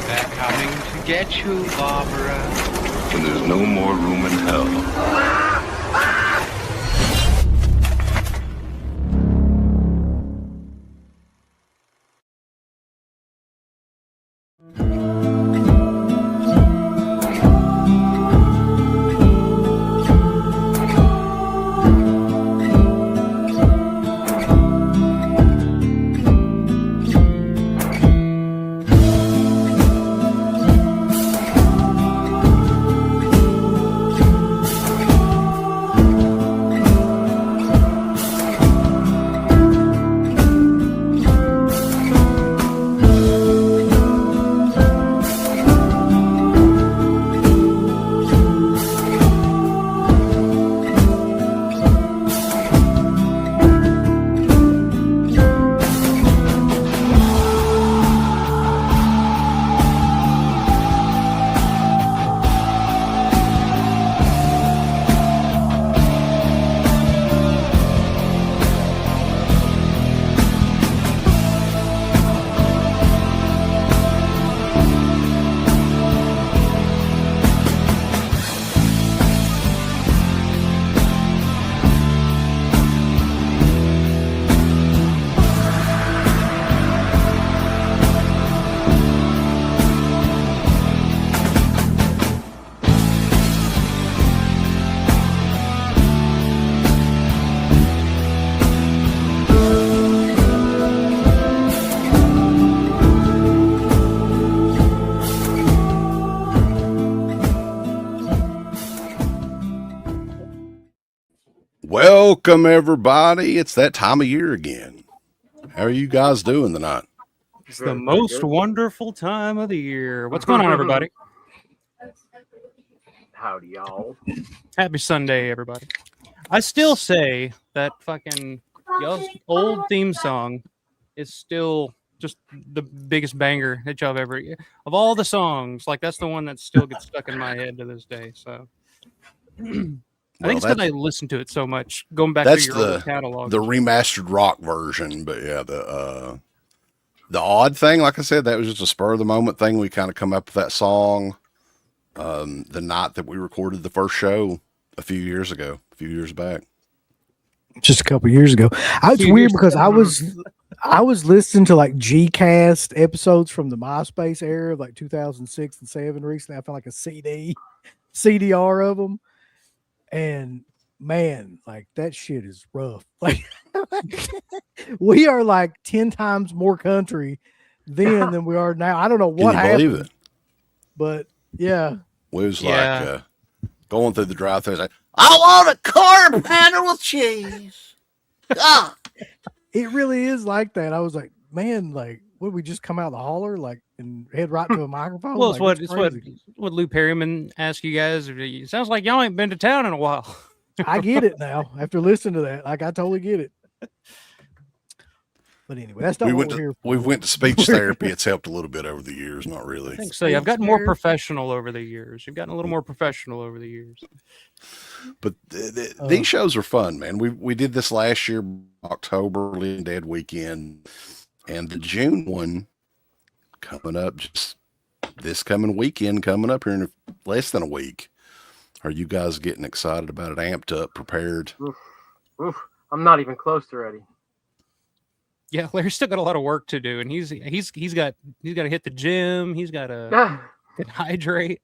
They're coming to get you, Barbara. When there's no more room in hell. Welcome, everybody. It's that time of year again. How are you guys doing tonight? It's the most wonderful time of the year. What's going on, everybody? Howdy, y'all. Happy Sunday, everybody. I still say that fucking y'all's old theme song is still just the biggest banger that y'all have ever... Of all the songs, like, that's the one that still gets stuck in my head to this day, so... I think it's because I listen to it so much, going back to your old catalog. The remastered rock version, but yeah, the odd thing, like I said, that was just a spur of the moment thing. We kind of come up with that song the night that we recorded the first show a few years back. Just a couple years ago. It's weird because I was listening to like G-Cast episodes from the MySpace era of like 2006 and 7 recently. I found like a CDR of them. And man, like that shit is rough. Like we are like 10 times more country then than we are now. I don't know what happened. Can you believe it? But yeah. We was like going through the drive-thru, like, I want a corn panel with cheese. Ah. It really is like that. I was like, man, like would we just come out of the holler like and head right to a microphone? Well, like, it's what Lou Perryman asked you guys. It sounds like y'all ain't been to town in a while. I get it now after listening to that. Like I totally get it. But anyway, that's not what we're here for. We went to speech therapy. It's helped a little bit over the years. Not really. I think so. I've gotten more professional over the years. You've gotten a little more professional over the years. But these shows are fun, man. We did this last year, October, Living Dead weekend. And the June one coming up, just this coming weekend, coming up here in less than a week. Are you guys getting excited about it, amped up, prepared? Oof. I'm not even close to ready. Yeah, Larry's still got a lot of work to do, and he's got to hit the gym. He's got to hydrate.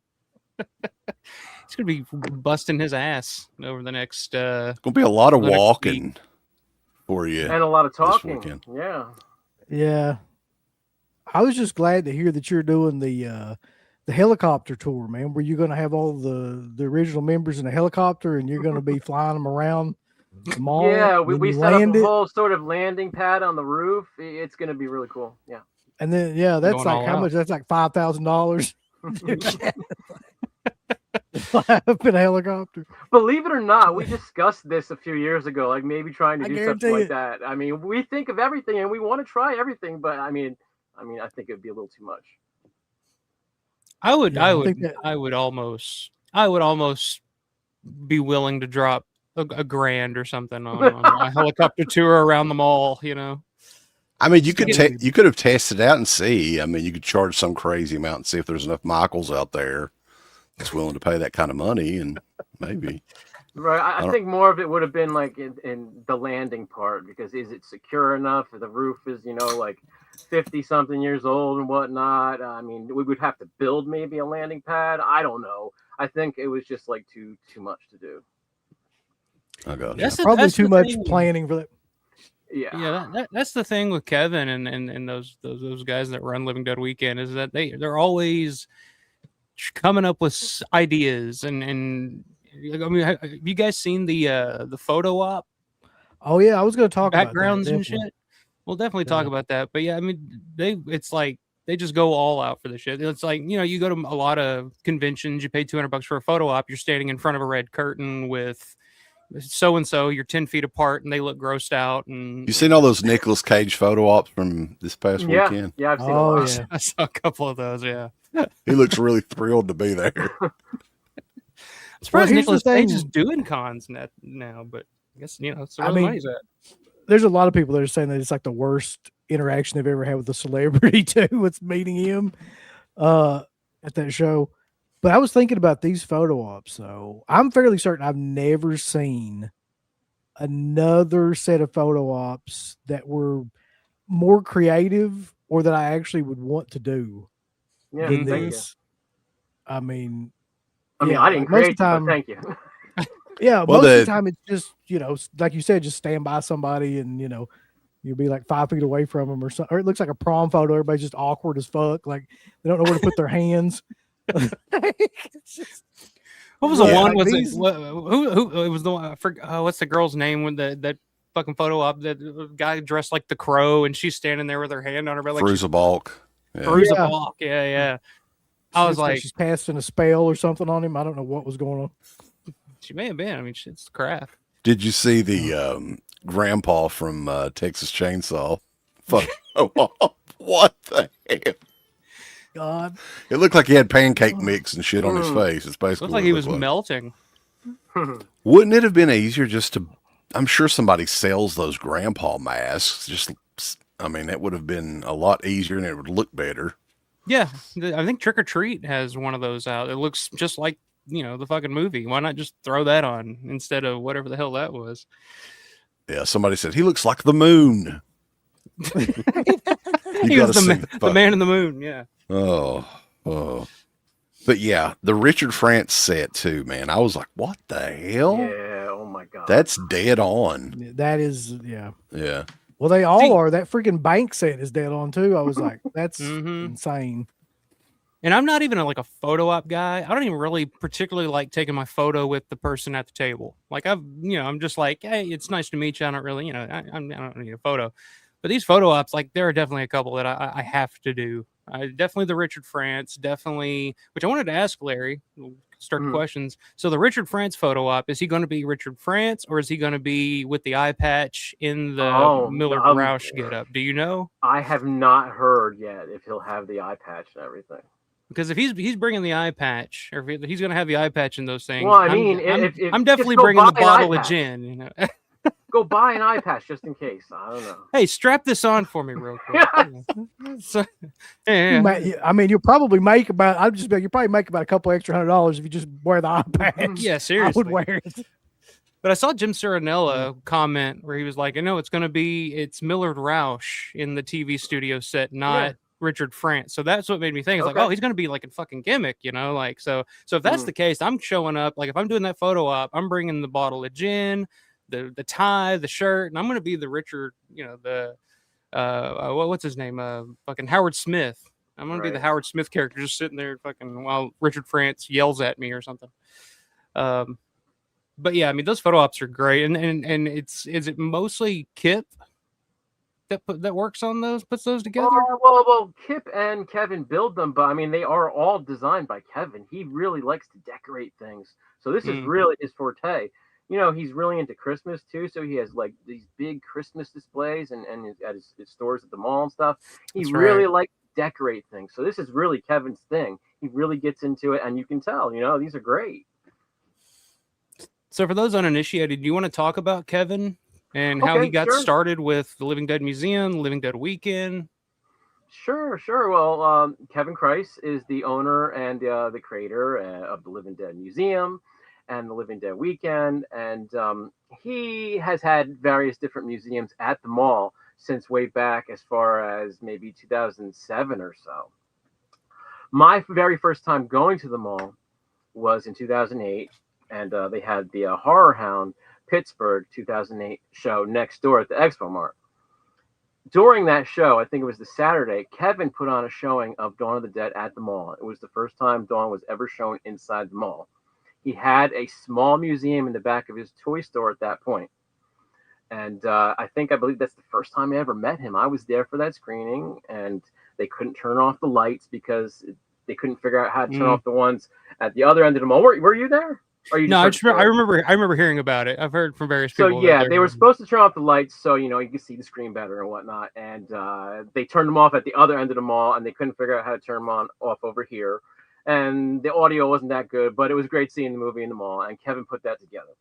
He's gonna be busting his ass over the next. Gonna be a lot of walking for you, and a lot of talking. Yeah. I was just glad to hear that you're doing the helicopter tour, man. Were you going to have all the original members in a helicopter and you're going to be flying them around the mall? Yeah, we set up a whole sort of landing pad on the roof. It's going to be really cool. Yeah. And then, that's like how much? That's like $5,000. Fly up in a helicopter. Believe it or not, we discussed this a few years ago, like maybe trying to do something like that. I mean, we think of everything and we want to try everything, but I think it would be a little too much. I would almost be willing to drop a grand or something on a helicopter tour around the mall, you know. I mean, you could have tested out and see. I mean, you could charge some crazy amount and see if there's enough Michaels out there that's willing to pay that kind of money, and maybe. Right, I think more of it would have been like in the landing part, because is it secure enough? Or the roof is, like 50-something years old and whatnot. I mean, we would have to build maybe a landing pad. I don't know. I think it was just like too much to do. I got you. Probably too much planning for that. Yeah, that's the thing with Kevin and those guys that run Living Dead Weekend, is that they're always coming up with ideas and. I mean, have you guys seen the photo op? Oh yeah, I was going to talk about backgrounds and shit. We'll definitely talk about that. But yeah, I mean, it's like they just go all out for the shit. It's like, you go to a lot of conventions, you pay $200 for a photo op, you're standing in front of a red curtain with so and so, you're 10 feet apart, and they look grossed out. And you seen all those Nicolas Cage photo ops from this past weekend? Yeah, I've seen a lot. Yeah. I saw a couple of those. Yeah, he looks really thrilled to be there. I'm surprised Nicolas Cage is doing cons now, but I guess it's where the money's at. There's a lot of people that are saying that it's like the worst interaction they've ever had with a celebrity too. With meeting him at that show. But I was thinking about these photo ops, so I'm fairly certain I've never seen another set of photo ops that were more creative or that I actually would want to do than this. I mean, I didn't create it, but thank you. Yeah, most of the time it's just, like you said, just stand by somebody and, you'll be like 5 feet away from them or something. Or it looks like a prom photo. Everybody's just awkward as fuck. Like they don't know where to put their hands. What was the one? Was it who? It was the one. I forgot. What's the girl's name when that fucking photo op? That guy dressed like the Crow and she's standing there with her hand on her belly. Fruza Balk. Fruza Balk. Yeah. I was like, she's passing a spell or something on him. I don't know what was going on. She may have been. I mean, it's craft. Did you see the grandpa from Texas Chainsaw? Fuck. What the hell? God. It looked like he had pancake mix and shit on his face. It's basically looked like he was melting. Wouldn't it have been easier just to? I'm sure somebody sells those grandpa masks. It would have been a lot easier and it would look better. Yeah, I think Trick or Treat has one of those out. It looks just like the fucking movie. Why not just throw that on instead of whatever the hell that was? Yeah, somebody said he looks like the moon. He was the man in the moon. Yeah. Oh. But yeah, the Richard France set too, man. I was like, what the hell? Yeah. Oh my God. That's dead on. That is, yeah. Yeah. Well, they all are. That freaking bank set is dead on too. I was like, that's insane. And I'm not even a photo op guy. I don't even really particularly like taking my photo with the person at the table. Like I'm just like, hey, it's nice to meet you. I don't really, I don't need a photo. But these photo ops, there are definitely a couple that I have to do. Definitely the Richard France, definitely, which I wanted to ask Larry. We'll start questions. So the Richard France photo op, is he going to be Richard France or is he going to be with the eye patch in the Miller Roush getup? Do you know? I have not heard yet if he'll have the eye patch and everything. Because if he's bringing the eye patch, or if he's going to have the eye patch in those things, well, if I'm definitely bringing the bottle of gin. Go buy an eye patch just in case. I don't know. Hey, strap this on for me real quick. You'll probably make about. You probably make about a couple extra $100 if you just wear the eye patch. Yeah, seriously. I would wear it. But I saw Jim Serenella comment where he was like, it's Millard Roush in the TV studio set, not Richard France. So that's what made me think. It's like, he's going to be like a fucking gimmick, So if that's the case, I'm showing up. Like if I'm doing that photo op, I'm bringing the bottle of gin, the tie, the shirt, and I'm going to be the Richard, what's his name? Fucking Howard Smith. I'm going to be the Howard Smith character just sitting there fucking while Richard France yells at me or something. But yeah, I mean, those photo ops are great. And is it mostly Kip that works on those, puts those together? Well, Kip and Kevin build them, but I mean, they are all designed by Kevin. He really likes to decorate things. So this is really his forte. He's really into Christmas too. So he has these big Christmas displays and at his stores at the mall and stuff. He really likes to decorate things. So this is really Kevin's thing. He really gets into it, and you can tell, these are great. So for those uninitiated, do you want to talk about Kevin and how he got sure. started with the Living Dead Museum, Living Dead Weekend. Sure. Well, Kevin Kreis is the owner and the creator of the Living Dead Museum and the Living Dead Weekend, and he has had various different museums at the mall since way back as far as maybe 2007 or so. My very first time going to the mall was in 2008, and they had the Horror Hound Pittsburgh 2008 show next door at the Expo Mart. During that show, I think it was the Saturday, Kevin put on a showing of Dawn of the Dead at the mall. It was the first time Dawn was ever shown inside the mall. He had a small museum in the back of his toy store at that point. And I believe that's the first time I ever met him. I was there for that screening, and they couldn't turn off the lights because they couldn't figure out how to turn off the ones at the other end of the mall. Were you there? Or you No, I remember hearing about it. I've heard from various people. So yeah, they were supposed to turn off the lights so you could see the screen better and whatnot. And they turned them off at the other end of the mall, and they couldn't figure out how to turn them off over here. And the audio wasn't that good, but it was great seeing the movie in the mall. And Kevin put that together.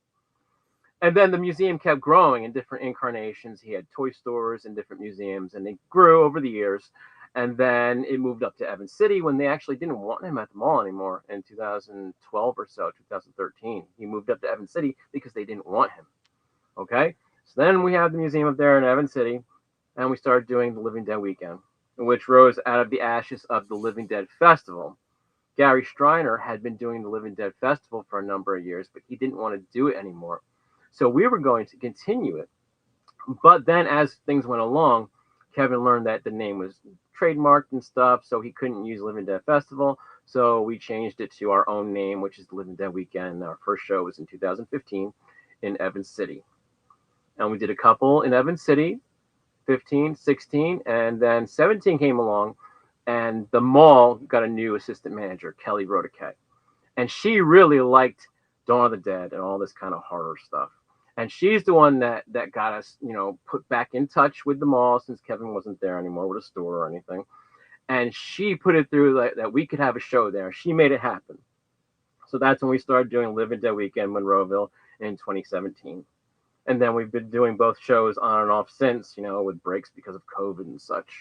And then the museum kept growing in different incarnations. He had toy stores in different museums, and they grew over the years. And then it moved up to Evans City when they actually didn't want him at the mall anymore in 2012 or so, 2013. He moved up to Evans City because they didn't want him. Okay? So then we have the museum up there in Evans City, and we started doing the Living Dead Weekend, which rose out of the ashes of the Living Dead Festival. Gary Striner had been doing the Living Dead Festival for a number of years, but he didn't want to do it anymore. So we were going to continue it. But then as things went along, Kevin learned that the name was trademarked and stuff, so he couldn't use Living Dead Festival. So we changed it to our own name, which is the Living Dead Weekend. Our first show was in 2015 in Evans City. And we did a couple in Evans City, 15, 16, and then 17 came along, and the mall got a new assistant manager, Kelly Rodakay. And she really liked Dawn of the Dead and all this kind of horror stuff. And she's the one that got us, put back in touch with the mall since Kevin wasn't there anymore with a store or anything. And she put it through that we could have a show there. She made it happen. So that's when we started doing Living Dead Weekend Monroeville in 2017. And then we've been doing both shows on and off since, with breaks because of COVID and such.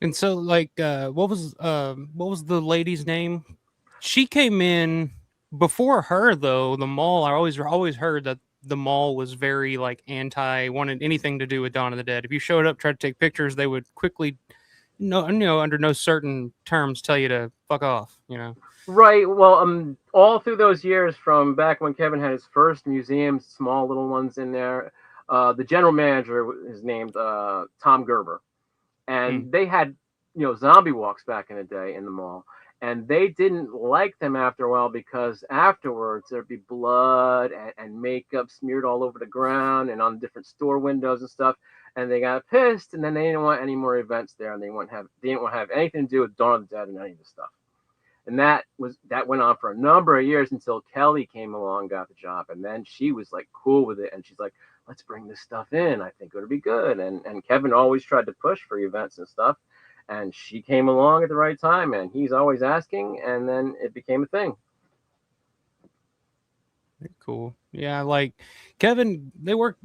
And so, what was the lady's name? She came in before her, though. The mall. I always heard that the mall was very wanted anything to do with Dawn of the Dead. If you showed up, tried to take pictures, they would quickly, under no certain terms, tell you to fuck off. Right. Well, all through those years from back when Kevin had his first museum, small little ones in there, the general manager is named Tom Gerber. And they had, zombie walks back in the day in the mall. And they didn't like them after a while because afterwards there'd be blood and makeup smeared all over the ground and on different store windows and stuff. And they got pissed, and then they didn't want any more events there, and they didn't want to have anything to do with Dawn of the Dead and any of this stuff. And that went on for a number of years until Kelly came along, got the job, and then she was cool with it, and she's like, let's bring this stuff in. I think it'll be good. And Kevin always tried to push for events and stuff. And she came along at the right time, and he's always asking, and then it became a thing. Cool. Yeah, Kevin, they work,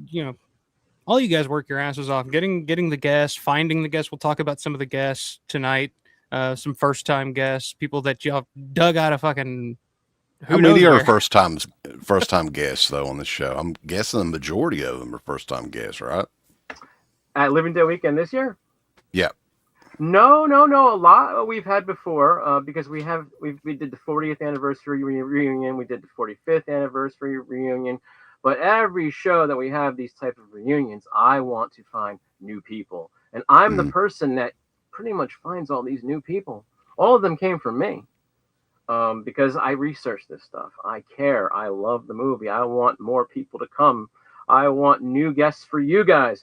all you guys work your asses off, getting the guests, finding the guests. We'll talk about some of the guests tonight, some first-time guests, people that y'all dug out of fucking... How many are first-time guests, though, on the show? I'm guessing the majority of them are first-time guests, right? At Living Dead Weekend this year? Yeah. No. A lot we've had before because we did the 40th anniversary reunion, we did the 45th anniversary reunion, but every show that we have these type of reunions, I want to find new people, and I'm the person that pretty much finds all these new people. All of them came from me because I research this stuff. I care. I love the movie. I want more people to come. I want new guests for you guys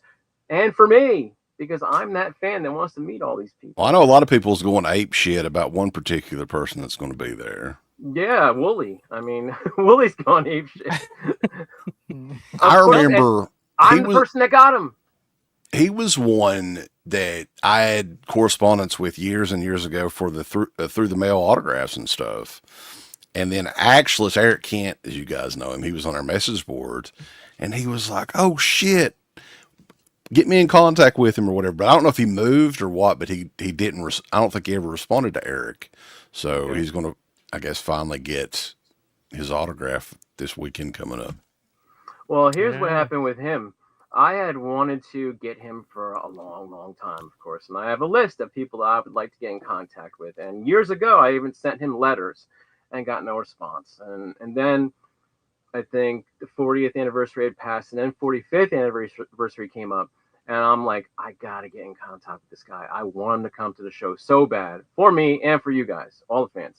and for me, because I'm that fan that wants to meet all these people. Well, I know a lot of people's going ape shit about one particular person that's going to be there. Yeah, Wooly. I mean, Wooly's going ape shit. I remember... I'm the person that got him. He was one that I had correspondence with years and years ago for the through the mail autographs and stuff. And then Actualist Eric Kent, as you guys know him, he was on our message boards, and he was like, "Oh shit, get me in contact with him or whatever." But I don't know if he moved or what. But he didn't. I don't think he ever responded to Eric. So he's going to, I guess, finally get his autograph this weekend coming up. Well, here's what happened with him. I had wanted to get him for a long, long time, of course, and I have a list of people that I would like to get in contact with. And years ago, I even sent him letters and got no response. And then I think the 40th anniversary had passed, and then 45th anniversary came up, and I'm like, I gotta get in contact with this guy. I want him to come to the show so bad, for me and for you guys, all the fans.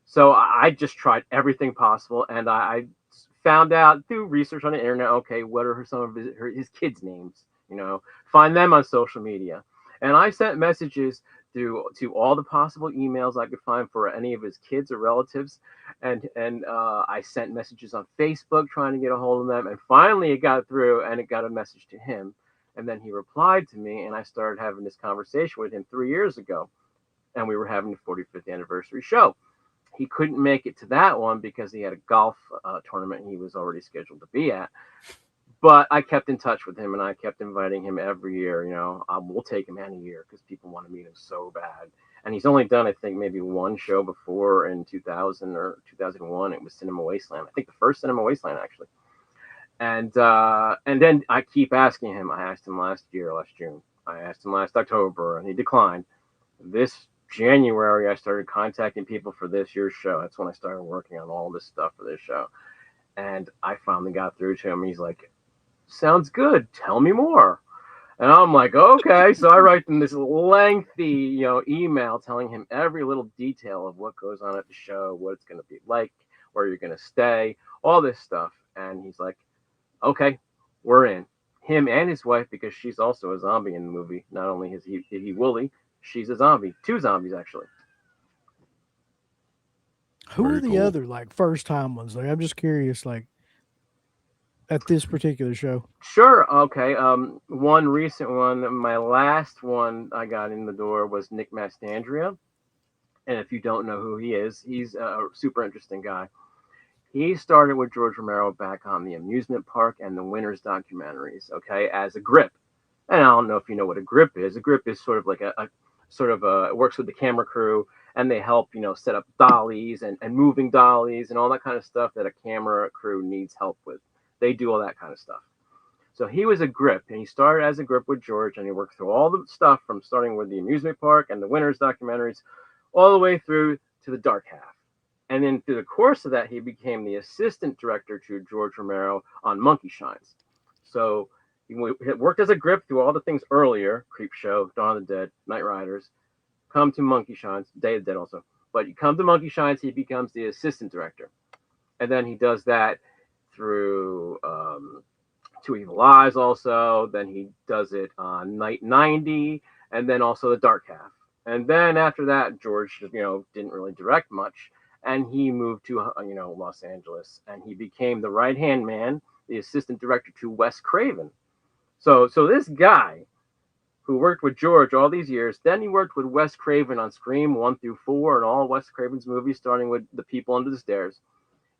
So I just tried everything possible, and I found out through research on the internet, okay, what are some of his kids' names? You know, find them on social media. And I sent messages to all the possible emails I could find for any of his kids or relatives. And I sent messages on Facebook trying to get a hold of them. And finally it got through, and it got a message to him. And then he replied to me, and I started having this conversation with him 3 years ago. And we were having the 45th anniversary show. He couldn't make it to that one because he had a golf tournament he was already scheduled to be at. But I kept in touch with him, and I kept inviting him every year. You know, we'll take him any year because people want to meet him so bad. And he's only done, I think, maybe one show before in 2000 or 2001. It was Cinema Wasteland. I think the first Cinema Wasteland, actually. And then I keep asking him. I asked him last June. I asked him last October, and he declined. This January, I started contacting people for this year's show. That's when I started working on all this stuff for this show. And I finally got through to him. He's like, "Sounds good. Tell me more." And I'm like, okay. So I write them this lengthy, email telling him every little detail of what goes on at the show, what it's going to be like, where you're going to stay, all this stuff. And he's like, okay, we're in. Him and his wife, because she's also a zombie in the movie. Not only is he Wooly, she's a zombie. 2 zombies, actually. Who are the other, like, first-time ones? Like, I'm just curious, like, at this particular show. Sure. Okay. One recent one, my last one I got in the door was Nick Mastandrea. And if you don't know who he is, he's a super interesting guy. He started with George Romero back on the amusement park and the Winners documentaries, okay, as a grip. And I don't know if you know what a grip is. A grip is sort of like it works with the camera crew, and they help, set up dollies and moving dollies and all that kind of stuff that a camera crew needs help with. They do all that kind of stuff. So he was a grip, and he started as a grip with George, and he worked through all the stuff from starting with the amusement park and the Winners documentaries all the way through to the dark half. And then through the course of that, he became the assistant director to George Romero on Monkey Shines. So he worked as a grip through all the things earlier, Creep Show, Dawn of the Dead, Night Riders, come to Monkey Shines, Day of the Dead also. But you come to Monkey Shines, he becomes the assistant director. And then he does that through 2 Evil Eyes also. Then he does it on Night 90, and then also the dark half. And then after that, George, didn't really direct much. And he moved to, Los Angeles, and he became the right-hand man, the assistant director to Wes Craven. So this guy who worked with George all these years, then he worked with Wes Craven on Scream 1 through 4 and all Wes Craven's movies, starting with The People Under the Stairs,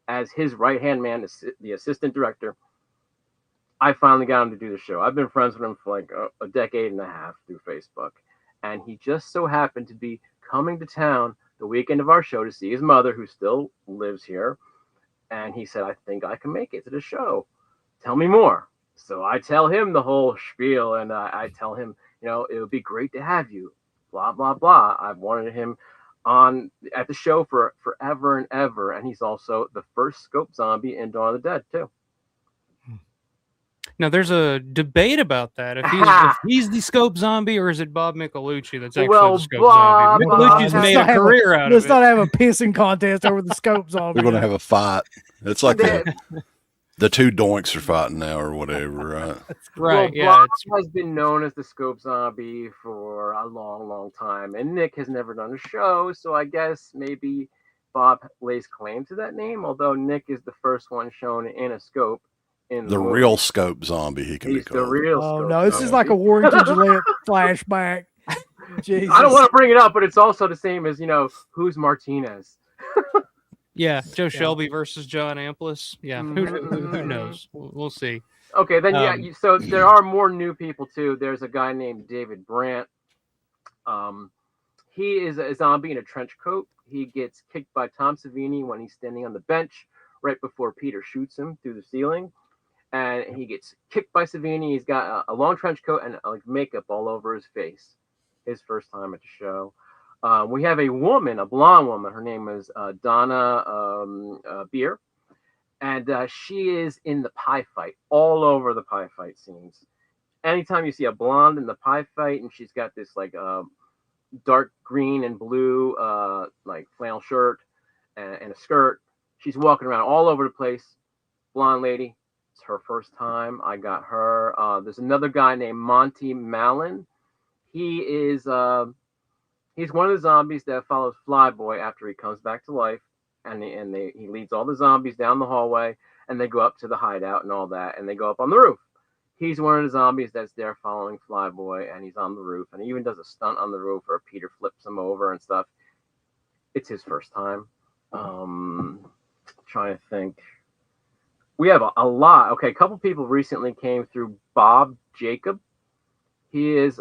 as his right-hand man, the assistant director. I finally got him to do the show. I've been friends with him for like a decade and a half through Facebook. And he just so happened to be coming to town the weekend of our show to see his mother, who still lives here. And he said, I think I can make it to the show. Tell me more. So I tell him the whole spiel, and I tell him, it would be great to have you, blah, blah, blah. I've wanted him at the show for forever and ever. And he's also the first scope zombie in Dawn of the Dead, too. Now, there's a debate about that. If he's the scope zombie, or is it Bob Michelucci that's actually the scope zombie? Michelucci's made a career out of it. Let's not have a pissing contest over the scope zombie. We're going to have a fight. It's like the 2 doinks are fighting now or whatever, right? Right, Bob has been known as the scope zombie for a long, long time. And Nick has never done a show, so I guess maybe Bob lays claim to that name, although Nick is the first one shown in a scope. In the real scope zombie, he can be called. The real scope zombie. This is like a Warrington Gillette flashback. Jesus. I don't want to bring it up, but it's also the same as, who's Martinez? Yeah, Joe Shelby versus John Amplis. Yeah, who knows? We'll see. Okay, then so there are more new people too. There's a guy named David Brandt. He is a zombie in a trench coat. He gets kicked by Tom Savini when he's standing on the bench right before Peter shoots him through the ceiling. And he gets kicked by Savini. He's got a long trench coat and like makeup all over his face. His first time at the show. We have a woman, a blonde woman. Her name is Donna Beer. And she is in the pie fight, all over the pie fight scenes. Anytime you see a blonde in the pie fight and she's got this like dark green and blue like flannel shirt and a skirt, she's walking around all over the place. Blonde lady. It's her first time. I got her. There's another guy named Monty Mallon. He is he's one of the zombies that follows Flyboy after he comes back to life, and he leads all the zombies down the hallway, and they go up to the hideout and all that, and they go up on the roof. He's one of the zombies that's there following Flyboy, and he's on the roof, and he even does a stunt on the roof where Peter flips him over and stuff. It's his first time. Trying to think. We have a lot. Okay, a couple people recently came through. Bob Jacob. He is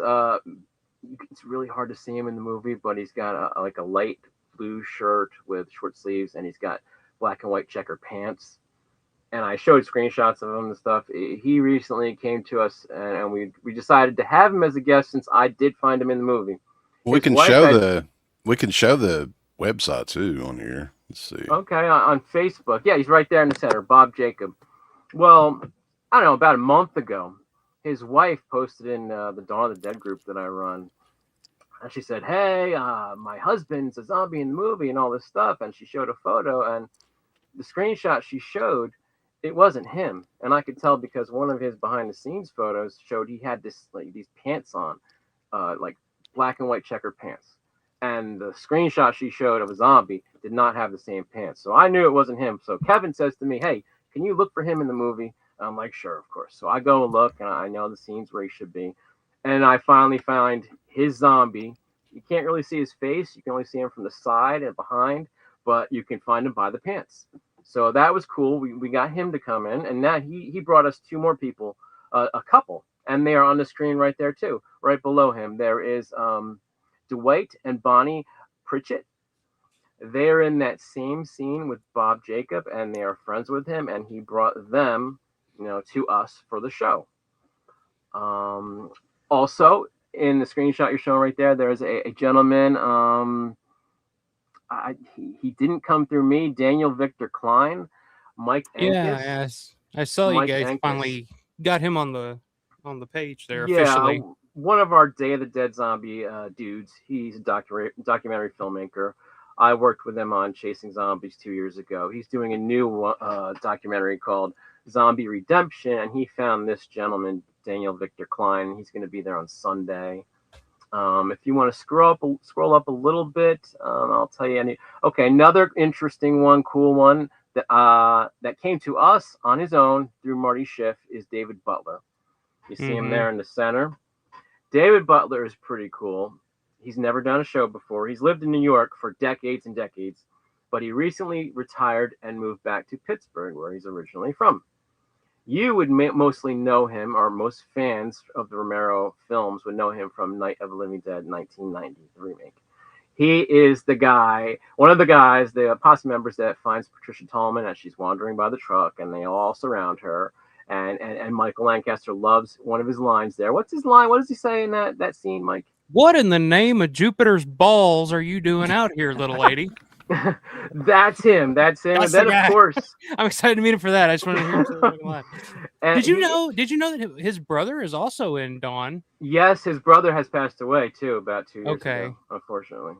it's really hard to see him in the movie, but he's got a light blue shirt with short sleeves, and he's got black and white checker pants. And I showed screenshots of him and stuff. He recently came to us, and we decided to have him as a guest since I did find him in the movie. We can show the website too on here. Let's see. Okay, on Facebook. Yeah, he's right there in the center, Bob Jacob. Well, I don't know, about a month ago, his wife posted in the Dawn of the Dead group that I run. And she said, hey, my husband's a zombie in the movie and all this stuff. And she showed a photo, and the screenshot she showed, it wasn't him. And I could tell because one of his behind-the-scenes photos showed he had these pants on, like black and white checker pants. And the screenshot she showed of a zombie did not have the same pants. So I knew it wasn't him. So Kevin says to me, hey, can you look for him in the movie? And I'm like, sure, of course. So I go and look, and I know the scenes where he should be. And I finally find his zombie. You can't really see his face. You can only see him from the side and behind, but you can find him by the pants. So that was cool. We got him to come in, and now he brought us two more people, a couple, and they are on the screen right there too. Right below him, there is Dwight and Bonnie Pritchett. They're in that same scene with Bob Jacob, and they are friends with him, and he brought them, to us for the show. Also, in the screenshot you're showing right there, there's a gentleman. He didn't come through me. Daniel Victor Klein, Mike Ankus. Yeah, yes. I saw you guys Ankus. Finally got him on the page there officially. One of our Day of the Dead zombie dudes. He's a documentary filmmaker. I worked with him on Chasing Zombies 2 years ago. He's doing a new documentary called Zombie Redemption, and he found this gentleman, Daniel Victor Klein. He's going to be there on Sunday. If you want to scroll up a little bit, I'll tell you. Okay, another interesting one, cool one that came to us on his own through Marty Schiff is David Butler. You see him there in the center. David Butler is pretty cool. He's never done a show before. He's lived in New York for decades and decades, but he recently retired and moved back to Pittsburgh, where he's originally from. You would mostly know him, or most fans of the Romero films would know him from Night of the Living Dead 1990, the remake. He is the guy, one of the guys, the posse members that finds Patricia Tallman as she's wandering by the truck, and they all surround her. And Michael Lancaster loves one of his lines there. What's his line? What does he say in that scene, Mike? What in the name of Jupiter's balls are you doing out here, little lady? That's him. That's him. That's and then, of course, I'm excited to meet him for that. I just want to hear him say the line. Did you know that his brother is also in Dawn? Yes, his brother has passed away too about 2 years ago, unfortunately.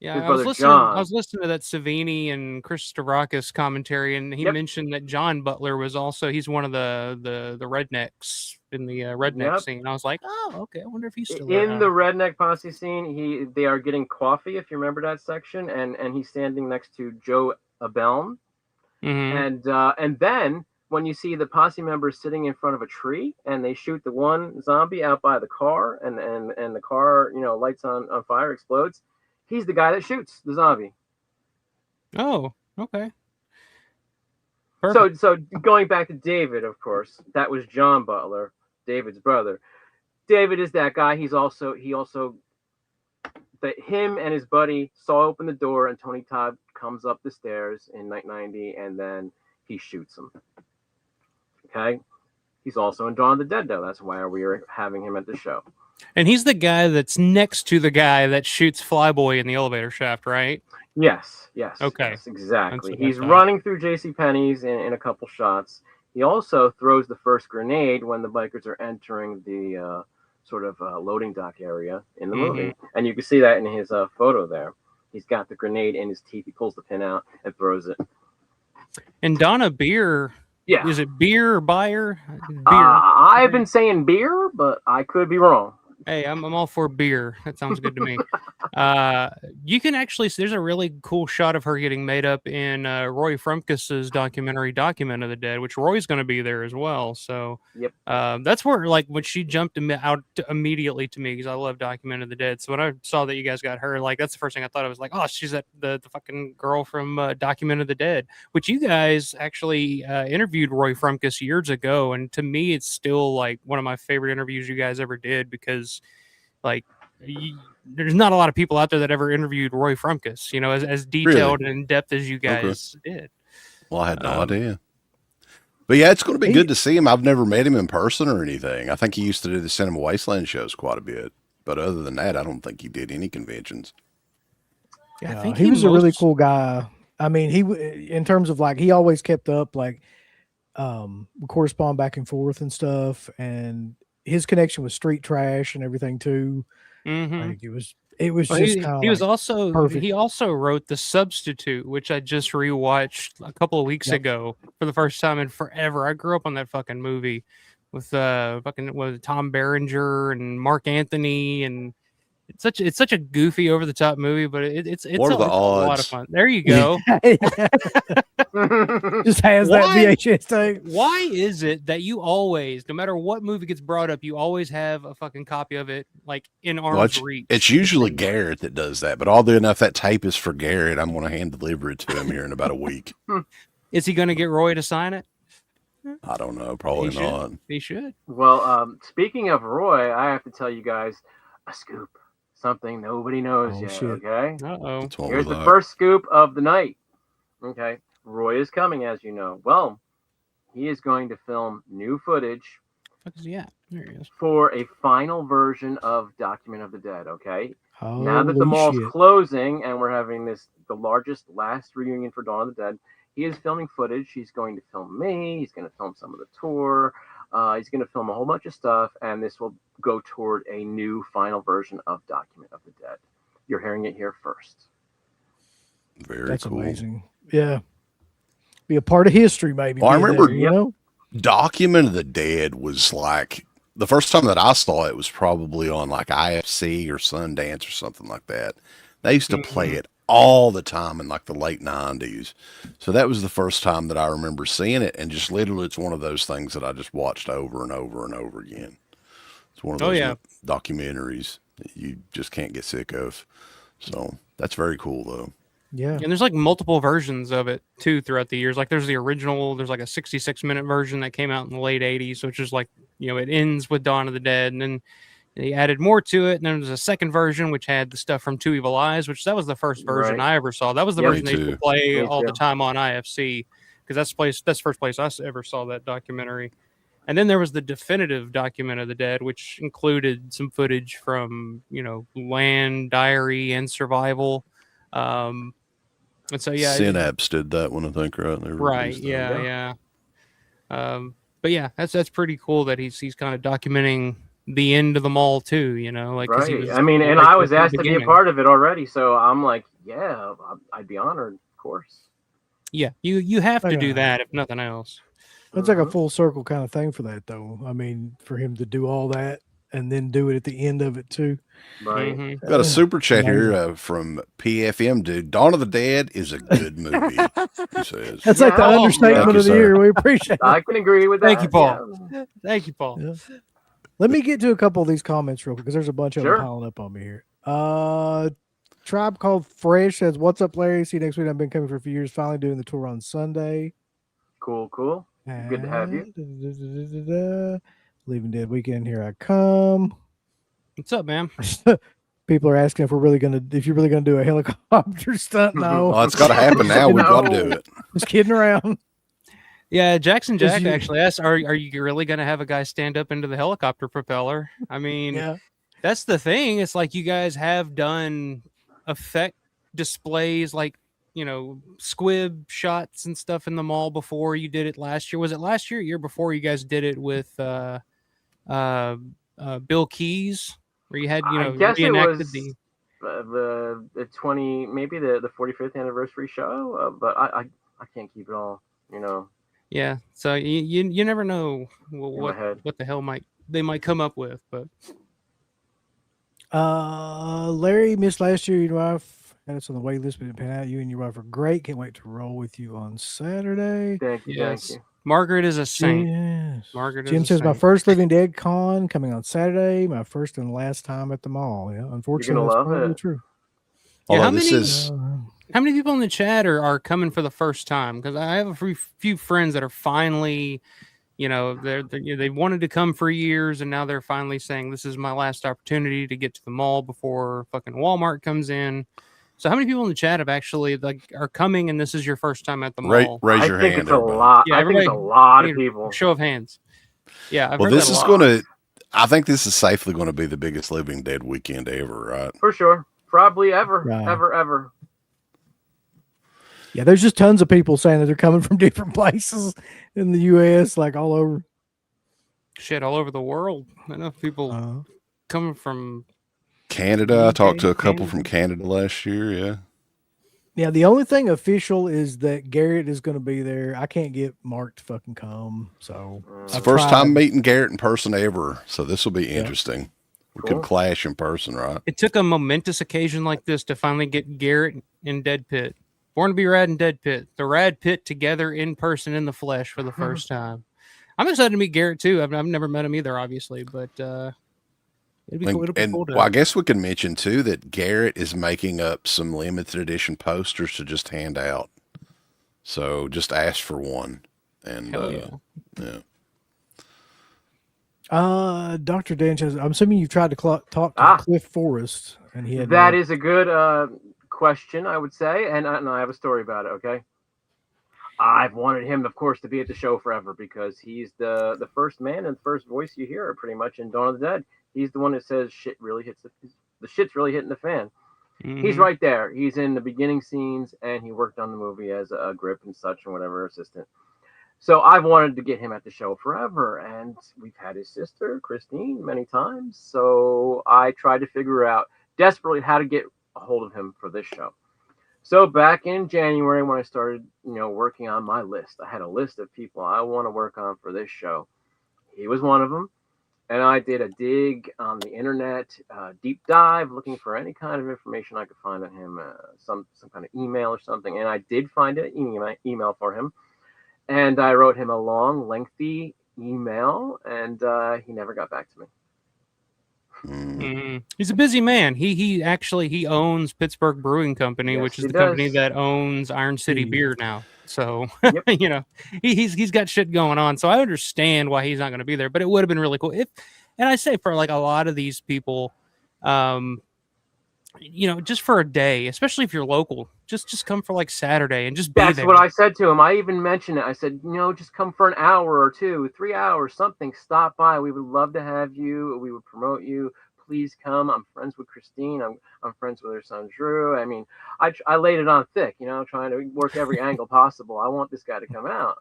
Yeah, I was listening to that Savini and Chris Stavrakis commentary, and he mentioned that John Butler was also, he's one of the rednecks in the redneck scene. And I was like, oh, okay, I wonder if he's still in the redneck posse scene. They are getting coffee, if you remember that section, and he's standing next to Joe Abeln. And then when you see the posse members sitting in front of a tree and they shoot the one zombie out by the car, and the car, lights on fire, explodes. He's the guy that shoots the zombie. Oh, Okay. So going back to David, of course, that was John Butler, David's brother. David is that guy. Him and his buddy saw open the door, and Tony Todd comes up the stairs in Night 90, and then he shoots him. Okay. He's also in Dawn of the Dead, though. That's why we are having him at the show. And he's the guy that's next to the guy that shoots Flyboy in the elevator shaft, right? Yes. Okay. Yes, exactly. That's what I He's thought. running through JCPenney's in a couple shots. He also throws the first grenade when the bikers are entering the sort of loading dock area in the movie. And you can see that in his photo there. He's got the grenade in his teeth. He pulls the pin out and throws it. And Donna Beer, Yeah. is it beer or buyer? Beer. I've been saying beer, but I could be wrong. Hey, I'm all for beer. That sounds good to me. You can actually, there's a really cool shot of her getting made up in Roy Frumkis's documentary Document of the Dead, which Roy's going to be there as well. So Yep. That's where, like, when she jumped out immediately to me, because I love Document of the Dead. So when I saw that you guys got her, like, that's the first thing I thought. I was like, oh, she's the fucking girl from Document of the Dead, which you guys actually interviewed Roy Frumkis years ago. And to me, it's still like one of my favorite interviews you guys ever did, because like there's not a lot of people out there that ever interviewed Roy Frumkis, you know, as detailed and in depth as you guys did. Well, I had no idea. But yeah, it's going to be good to see him. I've never met him in person or anything. I think he used to do the Cinema Wasteland shows quite a bit. But other than that, I don't think he did any conventions. Yeah, I think he was a really cool guy. I mean, in terms of like, he always kept up, like, correspond back and forth and stuff. And his connection with Street Trash and everything too. Like it was just kind of. He was also perfect. He also wrote The Substitute, which I just rewatched a couple of weeks ago for the first time in forever. I grew up on that fucking movie with Tom Berenger and Mark Anthony, and it's such a goofy, over the top movie, but it's a lot of fun. There you go. Just has that VHS tape. Why is it that you always, no matter what movie gets brought up, you always have a fucking copy of it like in arm's reach? It's usually Garrett that does that, but oddly enough, that tape is for Garrett. I'm going to hand deliver it to him here in about a week. Is he going to get Roy to sign it? I don't know. Probably not. He should. Well, speaking of Roy, I have to tell you guys a scoop. Something nobody knows yet. Shit. Okay. Uh-oh. Here's the first scoop of the night. Okay. Roy is coming, as you know. Well, he is going to film new footage. Yeah, there he is. For a final version of Document of the Dead. Okay. Holy now that the mall's shit. closing and we're having the last reunion for Dawn of the Dead, he is filming footage. He's going to film me. He's going to film some of the tour. He's going to film a whole bunch of stuff, and this will go toward a new final version of Document of the Dead. You're hearing it here first. That's cool. Amazing. Yeah. Be a part of history, maybe. Well, I remember, you know? Document of the Dead was like, the first time that I saw it was probably on like IFC or Sundance or something like that. They used to play it all the time in like the late 90s. So that was the first time that I remember seeing it, and just literally it's one of those things that I just watched over and over and over again. It's one of those documentaries that you just can't get sick of. So that's very cool though. Yeah. And there's like multiple versions of it too throughout the years. Like there's the original, there's like a 66-minute version that came out in the late 80s, which is like, you know, it ends with Dawn of the Dead, and then they added more to it, and then there's a second version which had the stuff from Two Evil Eyes, which that was the first version I ever saw. That was the version they used to play all the time on IFC, because that's the first place I ever saw that documentary. And then there was the definitive Document of the Dead, which included some footage from, you know, Land, Diary, and Survival. And so Synapse did that one, I think, right? Right, but yeah, that's pretty cool that he's kind of documenting the end of the mall too, you know, like right. I mean, and I was asked to be a part of it already, so I'm like, yeah, I'd be honored, of course. Yeah, you have to do that if nothing else. It's like a full circle kind of thing for that, though. I mean, for him to do all that and then do it at the end of it too. Right. We've got a super chat here from PFM, dude. Dawn of the Dead is a good movie, he says. That's like the understatement of the year. We appreciate it. I can agree with that. Thank you, Paul. Yeah. Thank you, Paul. Yeah. Let me get to a couple of these comments real quick, because there's a bunch of them piling up on me here. Tribe Called Fresh says, "What's up, Larry? See you next week. I've been coming for a few years. Finally doing the tour on Sunday. Cool. Good to have you. Leaving Dead Weekend. Here I come. What's up, man? People are asking if you're really gonna do a helicopter stunt. No, Well, it's got to happen now. We've got to do it. Just kidding around. Yeah, Jackson Jack actually asked, "Are you really going to have a guy stand up into the helicopter propeller?" I mean, that's the thing. It's like you guys have done effect displays, like squib shots and stuff in the mall before. You did it last year. Was it last year? Year before? You guys did it with Bill Keys, where you had I guess it reenacted was the 20, maybe the 45th anniversary show, but I can't keep it all. Yeah, so you never know what the hell they might come up with, but Larry missed last year. Your wife had us on the wait list, but didn't pan out. You and your wife are great. Can't wait to roll with you on Saturday. Thank you. Yes. Thank you. Margaret is a saint. Yes. Margaret Jim is says, a "My saint. first Living Dead con coming on Saturday. My first and last time at the mall." Yeah, unfortunately, You're that's gonna love probably it. true. Yeah, Although how many people in the chat are coming for the first time? Because I have a few friends that are finally, they wanted to come for years, and now they're finally saying, "This is my last opportunity to get to the mall before fucking Walmart comes in." So how many people in the chat have actually are coming, and this is your first time at the mall? Raise your I think hand. it's a everybody. lot. Yeah, I think it's a lot of people. Show of hands. Yeah, I've Well, heard this that a is lot. going to. I think this is safely going to be the biggest Living Dead weekend ever, right? For sure. Probably ever. Right. Ever. Yeah, there's just tons of people saying that they're coming from different places in the U.S., like all over. Shit, all over the world. I know people coming from Canada. I talked to a couple Canada. from Canada last year. Yeah. Yeah, the only thing official is that Garrett is going to be there. I can't get Mark to fucking come, so It's the first time meeting Garrett in person ever, so this will be interesting. We Cool. could clash in person, right? It took a momentous occasion like this to finally get Garrett and Dead Pit. Born to be Rad and Dead Pit. The Rad Pit together in person in the flesh for the first time. I'm excited to meet Garrett too. I've never met him either, obviously, but it'll be cool. It'll be cool to... Well, I guess we can mention too that Garrett is making up some limited edition posters to just hand out. So just ask for one. And yeah. Dr. Dan says, I'm assuming you've tried to talk to Cliff Forrest, and he had That is a good question, I would say, and I have a story about it. Okay, I've wanted him, of course, to be at the show forever because he's the first man and first voice you hear pretty much in Dawn of the Dead. He's the one that says shit really hits the shit's really hitting the fan. Mm-hmm. He's right there. He's in the beginning scenes, and he worked on the movie as a grip and such and whatever assistant. So I've wanted to get him at the show forever, and we've had his sister, Christine, many times. So I tried to figure out desperately how to get a hold of him for this show. So back in January when I started, working on my list, I had a list of people I want to work on for this show. He was one of them. And I did a dig on the internet, deep dive, looking for any kind of information I could find on him, some kind of email or something. And I did find an email for him. And I wrote him a long, lengthy email, and he never got back to me. Mm-hmm. He's a busy man. He owns Pittsburgh Brewing Company, which is the company that owns Iron City Beer now. So he's got shit going on. So I understand why he's not going to be there. But it would have been really cool and I say for like a lot of these people, just for a day, especially if you're local, just come for like Saturday and just be there. That's what I said to him. I even mentioned it. I said, just come for an hour or 2, 3 hours, something. Stop by. We would love to have you. We would promote you. Please come. I'm friends with Christine. I'm friends with her son Drew. I mean, I laid it on thick, trying to work every angle possible. I want this guy to come out.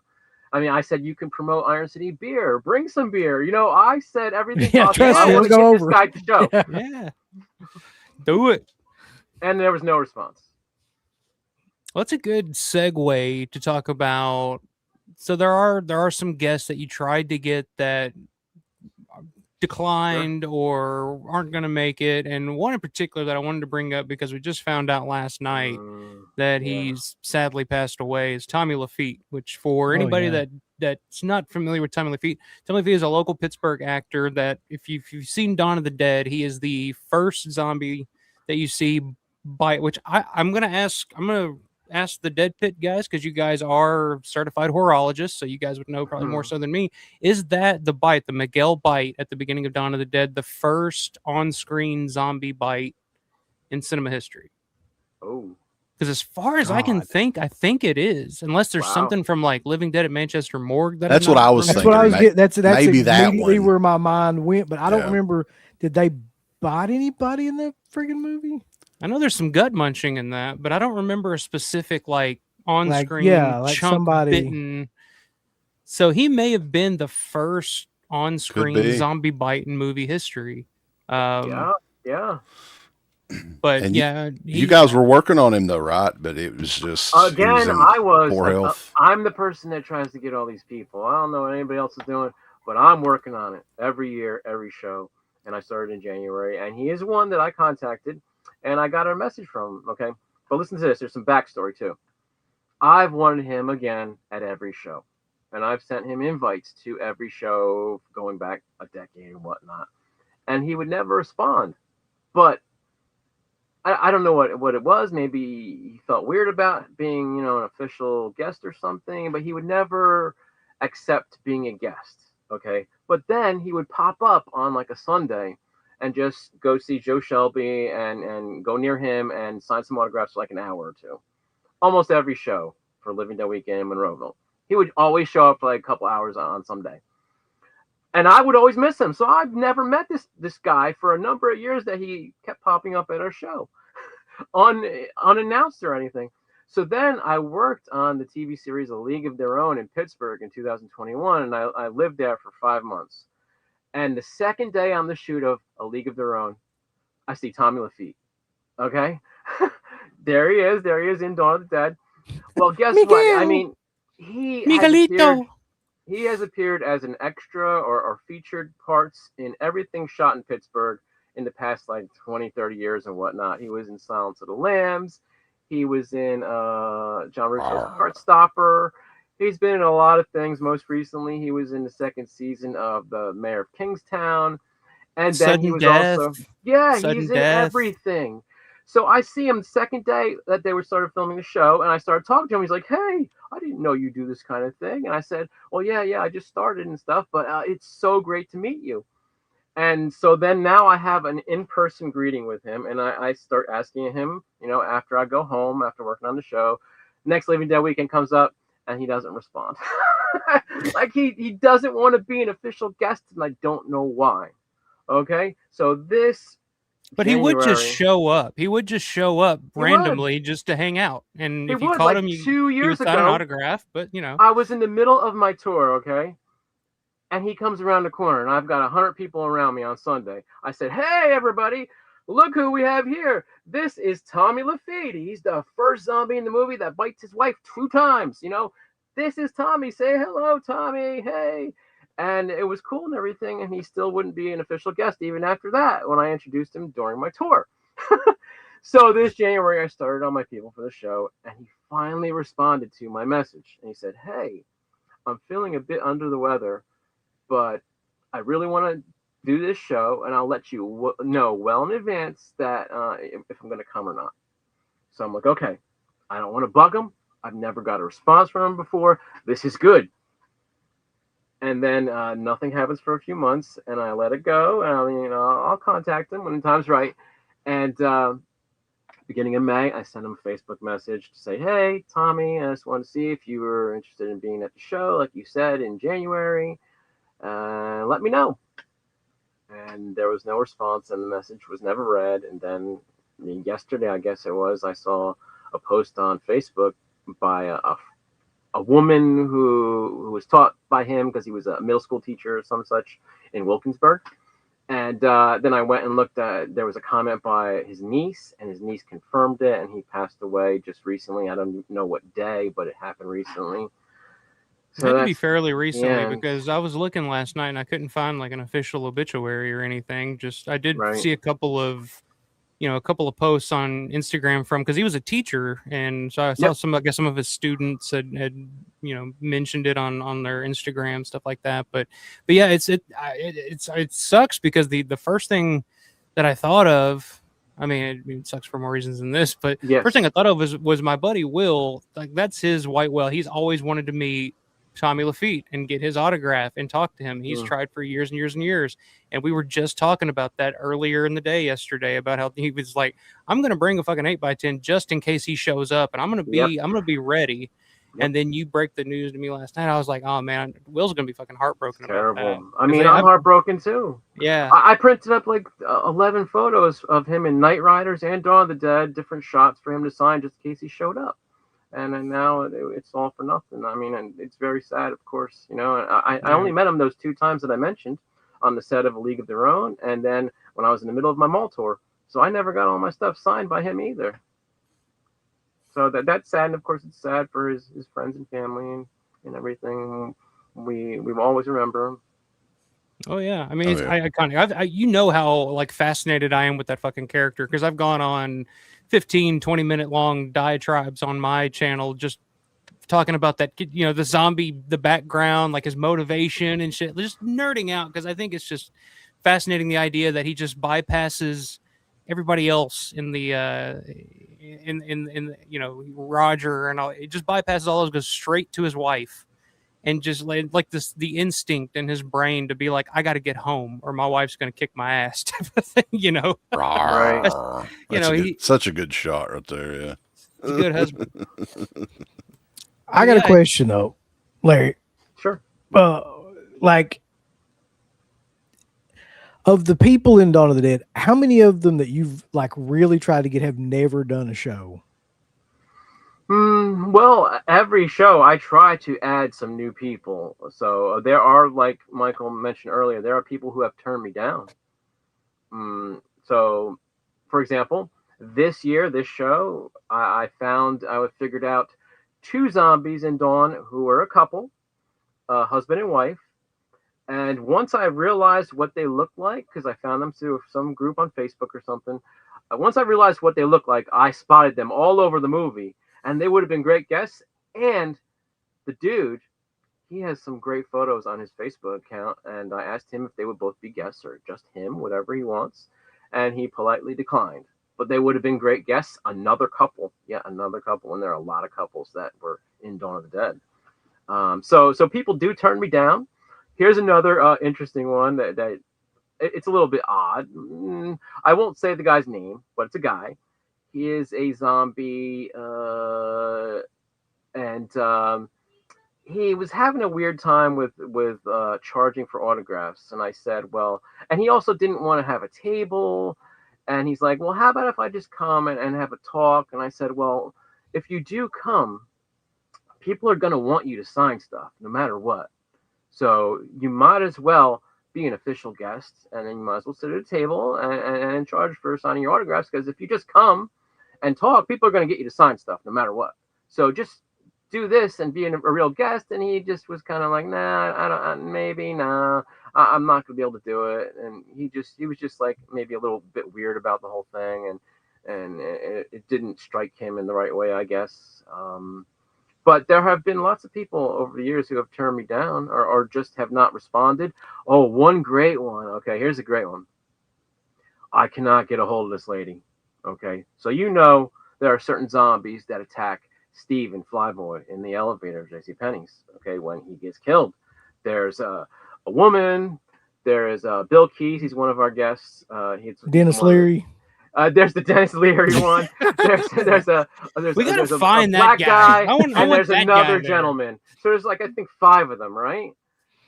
I mean, I said you can promote Iron City Beer. Bring some beer. I said everything possible. I want to get this guy to show. Yeah. Do it. And there was no response. Well, that's a good segue to talk about. So there are some guests that you tried to get that declined or aren't going to make it, and one in particular that I wanted to bring up because we just found out last night that he's sadly passed away is Tommy Lafitte. Which for anybody that's not familiar with Tommy Lafitte is a local Pittsburgh actor that if you've seen Dawn of the Dead, he is the first zombie that you see bite, which I'm gonna ask the DeadPit guys, because you guys are certified horologists, so you guys would know probably more so than me. Is that the bite, the Miguel bite at the beginning of Dawn of the Dead, the first on-screen zombie bite in cinema history? Oh. Because as far as I can think, I think it is, unless there's something from like Living Dead at Manchester Morgue. That's what I was thinking. That's what I was getting. That's maybe immediately that one. where my mind went, but I don't remember. Did they bite anybody in the friggin' movie? I know there's some gut munching in that, but I don't remember a specific like on-screen like chunk somebody bitten. So he may have been the first on-screen zombie bite in movie history. Yeah. But and yeah, you guys were working on him though, right? But it was just again, I was poor health. I'm the person that tries to get all these people. I don't know what anybody else is doing, but I'm working on it every year, every show. And I started in January, and he is one that I contacted, and I got a message from him. Okay, but listen to this. There's some backstory too. I've wanted him again at every show, and I've sent him invites to every show going back a decade and whatnot, and he would never respond. But I don't know what it was. Maybe he felt weird about being, an official guest or something, but he would never accept being a guest. Okay. But then he would pop up on like a Sunday and just go see Joe Shelby and go near him and sign some autographs for like an hour or two. Almost every show for Living Dead Weekend in Monroeville. He would always show up for like a couple hours on some day. And I would always miss him. So I've never met this guy for a number of years that he kept popping up at our show unannounced or anything. So then I worked on the TV series A League of Their Own in Pittsburgh in 2021, and I lived there for 5 months. And the second day on the shoot of A League of Their Own, I see Tommy Lafitte. Okay? There he is in Dawn of the Dead. Well, guess what? I mean, he has appeared as an extra or featured parts in everything shot in Pittsburgh in the past like 20, 30 years and whatnot. He was in Silence of the Lambs. He was in John Russo's Heartstopper. He's been in a lot of things. Most recently, he was in the second season of The Mayor of Kingstown. And then he was also... Yeah, he's in everything. So I see him the second day that they were started filming the show, and I started talking to him. He's like, hey, I didn't know you do this kind of thing. And I said, well, yeah, I just started and stuff, but it's so great to meet you. And so then now I have an in-person greeting with him, and I start asking him, after I go home, after working on the show, next Living Dead Weekend comes up, and he doesn't respond. Like he doesn't want to be an official guest, and I don't know why. Okay? So this... But January, he would just show up. He would just show up randomly just to hang out. And if you caught him, 2 years ago, sign an autograph. But, I was in the middle of my tour, okay? And he comes around the corner, and I've got 100 people around me on Sunday. I said, hey, everybody, look who we have here. This is Tommy Lafitte. He's the first zombie in the movie that bites his wife 2 times. This is Tommy. Say hello, Tommy. Hey. And it was cool and everything, and he still wouldn't be an official guest even after that when I introduced him during my tour. So this January, I started on my people for the show, and he finally responded to my message. And he said, hey, I'm feeling a bit under the weather, but I really want to do this show, and I'll let you know well in advance that if I'm going to come or not. So I'm like, okay, I don't want to bug him. I've never got a response from him before. This is good. And then nothing happens for a few months, and I let it go. And I'll contact him when the time's right. And beginning of May, I sent him a Facebook message to say, hey, Tommy, I just wanted to see if you were interested in being at the show, like you said, in January. Let me know. And there was no response, and the message was never read. And then yesterday, I guess it was, I saw a post on Facebook by a woman who was taught by him because he was a middle school teacher or some such in Wilkinsburg. And then I went and looked at, there was a comment by his niece, and his niece confirmed it, and he passed away just recently. I don't know what day, but it happened recently. So it had to be fairly recently because I was looking last night and I couldn't find like an official obituary or anything. Just I did see a couple of posts on Instagram from, because he was a teacher, and so I saw some of his students had mentioned it on their Instagram, stuff like that. But yeah, it sucks because the first thing that I thought of I mean, it sucks for more reasons than this, but Yes. first thing I thought of was my buddy Will. Like, that's his white whale. He's always wanted to meet Tommy Lafitte and get his autograph and talk to him. He's tried for years and years and years. And we were just talking about that earlier in the day yesterday about how he was like, I'm going to bring a fucking 8x10 just in case he shows up, and I'm going to be ready. Yep. And then you break the news to me last night. I was like, oh man, Will's going to be fucking heartbroken about that. I mean, I'm heartbroken too. Yeah. I printed up like 11 photos of him in Night Riders and Dawn of the Dead, different shots for him to sign just in case he showed up. And then now it's all for nothing. I mean, and it's very sad, of course. You know, I only met him those 2 times that I mentioned on the set of A League of Their Own, and then when I was in the middle of my mall tour. So I never got all my stuff signed by him either. So that's sad, and of course it's sad for his friends and family and everything. We always remember him. Oh yeah, I mean, it's iconic. You know how like fascinated I am with that fucking character, because I've gone on 15-20 minute long diatribes on my channel just talking about that, you know, the zombie, the background, like his motivation and shit, just nerding out, because I think it's just fascinating, the idea that he just bypasses everybody else in the in you know, Roger and all. It just bypasses all those, goes straight to his wife, and just like this, the instinct in his brain to be like, I got to get home or my wife's going to kick my ass type of thing, you know. Right. You know, such a good shot right there. Yeah, he's a good husband. I got a question though, Larry. Sure. Like, of the people in Dawn of the Dead, how many of them that you've like really tried to get have never done a show? Well, every show I try to add some new people. So there are, like Michael mentioned earlier, there are people who have turned me down. So, for example, this year, this show, I figured out 2 zombies in Dawn who were a couple, husband and wife. And once I realized what they looked like, because I found them through some group on Facebook or something, once I realized what they looked like, I spotted them all over the movie. And they would have been great guests. And the dude, he has some great photos on his Facebook account. And I asked him if they would both be guests or just him, whatever he wants. And he politely declined. But they would have been great guests. Another couple. Yeah, another couple. And there are a lot of couples that were in Dawn of the Dead. So people do turn me down. Here's another interesting one that it's a little bit odd. I won't say the guy's name, but it's a guy. He is a zombie, and he was having a weird time with charging for autographs. And I said, well, and he also didn't want to have a table. And he's like, well, how about if I just come and have a talk? And I said, well, if you do come, people are going to want you to sign stuff no matter what. So you might as well be an official guest, and then you might as well sit at a table and charge for signing your autographs, because if you just come and talk, people are going to get you to sign stuff no matter what. So just do this and be a real guest. And he just was kind of like, nah, I'm not going to be able to do it. And he was just like maybe a little bit weird about the whole thing, and it didn't strike him in the right way, I guess. But there have been lots of people over the years who have turned me down or just have not responded. Oh, one great one. Okay, here's a great one. I cannot get a hold of this lady. Okay, so you know there are certain zombies that attack Steve and Flyboy in the elevator of JCPenney's, okay, when he gets killed. There's a woman. There is Bill Keys. He's one of our guests. Dennis Leary. There's the Dennis Leary one. We gotta find that guy. And there's another gentleman. So there's like, I think 5 of them, right?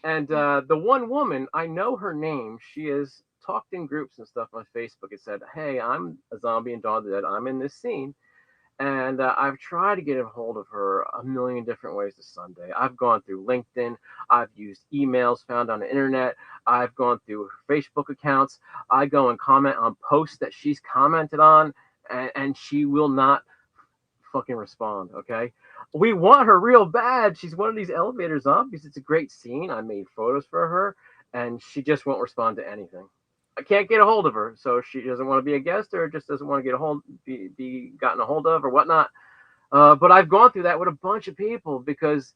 And the one woman, I know her name. She has talked in groups and stuff on Facebook and said, hey, I'm a zombie in Dawn of the Dead. I'm in this scene. And I've tried to get a hold of her a million different ways this Sunday. I've gone through LinkedIn. I've used emails found on the internet. I've gone through her Facebook accounts. I go and comment on posts that she's commented on, and she will not fucking respond, okay? We want her real bad. She's one of these elevator zombies. It's a great scene. I made photos for her, and she just won't respond to anything. I can't get a hold of her, so she doesn't want to be a guest, or just doesn't want to be gotten a hold of, or whatnot. But I've gone through that with a bunch of people, because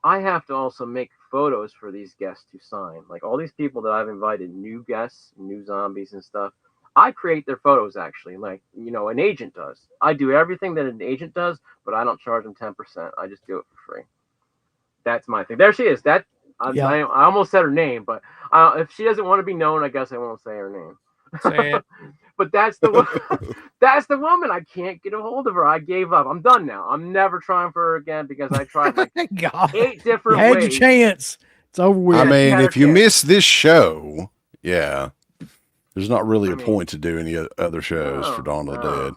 I have to also make photos for these guests to sign. Like all these people that I've invited, new guests, new zombies and stuff, I create their photos actually, like an agent does. I do everything that an agent does, but I don't charge them 10%. I just do it for free. That's my thing. There she is. I almost said her name, but if she doesn't want to be known, I guess I won't say her name. Say it. But that's the that's the woman. I can't get a hold of her. I gave up. I'm done now. I'm never trying for her again because I tried like 8 different you had ways. your chance. It's over with. I mean, if you chance. miss this show, yeah, there's not really a point to do any other shows for Dawn of the Dead.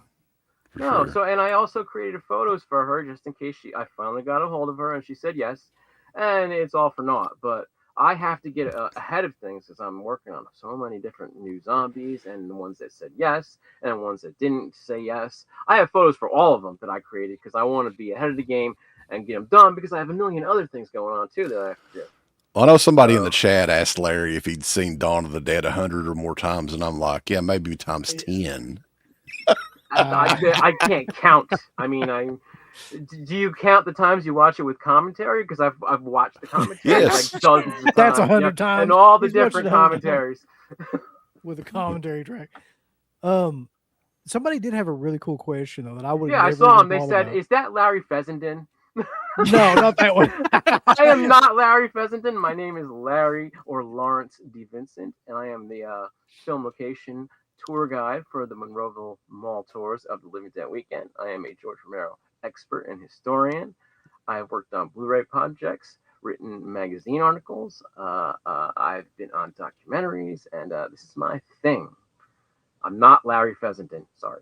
No, Sure. so and I also created photos for her just in case I finally got a hold of her and she said yes, and it's all for naught. But I have to get ahead of things because I'm working on so many different new zombies and the ones that said yes and the ones that didn't say yes. I have photos for all of them that I created because I want to be ahead of the game and get them done because I have a million other things going on too that I have to do. Well, I know somebody in the chat asked Larry if he'd seen Dawn of the Dead 100 or more times, and I'm like, yeah, maybe times 10. I can't count. I mean, do you count the times you watch it with commentary? Because I've watched the commentary Yes. like dozens of times. That's 100 times. And all the He's watched different 100 times. commentaries. With a commentary track. Somebody did have a really cool question though that I would. Yeah, I saw them. They said, "Is that Larry Fessenden?" No, not that one. I am not Larry Fessenden. My name is Larry or Lawrence DeVincentz, and I am the film location tour guide for the Monroeville Mall tours of the Living Dead Weekend. I am a George Romero expert and historian. I have worked on Blu-ray projects, written magazine articles. I've been on documentaries, and this is my thing. I'm not Larry Fessenden. Sorry.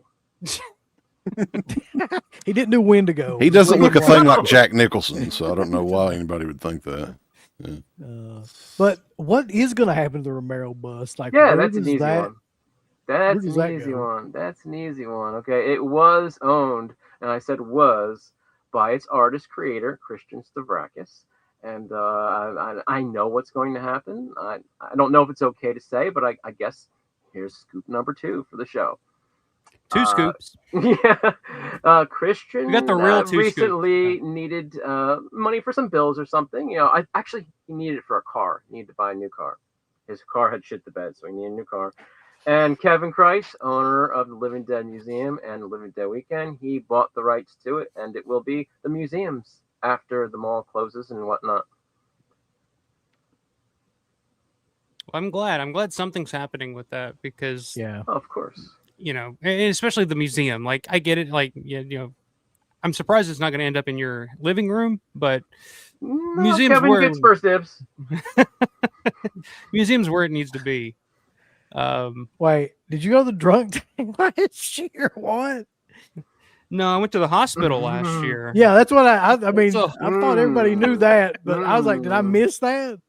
He didn't do Wendigo. He doesn't look a thing like Jack Nicholson, so I don't know why anybody would think that. Yeah. But what is going to happen to the Romero bus? Like, Yeah, where that's an does easy that- one. That's does an that easy go? one. That's an easy one. Okay, it was owned, and I said was, by its artist creator Christian Stavrakis, and I know what's going to happen. I don't know if it's okay to say, but I guess here's scoop number 2 for the show. 2 scoops. Yeah, Christian We got the real 2 scoop. recently needed money for some bills or something. He needed it for a car. He needed to buy a new car. His car had shit the bed, so he needed a new car. And Kevin Kreis, owner of the Living Dead Museum and the Living Dead Weekend, he bought the rights to it, and it will be the museum's after the mall closes and whatnot. I'm glad something's happening with that because Yeah. Of course. and especially the museum. Like I get it. Like I'm surprised it's not going to end up in your living room, but museum's Kevin where gets first dibs. museum's where it needs to be. Wait, did you go to the drunk tank last year? What? No, I went to the hospital last year. Yeah, that's what I mean. So- I thought everybody knew that, but I was like, did I miss that?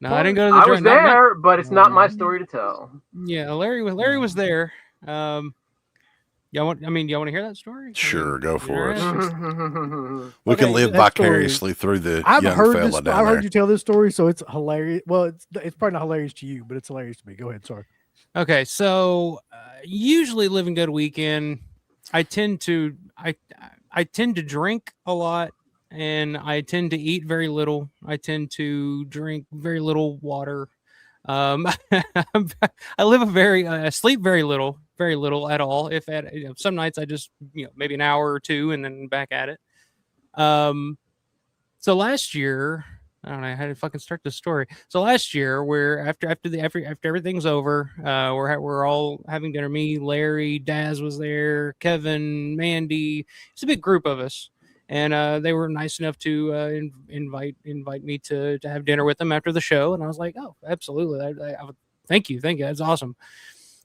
No, I didn't go to the. I was not- there, but it's not my story to tell. yeah, Larry was there. Y'all want to hear that story? Sure, go for it. Mm-hmm. We can Okay, live that story- vicariously through the I've young heard fella this. down I've there. heard you tell this story, so it's hilarious. Well, it's probably not hilarious to you, but it's hilarious to me. Go ahead. Sorry. Okay, so usually Living Dead Weekend, I tend to drink a lot, and I tend to eat very little. I tend to drink very little water. I sleep very little at all. If at some nights I just maybe an hour or 2 and then back at it. So last year, I don't know how to fucking start this story. So last year, where after everything's over, we're all having dinner. Me, Larry, Daz was there, Kevin, Mandy. It's a big group of us, and they were nice enough to invite me to have dinner with them after the show. And I was like, oh, absolutely, I thank you, that's awesome.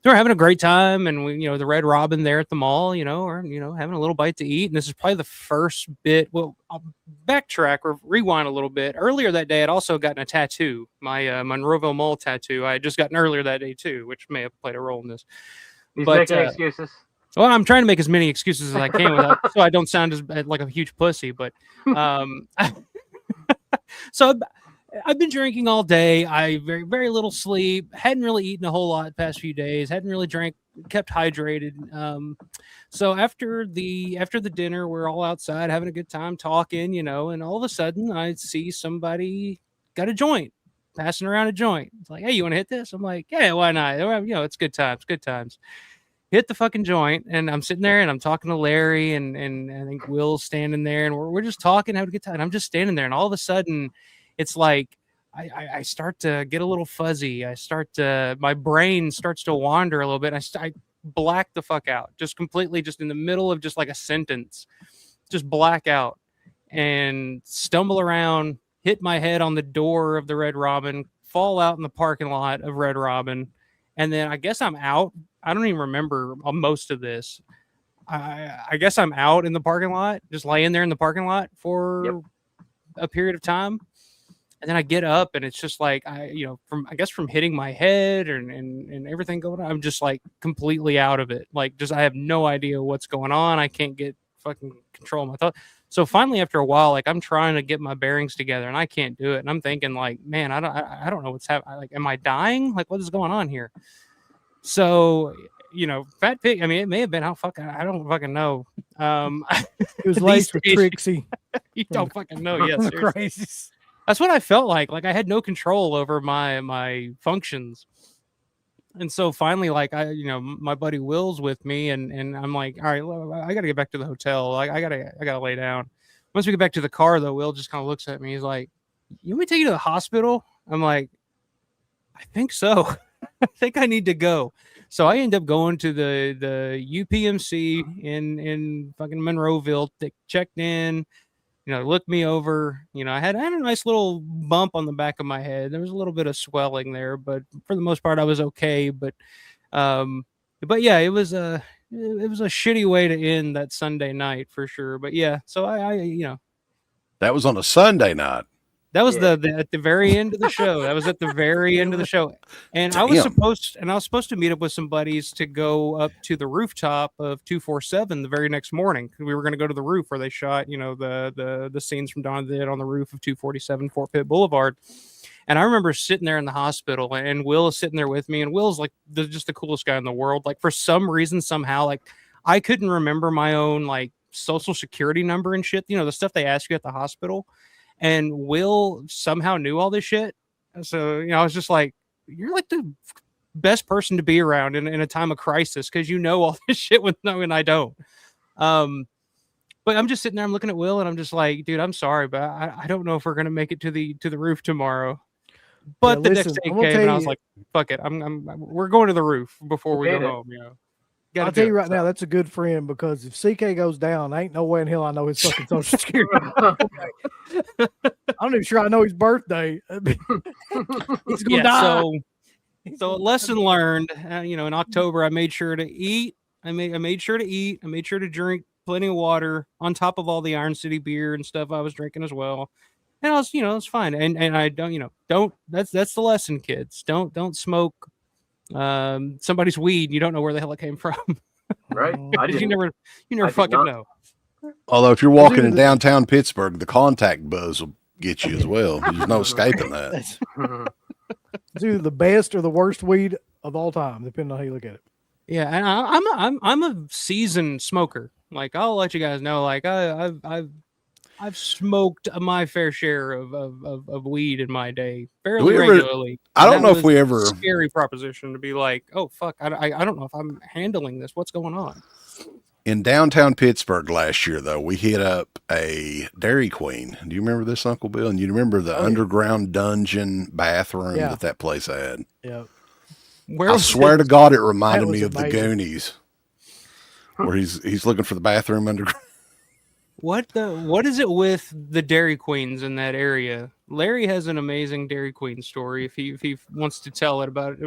So we're having a great time, and we, the Red Robin there at the mall, or having a little bite to eat. And this is probably the first bit. Well, I'll backtrack or rewind a little bit. Earlier that day, I'd also gotten a tattoo, my Monroeville Mall tattoo. I had just gotten earlier that day too, which may have played a role in this. He's But, making excuses. Well, I'm trying to make as many excuses as I can so I don't sound as like a huge pussy. But so I've been drinking all day. I very, very little sleep. Hadn't really eaten a whole lot the past few days. Hadn't really drank. Kept hydrated. So after the dinner, we're all outside having a good time talking, and all of a sudden I see somebody got a joint passing around a joint. It's like, hey, you want to hit this? I'm like, yeah, why not? You know, it's good times, good times. Hit the fucking joint, and I'm sitting there and I'm talking to Larry and I think Will's standing there, and we're just talking, having a good time. And I'm just standing there, and all of a sudden, it's like I start to get a little fuzzy. My brain starts to wander a little bit. I black the fuck out, just completely, just in the middle of just like a sentence, just black out and stumble around, hit my head on the door of the Red Robin, fall out in the parking lot of Red Robin, and then I guess I'm out. I don't even remember most of this. I guess I'm out in the parking lot, just laying there in the parking lot for a period of time. And then I get up, and it's just like, from hitting my head and everything going on, I'm just like completely out of it. Like, just, I have no idea what's going on. I can't get fucking control of my thoughts. So finally, after a while, like, I'm trying to get my bearings together, and I can't do it. And I'm thinking, like, man, I don't know what's happening. Like, am I dying? Like, what is going on here? So, Fat Pig, I mean, it may have been I don't fucking know. It was laced with Trixie. You don't fucking know. Yes. Crazy. That's what I felt like. Like, I had no control over my functions. And so finally, like, my buddy Will's with me, and I'm like, all right, I got to get back to the hotel. Like, I gotta lay down. Once we get back to the car, though, Will just kind of looks at me. He's like, you want me to take you to the hospital? I'm like, I think so. I think I need to go. So I end up going to the UPMC in fucking Monroeville, checked in, looked me over. I had a nice little bump on the back of my head. There was a little bit of swelling there, but for the most part I was okay. But yeah, it was a shitty way to end that Sunday night for sure. But yeah, so I that was on a Sunday night. That was at the very end of the show. That was at the very end of the show. And I was supposed to meet up with some buddies to go up to the rooftop of 247 the very next morning. We were going to go to the roof where they shot, the scenes from Dawn of the Dead on the roof of 247 Fort Pitt Boulevard. And I remember sitting there in the hospital, and Will is sitting there with me, and Will's like just the coolest guy in the world. Like, for some reason, somehow, like, I couldn't remember my own like social security number and shit, the stuff they ask you at the hospital. And Will somehow knew all this shit. So, I was just like, you're like the best person to be around in a time of crisis, because you know all this shit when I don't. But I'm just sitting there, I'm looking at Will, and I'm just like, dude, I'm sorry, but I don't know if we're gonna make it to the roof tomorrow. But the next day came, and I was like, fuck it, we're going to the roof before we go home. I'll tell you right now, that's a good friend, because if CK goes down, ain't no way in hell I know his fucking social security. I'm not even sure I know his birthday. He's gonna die. So lesson learned. In October, I made sure to eat. I made sure to eat. I made sure to drink plenty of water on top of all the Iron City beer and stuff I was drinking as well. And I was, it's fine. And I don't. That's the lesson, kids. Don't smoke somebody's weed. You don't know where the hell it came from. Right. You never fucking know. Although if you're walking in downtown Pittsburgh, the contact buzz will get you as well. There's no escaping that. It's either the best or the worst weed of all time, depending on how you look at it. Yeah, and I'm a seasoned smoker. Like, I'll let you guys know. Like, I've smoked my fair share of weed in my day fairly regularly. I don't know if we ever. Scary proposition to be like, oh fuck, I don't know if I'm handling this. What's going on? In downtown Pittsburgh last year, though, we hit up a Dairy Queen. Do you remember this, Uncle Bill? And you remember the underground dungeon bathroom that place had? Yeah. I swear to God, it reminded me of the Goonies, where he's looking for the bathroom underground. What is it with the Dairy Queens in that area? Larry has an amazing Dairy Queen story if he wants to tell it about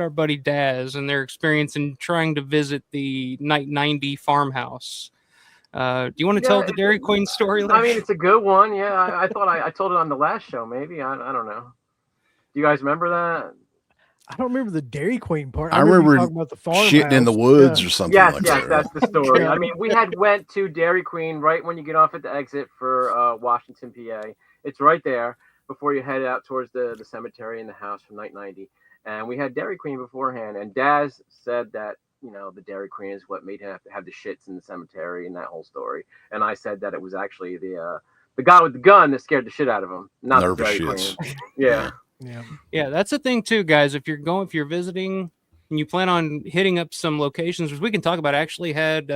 our buddy Daz and their experience in trying to visit the 90 farmhouse. Do you want to tell the Dairy Queen story, Larry? I mean, it's a good one. Yeah, I thought I told it on the last show. Maybe I don't know. Do you guys remember that? I don't remember the Dairy Queen part. I remember talking about the farmhouse. Shitting in the woods or something like that. Yes, that's the story. I mean, we had went to Dairy Queen right when you get off at the exit for Washington, PA. It's right there before you head out towards the cemetery and the house from Night 90. And we had Dairy Queen beforehand. And Daz said that, the Dairy Queen is what made him have to have the shits in the cemetery and that whole story. And I said that it was actually the guy with the gun that scared the shit out of him, not Nervous the Dairy shits. Queen. Yeah. Yeah, that's the thing too, guys. If you're visiting and you plan on hitting up some locations, which we can talk about, I actually had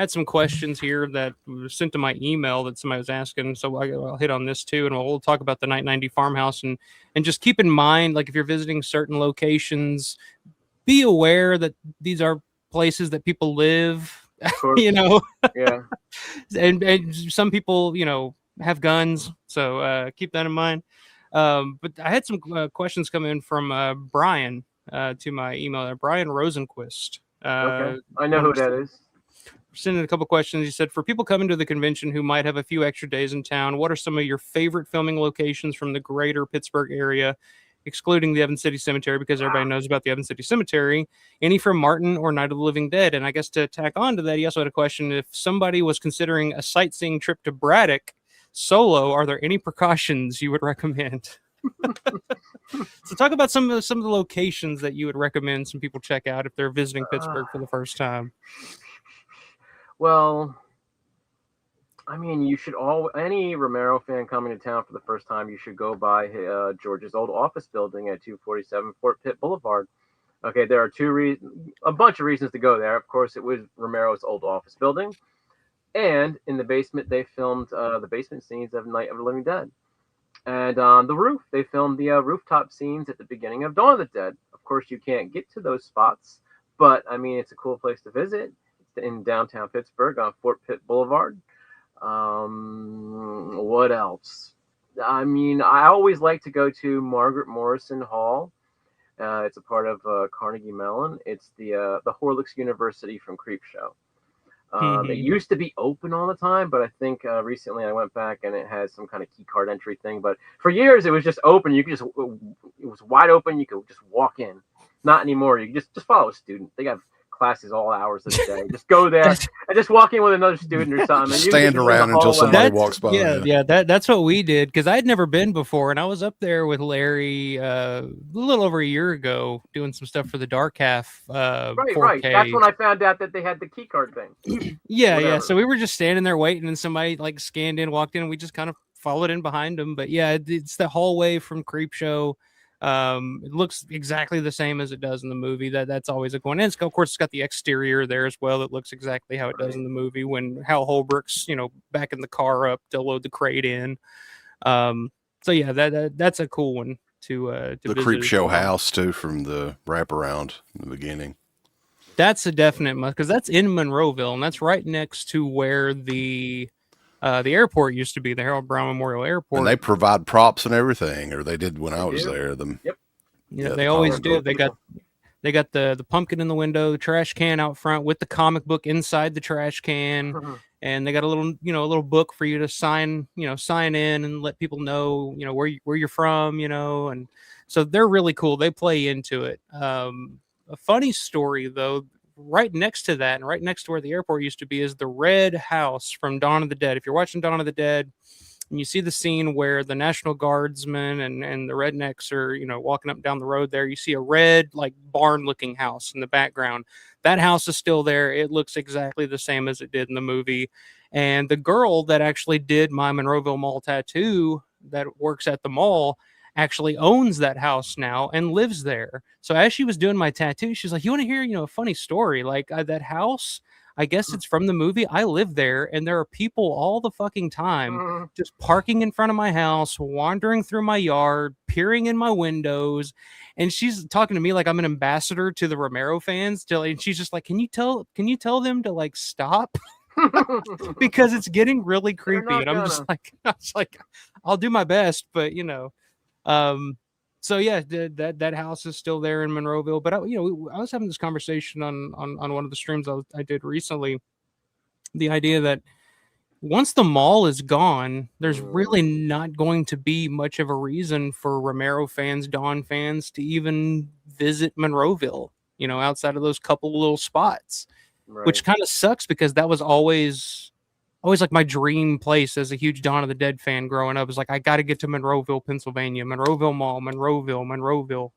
some questions here that were sent to my email that somebody was asking. So I'll hit on this too, and we'll talk about the Night 90 farmhouse and just keep in mind, like if you're visiting certain locations, be aware that these are places that people live. You know, yeah, and some people, have guns, so keep that in mind. But I had some questions come in from Brian to my email. Brian Rosenquist. Okay, I know who that is. Sending a couple questions. He said, for people coming to the convention who might have a few extra days in town, what are some of your favorite filming locations from the greater Pittsburgh area, excluding the Evans City Cemetery, because everybody knows about the Evans City Cemetery? Any from Martin or Night of the Living Dead? And I guess to tack on to that, he also had a question: if somebody was considering a sightseeing trip to Braddock solo, are there any precautions you would recommend? So talk about some of the locations that you would recommend some people check out if they're visiting Pittsburgh for the first time. Well, I mean, you should any Romero fan coming to town for the first time, you should go by George's old office building at 247 Fort Pitt Boulevard. Okay, there are a bunch of reasons to go there. Of course, it was Romero's old office building, and in the basement they filmed the basement scenes of Night of the Living Dead, and on the roof they filmed the rooftop scenes at the beginning of Dawn of the Dead. Of course, you can't get to those spots, but I mean, it's a cool place to visit. It's in downtown Pittsburgh on Fort Pitt Boulevard. What else? I mean, I always like to go to Margaret Morrison Hall. It's a part of Carnegie Mellon. It's the Horlicks University from Creepshow. It used to be open all the time, but I think recently I went back and it has some kind of key card entry thing. But for years it was just open. It was wide open. You could just walk in. Not anymore. You can just follow a student. They have classes all hours of the day. Just go there and just walk in with another student or something. And stand around until somebody walks by. Yeah, that's what we did, because I'd never been before, and I was up there with Larry a little over a year ago doing some stuff for the Dark Half. Right. 4K. That's when I found out that they had the key card thing. Yeah. So we were just standing there waiting, and somebody like scanned in, walked in, and we just kind of followed in behind them. But yeah, it's the hallway from Creepshow. It looks exactly the same as it does in the movie. That's always a coincidence. Of course, it's got the exterior there as well. It looks exactly how it does in the movie when Hal Holbrook's, backing the car up to load the crate in. So yeah, that's a cool one to the Creepshow house too, from the wraparound in the beginning. That's a definite must, because that's in Monroeville, and that's right next to where the airport used to be, the Harold Brown Memorial Airport. And they provide props and everything, or they did when I was there. Yep. Yeah, they always do. They got the pumpkin in the window, the trash can out front with the comic book inside the trash can, and they got a little book for you to sign in and let people know, where you're from, and so they're really cool. They play into it. A funny story though. Right next to that, and right next to where the airport used to be, is the red house from Dawn of the Dead. If you're watching Dawn of the Dead and you see the scene where the National Guardsmen and the rednecks are, walking up and down the road there, you see a red, like, barn-looking house in the background. That house is still there. It looks exactly the same as it did in the movie. And the girl that actually did my Monroeville Mall tattoo that works at the mall actually owns that house now and lives there. So as she was doing my tattoo, she's like, you want to hear, a funny story? Like, that house, I guess it's from the movie. I live there, and there are people all the fucking time just parking in front of my house, wandering through my yard, peering in my windows. And she's talking to me like I'm an ambassador to the Romero fans. And she's just like, can you tell them to, like, stop? Because it's getting really creepy. And I'm just like, I'll do my best, but so yeah, that house is still there in Monroeville. But I was having this conversation on one of the streams I did recently. The idea that once the mall is gone, there's really not going to be much of a reason for Romero fans, Dawn fans, to even visit Monroeville. Outside of those couple little spots, which kind of sucks, because that was always like my dream place as a huge Dawn of the Dead fan growing up. Is like, I got to get to Monroeville, Pennsylvania, Monroeville Mall, Monroeville.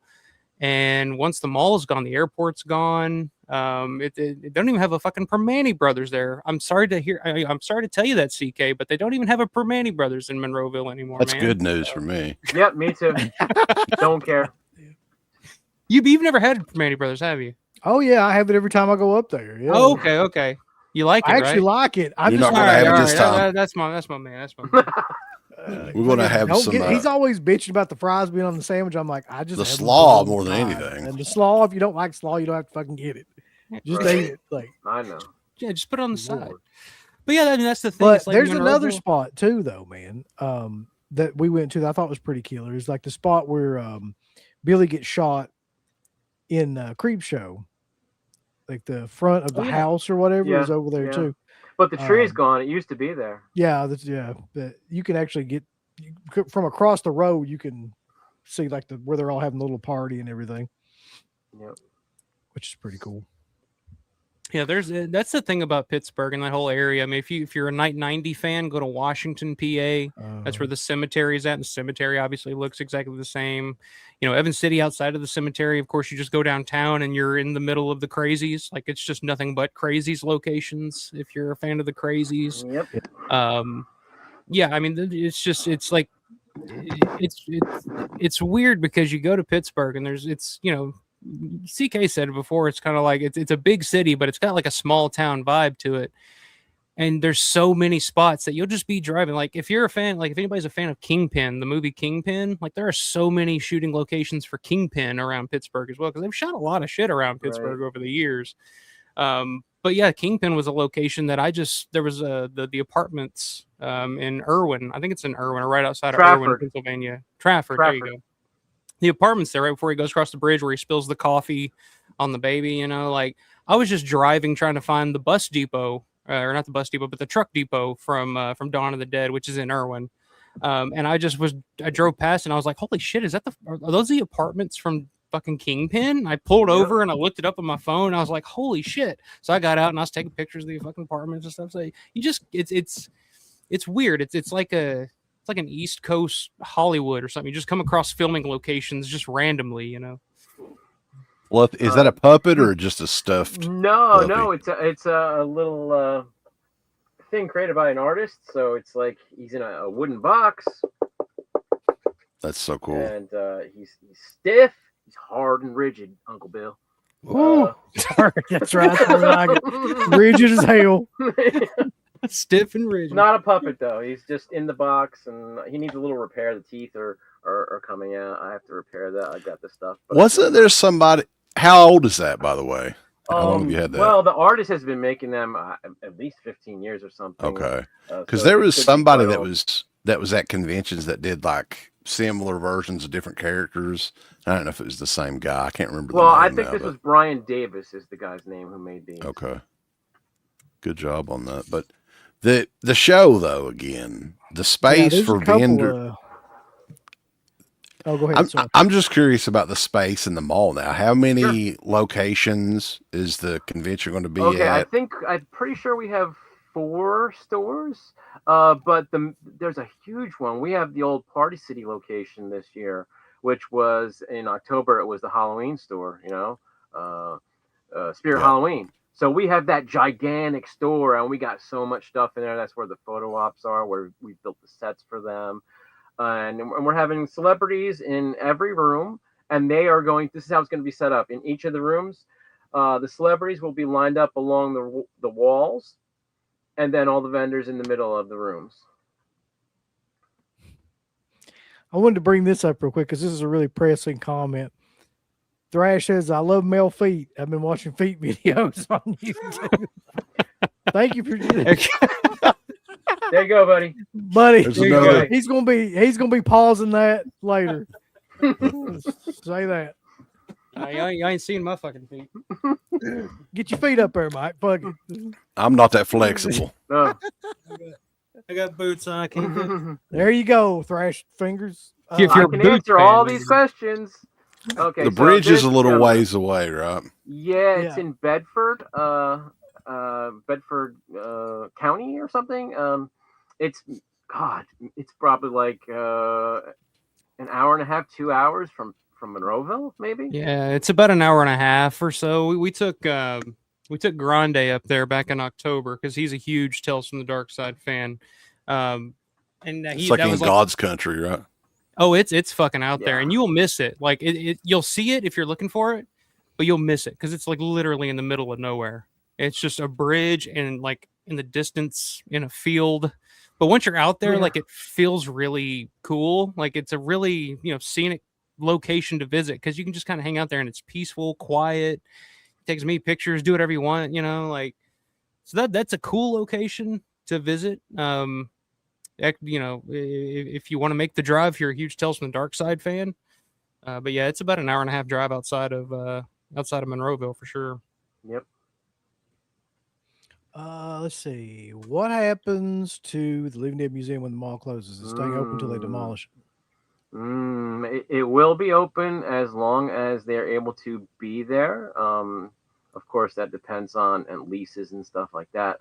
And once the mall is gone, the airport's gone. It don't even have a fucking Permane Brothers there. I'm sorry to hear. I'm sorry to tell you that, CK, but they don't even have a Permane Brothers in Monroeville anymore. That's man. good news for me. Yep, me too. Don't care. You've never had Permane Brothers, have you? Oh yeah, I have it every time I go up there. Yeah. Oh, okay. You like it, I actually right? like it. You're not gonna have it this time. That's my man. That's my man. We're gonna have some. He's always bitching about the fries being on the sandwich. I'm like, I just The have slaw them more than fries. anything. And the slaw, if you don't like slaw, you don't have to fucking get it. Just Right. eat it. Like, I know. Yeah, just put it on the side. Lord. But yeah, I mean that's the thing. but It's like there's another Monroeville- spot too, though, man. That we went to that I thought was pretty killer. It's like the spot where Billy gets shot in Creep Show, like the front of the house or whatever is over there too. But the tree is gone. It used to be there. Yeah, but you can actually get from across the road. You can see like where they're all having a little party and everything. Yep. Which is pretty cool. Yeah, that's the thing about Pittsburgh and that whole area. I mean, if you're a Night 90 fan, go to Washington, PA. That's where the cemetery is at. And the cemetery obviously looks exactly the same. You know, Evans City outside of the cemetery, of course, you just go downtown and you're in the middle of the Crazies. Like it's just nothing but Crazies locations. If you're a fan of the Crazies, Yep. yeah, I mean, it's like it's weird because you go to Pittsburgh and it's CK said it before. It's kind of like it's a big city, but it's got like a small town vibe to it. And there's so many spots that you'll just be driving. Like if you're a fan, like if anybody's a fan of Kingpin, the movie Kingpin, like there are so many shooting locations for Kingpin around Pittsburgh as well because they've shot a lot of shit around Pittsburgh over the years. But yeah, Kingpin was a location that there was the apartments in Irwin. I think it's in Irwin or right outside of Irwin, Pennsylvania. Trafford. There you go. The apartments there right before he goes across the bridge where he spills the coffee on the baby, like I was just driving trying to find the bus depot or not the bus depot, but the truck depot from Dawn of the Dead, which is in Irwin. And I drove past and I was like, holy shit, are those the apartments from fucking Kingpin? I pulled over and I looked it up on my phone. And I was like, holy shit. So I got out and I was taking pictures of the fucking apartments and stuff. So it's weird. It's like an East Coast Hollywood or something. You just come across filming locations just randomly, Well, is that a puppet or just a stuffed? No, it's a little thing created by an artist. So it's like he's in a wooden box. That's so cool. And he's stiff. He's hard and rigid, Uncle Bill. That's right. Rigid as hell. Stiff and rigid. Not a puppet though. He's just in the box, and he needs a little repair. The teeth are coming out. I have to repair that. I got this stuff. Wasn't there somebody? How old is that, by the way? How long have you had that? Well, the artist has been making them at least 15 years or something. Okay, because so there was somebody that was at conventions that did like similar versions of different characters. I don't know if it was the same guy. I can't remember. Well, I think this was Brian Davis is the guy's name who made these. Okay, good job on that. But the show though, again, the space for vendor. Oh, go ahead. I'm just curious about the space in the mall now. How many locations is the convention going to be at? I'm pretty sure we have 4 stores. But there's a huge one. We have the old Party City location this year, which was in October. It was the Halloween store, Spirit Halloween. So we have that gigantic store, and we got so much stuff in there. That's where the photo ops are, where we built the sets for them. And we're having celebrities in every room, and this is how it's going to be set up. In each of the rooms, the celebrities will be lined up along the walls, and then all the vendors in the middle of the rooms. I wanted to bring this up real quick because this is a really pressing comment. Thrash says, I love male feet. I've been watching feet videos on YouTube. Thank you for There you go, buddy. He's gonna be pausing that later. Say that. You ain't seen my fucking feet. Get your feet up there, Mike. Fuck it. I'm not that flexible. No. I got boots on. I can't do it. There you go, Thrash Fingers. If I you're can boot answer fan, all maybe. these questions. Okay. The bridge is a little ways away, right? Yeah, it's in Bedford, Bedford County or something. It's probably like an hour and a half, 2 hours from from Monroeville, maybe. Yeah, it's about an hour and a half or so. We took Grande up there back in October because he's a huge Tales from the Dark Side fan. And it's like that in was God's country, right? Oh, it's fucking out there, Yeah. and you'll miss it. Like you'll see it if you're looking for it, but you'll miss it because it's like literally in the middle of nowhere. It's just a bridge and like in the distance in a field. But once you're out there, like it feels really cool. Like it's a really scenic location to visit because you can just kind of hang out there and it's peaceful, quiet. It takes me pictures, do whatever you want, like. So that's a cool location to visit. If you want to make the drive, if you're a huge Tales from the Dark Side fan. But yeah, it's about an hour and a half drive outside of Monroeville for sure. Yep. Let's see. What happens to the Living Dead Museum when the mall closes? Is it staying open until they demolish it? It will be open as long as they're able to be there. Of course, that depends on leases and stuff like that.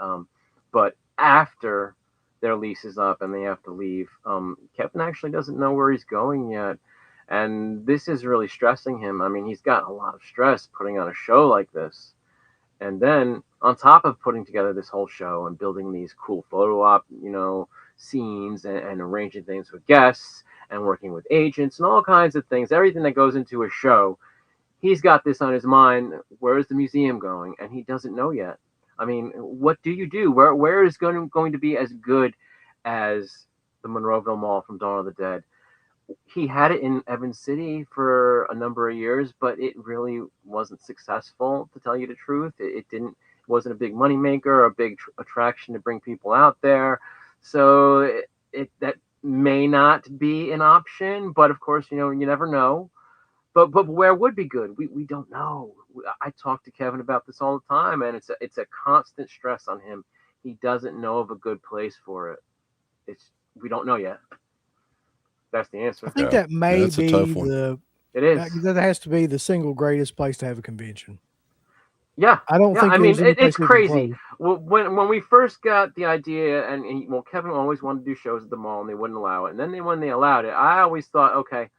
But after their lease is up and they have to leave, Kevin actually doesn't know where he's going yet. And this is really stressing him. I mean, he's got a lot of stress putting on a show like this. And then on top of putting together this whole show and building these cool photo op, scenes and arranging things with guests and working with agents and all kinds of things, everything that goes into a show, he's got this on his mind. Where is the museum going? And he doesn't know yet. I mean, what do you do? Where is going to be as good as the Monroeville Mall from Dawn of the Dead? He had it in Evans City for a number of years, but it really wasn't successful, to tell you the truth. It wasn't a big moneymaker or a big attraction to bring people out there. So that may not be an option, but of course, you never know. But where would be good? We don't know. I talk to Kevin about this all the time, and it's a constant stress on him. He doesn't know of a good place for it. We don't know yet. That's the answer. I think that may be it is. That has to be the single greatest place to have a convention. Yeah, I don't think. I mean, it's crazy. Well, when we first got the idea, and Kevin always wanted to do shows at the mall, and they wouldn't allow it. And then when they allowed it, I always thought, okay,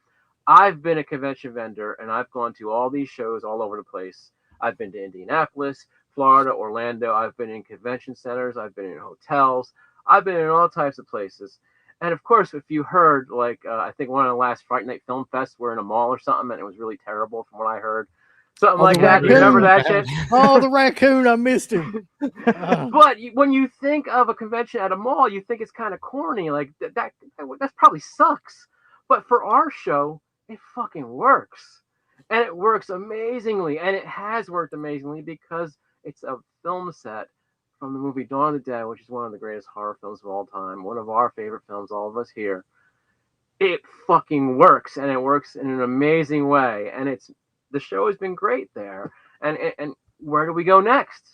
I've been a convention vendor, and I've gone to all these shows all over the place. I've been to Indianapolis, Florida, Orlando. I've been in convention centers. I've been in hotels. I've been in all types of places. And of course, if you heard, I think one of the last Fright Night Film Fests were in a mall or something, and it was really terrible from what I heard. Something like that. You remember that shit? Oh, the raccoon! I missed him. But when you think of a convention at a mall, you think it's kind of corny. Like that probably sucks. But for our show, it fucking works, and it works amazingly, and it has worked amazingly because it's a film set from the movie Dawn of the Dead, which is one of the greatest horror films of all time, one of our favorite films, all of us here. It fucking works, and it works in an amazing way, and the show has been great there. And where do we go next?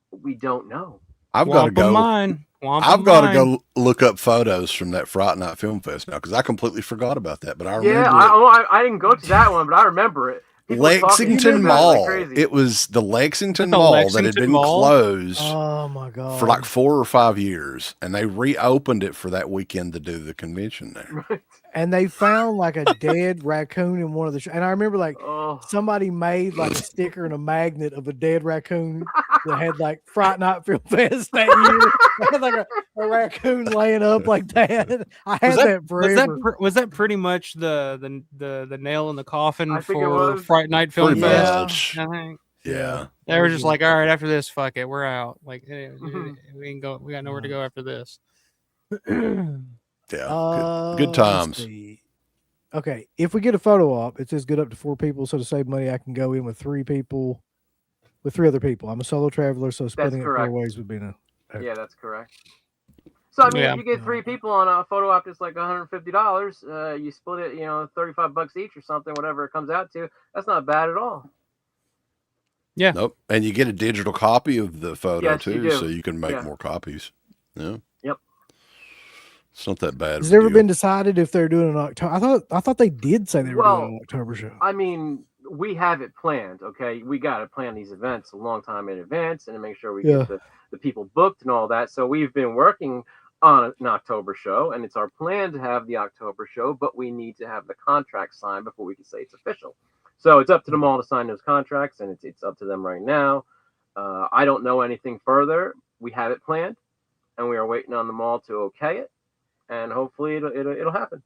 We don't know. I've got to go look up photos from that Fright Night Film Fest now because I completely forgot about that. But I remember. Yeah, I didn't go to that one, but I remember it. Lexington Mall. It was the Lexington Mall that had been closed for like 4 or 5 years, and they reopened it for that weekend to do the convention there. And they found like a dead raccoon in one of the and I remember somebody made like a sticker and a magnet of a dead raccoon that had like Fright Night Film Fest that year. I had like a raccoon laying up like that. I had that forever. Was that pretty much the nail in the coffin for Fright Night Film Film Fest? I think. Yeah. They were just like, all right, after this, fuck it, we're out. Like, we ain't go. We got nowhere to go after this. Yeah, good times. Okay, if we get a photo op, it says good up to 4 people. So to save money, I can go in with 3 people, with 3 other people. I'm a solo traveler, so splitting it 4 ways would be yeah, that's correct. So I mean, if you get 3 people on a photo op, it's like $150. You split it, $35 each or something, whatever it comes out to. That's not bad at all. Yeah. Nope. And you get a digital copy of the photo too, so you can make more copies. Yeah. Yep. It's not that bad. Has it ever been decided if they're doing an October? I thought they did say they were doing an October show. I mean, we have it planned. Okay, we got to plan these events a long time in advance and to make sure we get the people booked and all that. So we've been working on an October show, and it's our plan to have the October show, but we need to have the contract signed before we can say it's official. So it's up to the mall to sign those contracts, and it's up to them right now. I don't know anything further. We have it planned, and we are waiting on the mall to okay it, and hopefully it'll happen.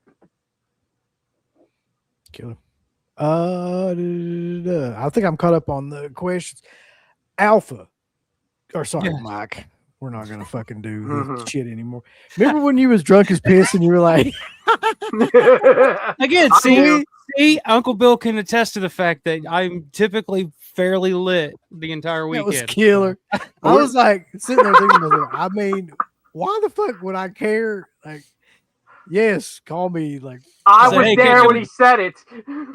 Killer. I think I'm caught up on the questions. Alpha, or sorry, Mike. We're not gonna fucking do this shit anymore. Remember when you was drunk as piss and you were like, again, see, Uncle Bill can attest to the fact that I'm typically fairly lit the entire weekend. That was killer. I was like sitting there thinking, I mean, why the fuck would I care? Like, yes, call me. Like, I was there when he said it.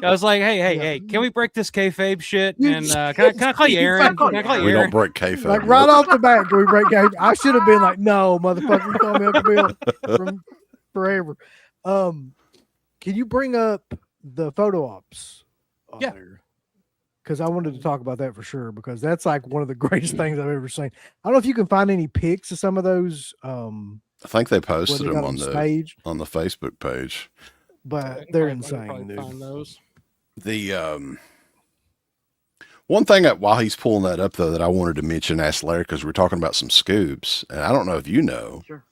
I was like, hey, can we break this kayfabe shit? And can I call you Aaron? Can I call you We Aaron? don't break kayfabe. Like right off the bat, can we break kayfabe? I should have been like, no, motherfucker, you call me Uncle Bill from forever. Can you bring up the photo ops on there? Because I wanted to talk about that for sure, because that's like one of the greatest things I've ever seen. I don't know if you can find any pics of some of those. I think they posted them on the stage on the Facebook page, but they're insane. Find those. The one thing while he's pulling that up though that I wanted to mention, ask Larry, because we're talking about some scoops, and I don't know if you know. Sure.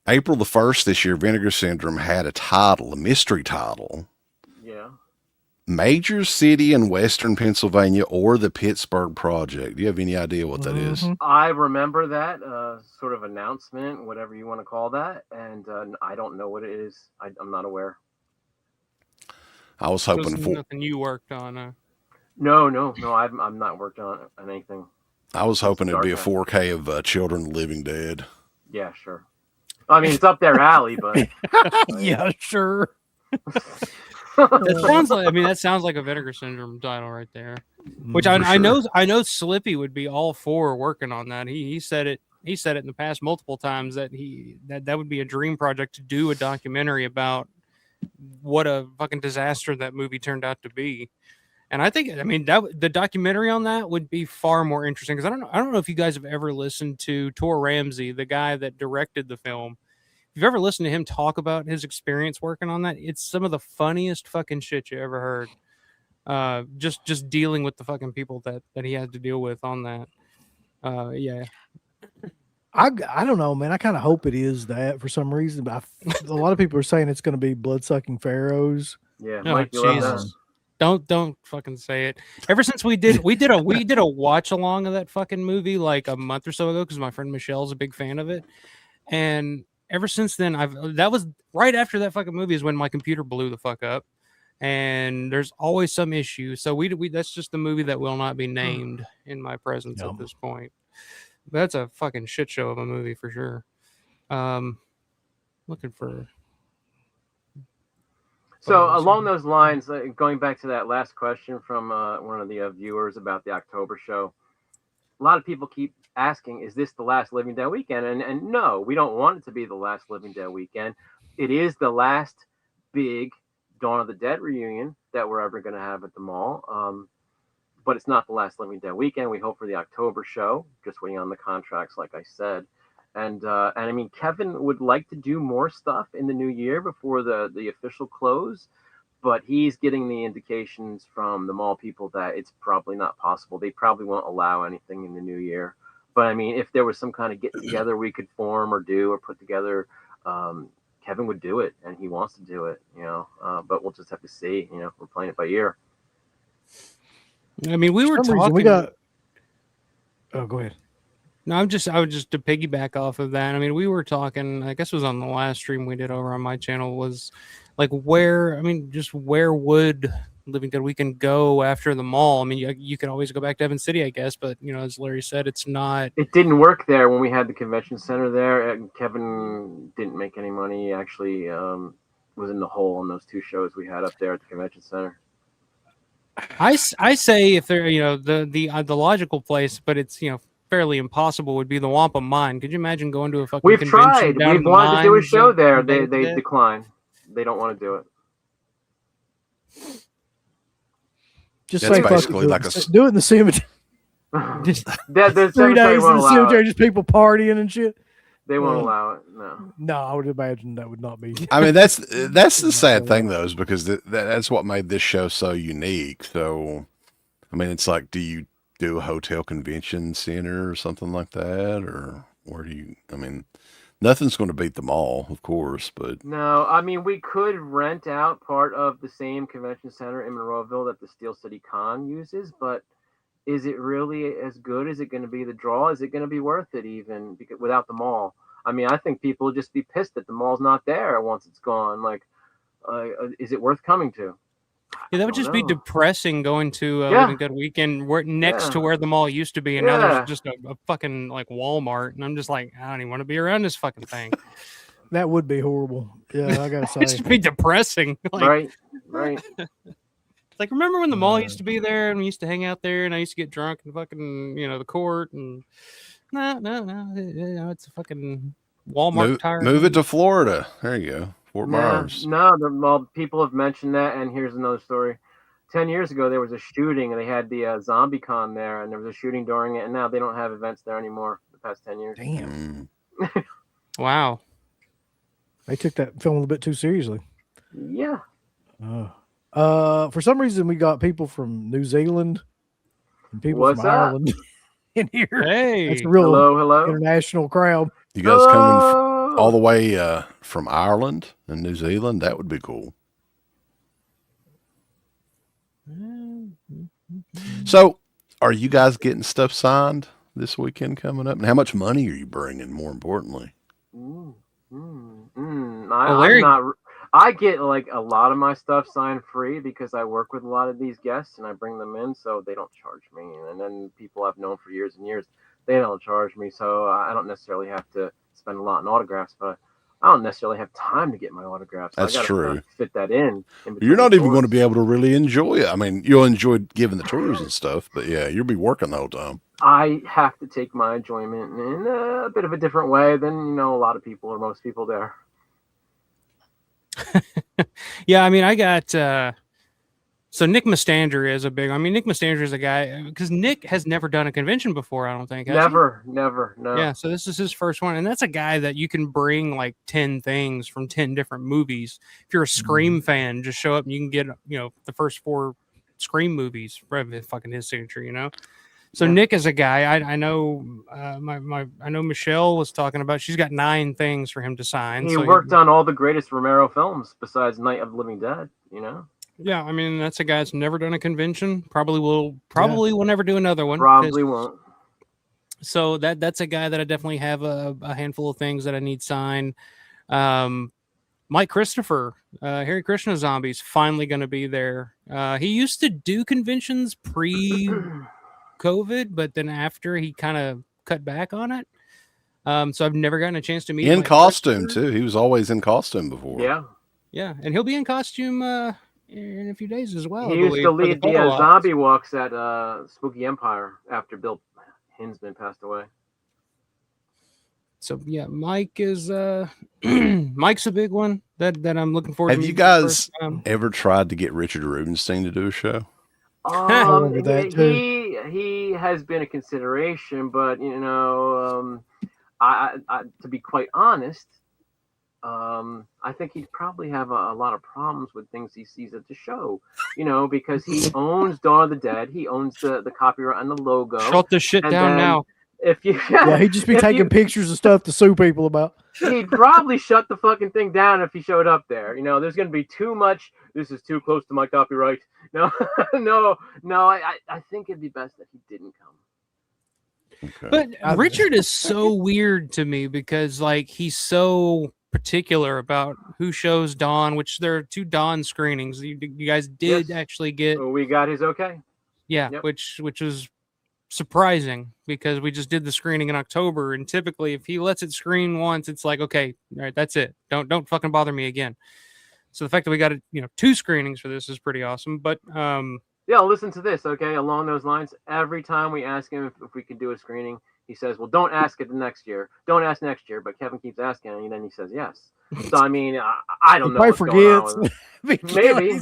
April the 1st this year, Vinegar Syndrome had a mystery title. Yeah. Major city in Western Pennsylvania or the Pittsburgh Project. Do you have any idea what that is? I remember that sort of announcement, whatever you want to call that, and I don't know what it is. I'm not aware. I was hoping for nothing you worked on. No. I'm not worked on anything. I was hoping it'd be a 4K of Children Living Dead. Yeah, sure. I mean, it's up their alley, but yeah, sure. That sounds like a Vinegar Syndrome title right there. Which I know Slippy would be all for working on that. He said it in the past multiple times that that would be a dream project to do a documentary about what a fucking disaster that movie turned out to be. And the documentary on that would be far more interesting, because I don't know if you guys have ever listened to Tor Ramsey, the guy that directed the film. If you've ever listened to him talk about his experience working on that, it's some of the funniest fucking shit you ever heard. Just dealing with the fucking people that he had to deal with on that. Yeah. I don't know, man. I kind of hope it is that for some reason, but a lot of people are saying it's going to be Blood-Sucking Pharaohs. Yeah. Oh, Jesus. Don't fucking say it. Ever since we did a watch along of that fucking movie like a month or so ago, because my friend Michelle's a big fan of it, and ever since then that was right after that fucking movie is when my computer blew the fuck up, and there's always some issue. So we that's just the movie that will not be named in my presence at this point. But that's a fucking shit show of a movie for sure. Looking for. So along those lines, going back to that last question from one of the viewers about the October show, a lot of people keep asking, is this the last Living Dead weekend? And no, we don't want it to be the last Living Dead weekend. It is the last big Dawn of the Dead reunion that we're ever going to have at the mall. But it's not the last Living Dead weekend. We hope for the October show, just waiting on the contracts, like I said. And I mean, Kevin would like to do more stuff in the new year before the official close, but he's getting the indications from the mall people that it's probably not possible. They probably won't allow anything in the new year. But I mean, if there was some kind of get together we could form or do or put together, Kevin would do it, and he wants to do it, but we'll just have to see. We're playing it by ear. I mean, we were talking. Oh, go ahead. No, I was just to piggyback off of that. I mean, we were talking, I guess it was on the last stream we did over on my channel, was like where would Living Dead Weekend go after the mall? I mean, you can always go back to Evan City, I guess, but as Larry said, it's not. It didn't work there when we had the convention center there. Kevin didn't make any money. He actually was in the hole on those two shows we had up there at the convention center. I say if they're the logical place, but it's fairly impossible, would be the Wampum Mine. Could you imagine going to a fucking We've convention tried. down We've the wanted to do a mines show there. and They decline. They don't want to do it. Just That's say basically like do it in the cemetery. The 3 days in the won't allow cemetery, it. just people partying and shit. They won't allow it. No. No, I would imagine that would not be. I mean, that's the sad thing though, is because that's what made this show so unique. So, I mean, it's like, do you do a hotel convention center or something like that, or where do you? I mean, nothing's going to beat the mall, of course, but No, I mean, we could rent out part of the same convention center in Monroeville that the Steel City Con uses, but is it really as good? Is it going to be the draw? Is it going to be worth it even without the mall? I mean, I think people will just be pissed that the mall's not there once it's gone. Like, is it worth coming to? Yeah, that would just be depressing going to Living Dead weekend next to where the mall used to be, and now there's just a fucking like Walmart, and I'm just like, I don't even want to be around this fucking thing. That would be horrible. Yeah, I gotta say, it'd just be depressing. Like, right. Like, remember when the mall used to be there, and we used to hang out there, and I used to get drunk in fucking the court, and no, it's a fucking Walmart. Move it to Florida. There you go. Fort Myers. No, people have mentioned that, and here's another story. 10 years ago, there was a shooting, and they had the Zombie Con there, and there was a shooting during it, and now they don't have events there anymore the past 10 years. Damn. Wow. They took that film a little bit too seriously. Yeah. For some reason, we got people from New Zealand and people from Ireland in here. Hey. That's a real hello. international crowd. You guys coming all the way from Ireland and New Zealand? That would be cool. So, are you guys getting stuff signed this weekend coming up? And how much money are you bringing, more importantly? I get like a lot of my stuff signed free because I work with a lot of these guests and I bring them in, so they don't charge me. And then people I've known for years and years, they don't charge me, so I don't necessarily have to spend a lot in autographs, but I don't necessarily have time to get my autographs. That's true. Fit that in You're not even going to be able to really enjoy it. I mean, you'll enjoy giving the tours and stuff, but yeah, you'll be working the whole time. I have to take my enjoyment in a bit of a different way than a lot of people or most people there. Yeah, I mean, I got so Nick Mustanger is a big. I mean, Nick Mustanger is a guy because Nick has never done a convention before. I don't think. Never. No. Yeah, so this is his first one, and that's a guy that you can bring like 10 things from 10 different movies. If you're a Scream fan, just show up and you can get the first 4 Scream movies. Fucking his signature, So yeah. Nick is a guy I know. I know Michelle was talking about. She's got 9 things for him to sign. He worked on all the greatest Romero films besides Night of the Living Dead. Yeah, I mean that's a guy that's never done a convention. Probably will never do another one. Probably won't. So that's a guy that I definitely have a handful of things that I need signed. Mike Christopher, Harry Krishna Zombies, finally going to be there. He used to do conventions pre-COVID, but then after he kind of cut back on it. So I've never gotten a chance to meet him. In costume too. He was always in costume before. Yeah, and he'll be in costume in a few days as well. He used to lead the zombie walks at Spooky Empire after Bill Hinsman passed away. So yeah, Mike is Mike's a big one that I'm looking forward to. Have you guys ever tried to get Richard Rubenstein to do a show? He has been a consideration, but I to be quite honest, I think he'd probably have a lot of problems with things he sees at the show, because he owns Dawn of the Dead, he owns the copyright on the logo. Shut the shit down now. If you, he'd just be taking pictures of stuff to sue people about. He'd probably shut the fucking thing down if he showed up there. There's going to be too much. This is too close to my copyright. No. I think it'd be best that he didn't come. Okay. But Richard is so weird to me because he's so particular about who shows Dawn, which there are 2 Dawn screenings. You guys did actually get. Well, we got his okay. Yeah, yep. which was surprising because we just did the screening in October, and typically if he lets it screen once, it's like, okay, all right, that's it. Don't fucking bother me again. So the fact that we got 2 screenings for this is pretty awesome. But listen to this, okay? Along those lines, every time we ask him if we could do a screening, he says, "Well, don't ask it the next year. Don't ask next year." But Kevin keeps asking, and then he says yes. So I mean, I don't know. He forgets. Maybe.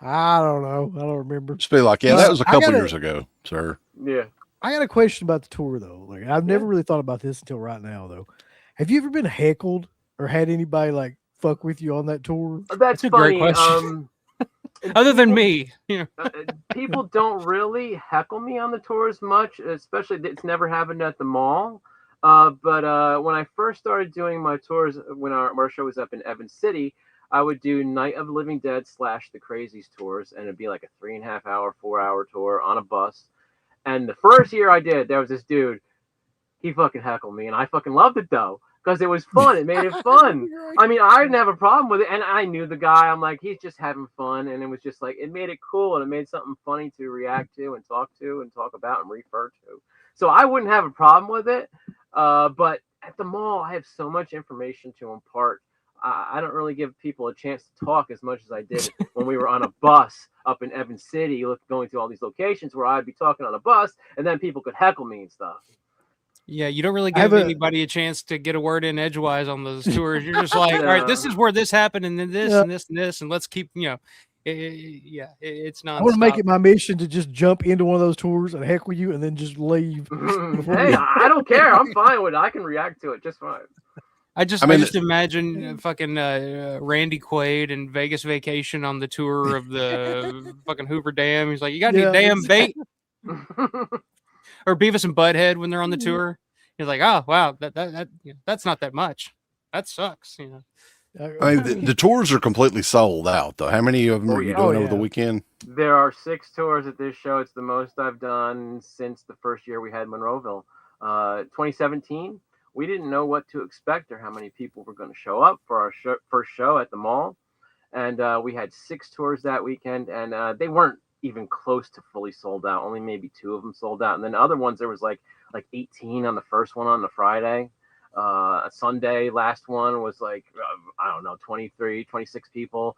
I don't know. I don't remember. Just be like, that was a couple years ago, sir. Yeah. I got a question about the tour though. I've never really thought about this until right now though. Have you ever been heckled or had anybody like fuck with you on that tour? That's a funny. great question. Other than me, People don't really heckle me on the tours much, especially it's never happened at the mall. But when I first started doing my tours, when our show was up in Evans City, I would do Night of the Living Dead / The Crazies tours, and it'd be like a 3.5 hour, 4 hour tour on a bus. And the first year I did, there was this dude, he fucking heckled me, and I fucking loved it though, because it was fun. It made it fun. I mean, I didn't have a problem with it, and I knew the guy. I'm like, he's just having fun, and it was just like, it made it cool, and it made something funny to react to and talk about and refer to. So I wouldn't have a problem with it. But at the mall, I have so much information to impart. I don't really give people a chance to talk as much as I did when we were on a bus up in Evans City, going to all these locations where I'd be talking on a bus, and then people could heckle me and stuff. Yeah, you don't really give anybody a chance to get a word in edgewise on those tours. You're just like, all right, this is where this happened, and then this and this and this, and let's keep, it's not. I want to make it my mission to just jump into one of those tours and heckle you, and then just leave. Hey, I don't care. I'm fine with it. I can react to it just fine. I just imagine fucking Randy Quaid and Vegas Vacation on the tour of the fucking Hoover Dam. He's like, you got any damn bait? Or Beavis and Butthead when they're on the tour. He's like, oh wow, that's not that much. That sucks, I mean, the tours are completely sold out, though. How many of them are you doing over the weekend? There are 6 tours at this show. It's the most I've done since the first year we had Monroeville. 2017, we didn't know what to expect or how many people were going to show up for our first show at the mall. And we had 6 tours that weekend, and they weren't even close to fully sold out. Only maybe 2 of them sold out. And then other ones, there was like 18 on the first one on the Friday. Sunday, last one was like, I don't know, 23, 26 people.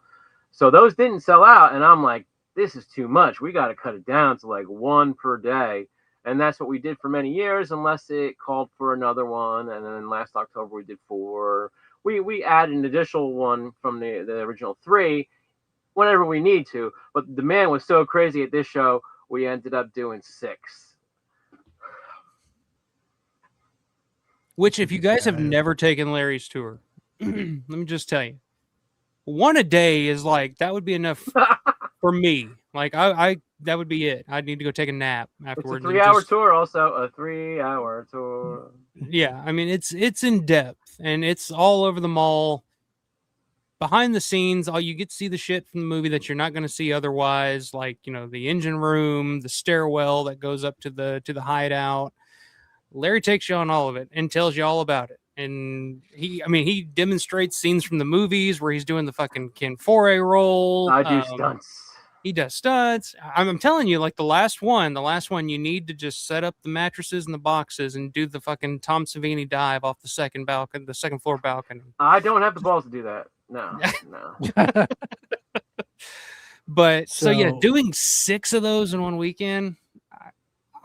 So those didn't sell out. And I'm like, this is too much. We got to cut it down to like 1 per day. And that's what we did for many years, unless it called for another one. And then last October, we did 4. We add an additional one from the original 3 whenever we need to. But the demand was so crazy at this show, we ended up doing 6. Which, if you guys have never taken Larry's tour, let me just tell you, 1 a day is like, that would be enough for me. Like, I that would be it. I'd need to go take a nap afterwards. It's a 3-hour tour, also a 3-hour tour. Yeah, I mean, it's in depth, and it's all over the mall. Behind the scenes, all you get to see the shit from the movie that you're not going to see otherwise, like, the engine room, the stairwell that goes up to the hideout. Larry takes you on all of it and tells you all about it. And he demonstrates scenes from the movies where he's doing the fucking Ken Foray roll. I do stunts. He does stunts. I'm telling you, like the last one, you need to just set up the mattresses and the boxes and do the fucking Tom Savini dive off the second floor balcony. I don't have the balls to do that. No. But so yeah, doing 6 of those in one weekend.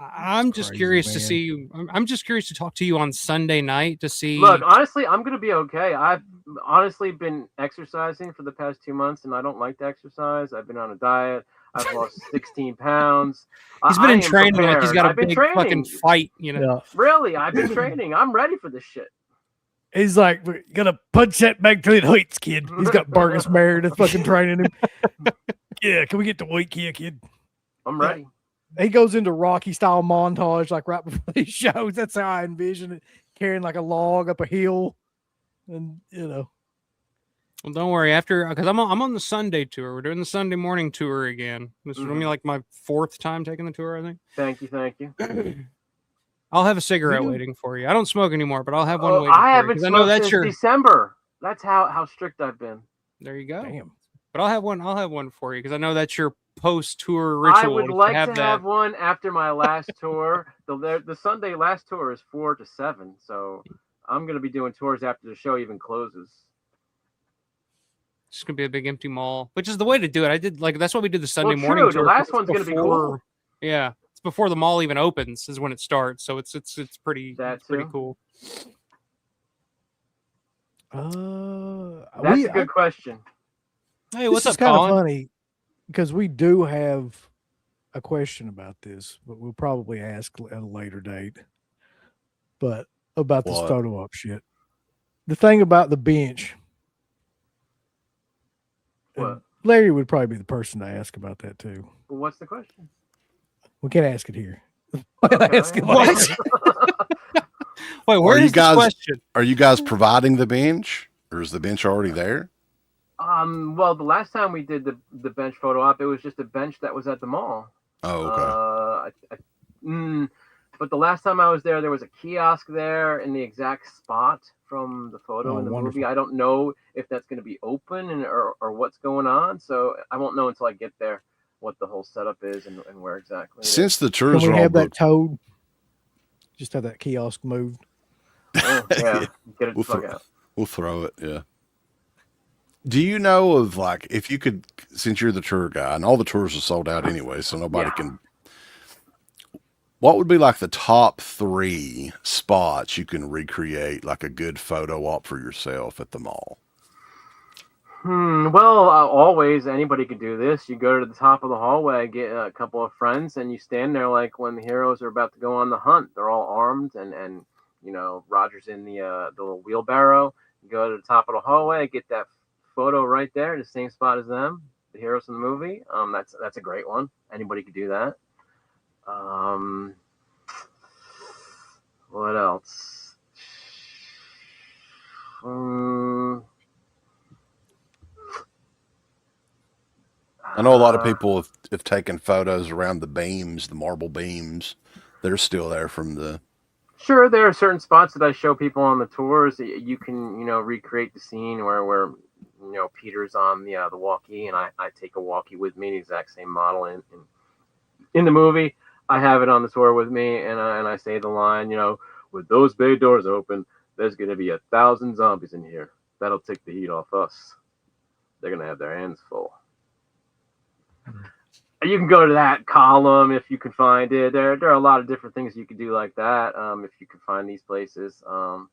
I'm just curious to see. I'm just curious to talk to you on Sunday night to see. Look, honestly, I'm gonna be okay. I've honestly been exercising for the past 2 months, and I don't like to exercise. I've been on a diet. I've lost 16 pounds. He's been in training like he's got a big fucking fight. Really, I've been training. I'm ready for this shit. He's like, we're gonna punch that back to the heights, kid. He's got Burgess Meredith fucking training him. Yeah, can we get the weight here, kid? I'm ready. He goes into Rocky style montage like right before these shows. That's how I envision it, carrying like a log up a hill, and Well, don't worry. Because I'm on the Sunday tour. We're doing the Sunday morning tour again. This is gonna be like my 4th time taking the tour, I think. Thank you. I'll have a cigarette waiting for you. I don't smoke anymore, but I'll have one waiting. I haven't smoked since December. That's how strict I've been. There you go. Damn. But I'll have one for you because I know that's your post-tour ritual. I would like to have one after my last tour. The Sunday last tour is 4 to 7, so I'm going to be doing tours after the show even closes. It's going to be a big empty mall, which is the way to do it. That's what we did the Sunday morning tour. The last one's going to be cool. Yeah, it's before the mall even opens is when it starts, so it's pretty cool. That's a good question. Hey, what's up, Colin? It's kind of funny because we do have a question about this, but we'll probably ask at a later date. But about this photo op shit. the thing about the bench. What? Larry would probably be the person to ask about that too. Well, what's the question? We can't ask it here. Okay. Ask it What? later. Wait, where Are is you guys- this question? Are you guys providing the bench, or is the bench already there? Well, the last time we did the bench photo op, it was just a bench that was at the mall. Oh, okay. But the last time I was there was a kiosk there in the exact spot from the photo in the movie. I don't know if that's going to be open or what's going on. So I won't know until I get there what the whole setup is and where exactly. Since the tours Can are we all have that booked, towed? Just have that kiosk moved. Oh, yeah, get it the fuck out. we'll throw it. Yeah. Do you know of, like, if you could, since you're the tour guy and all the tours are sold out anyway, so nobody can, what would be like the top 3 spots you can recreate like a good photo op for yourself at the mall? Well, always anybody could do this. You go to the top of the hallway, get a couple of friends, and you stand there like when the heroes are about to go on the hunt. They're all armed, and you know, Roger's in the little wheelbarrow. You go to the top of the hallway, get that photo right there, the same spot as them, the heroes in the movie. That's a great one. Anybody could do that. What else? I know a lot of people have taken photos around the beams, the marble beams. They're still there from the... Sure, there are certain spots that I show people on the tours. You can, recreate the scene where Peter's on the walkie, and I take a walkie with me, the exact same model in the movie. I have it on the tour with me, and I say the line, with those bay doors open, there's going to be 1,000 zombies in here. That'll take the heat off us. They're going to have their hands full. You can go to that column if you can find it. There are a lot of different things you could do like that if you can find these places. You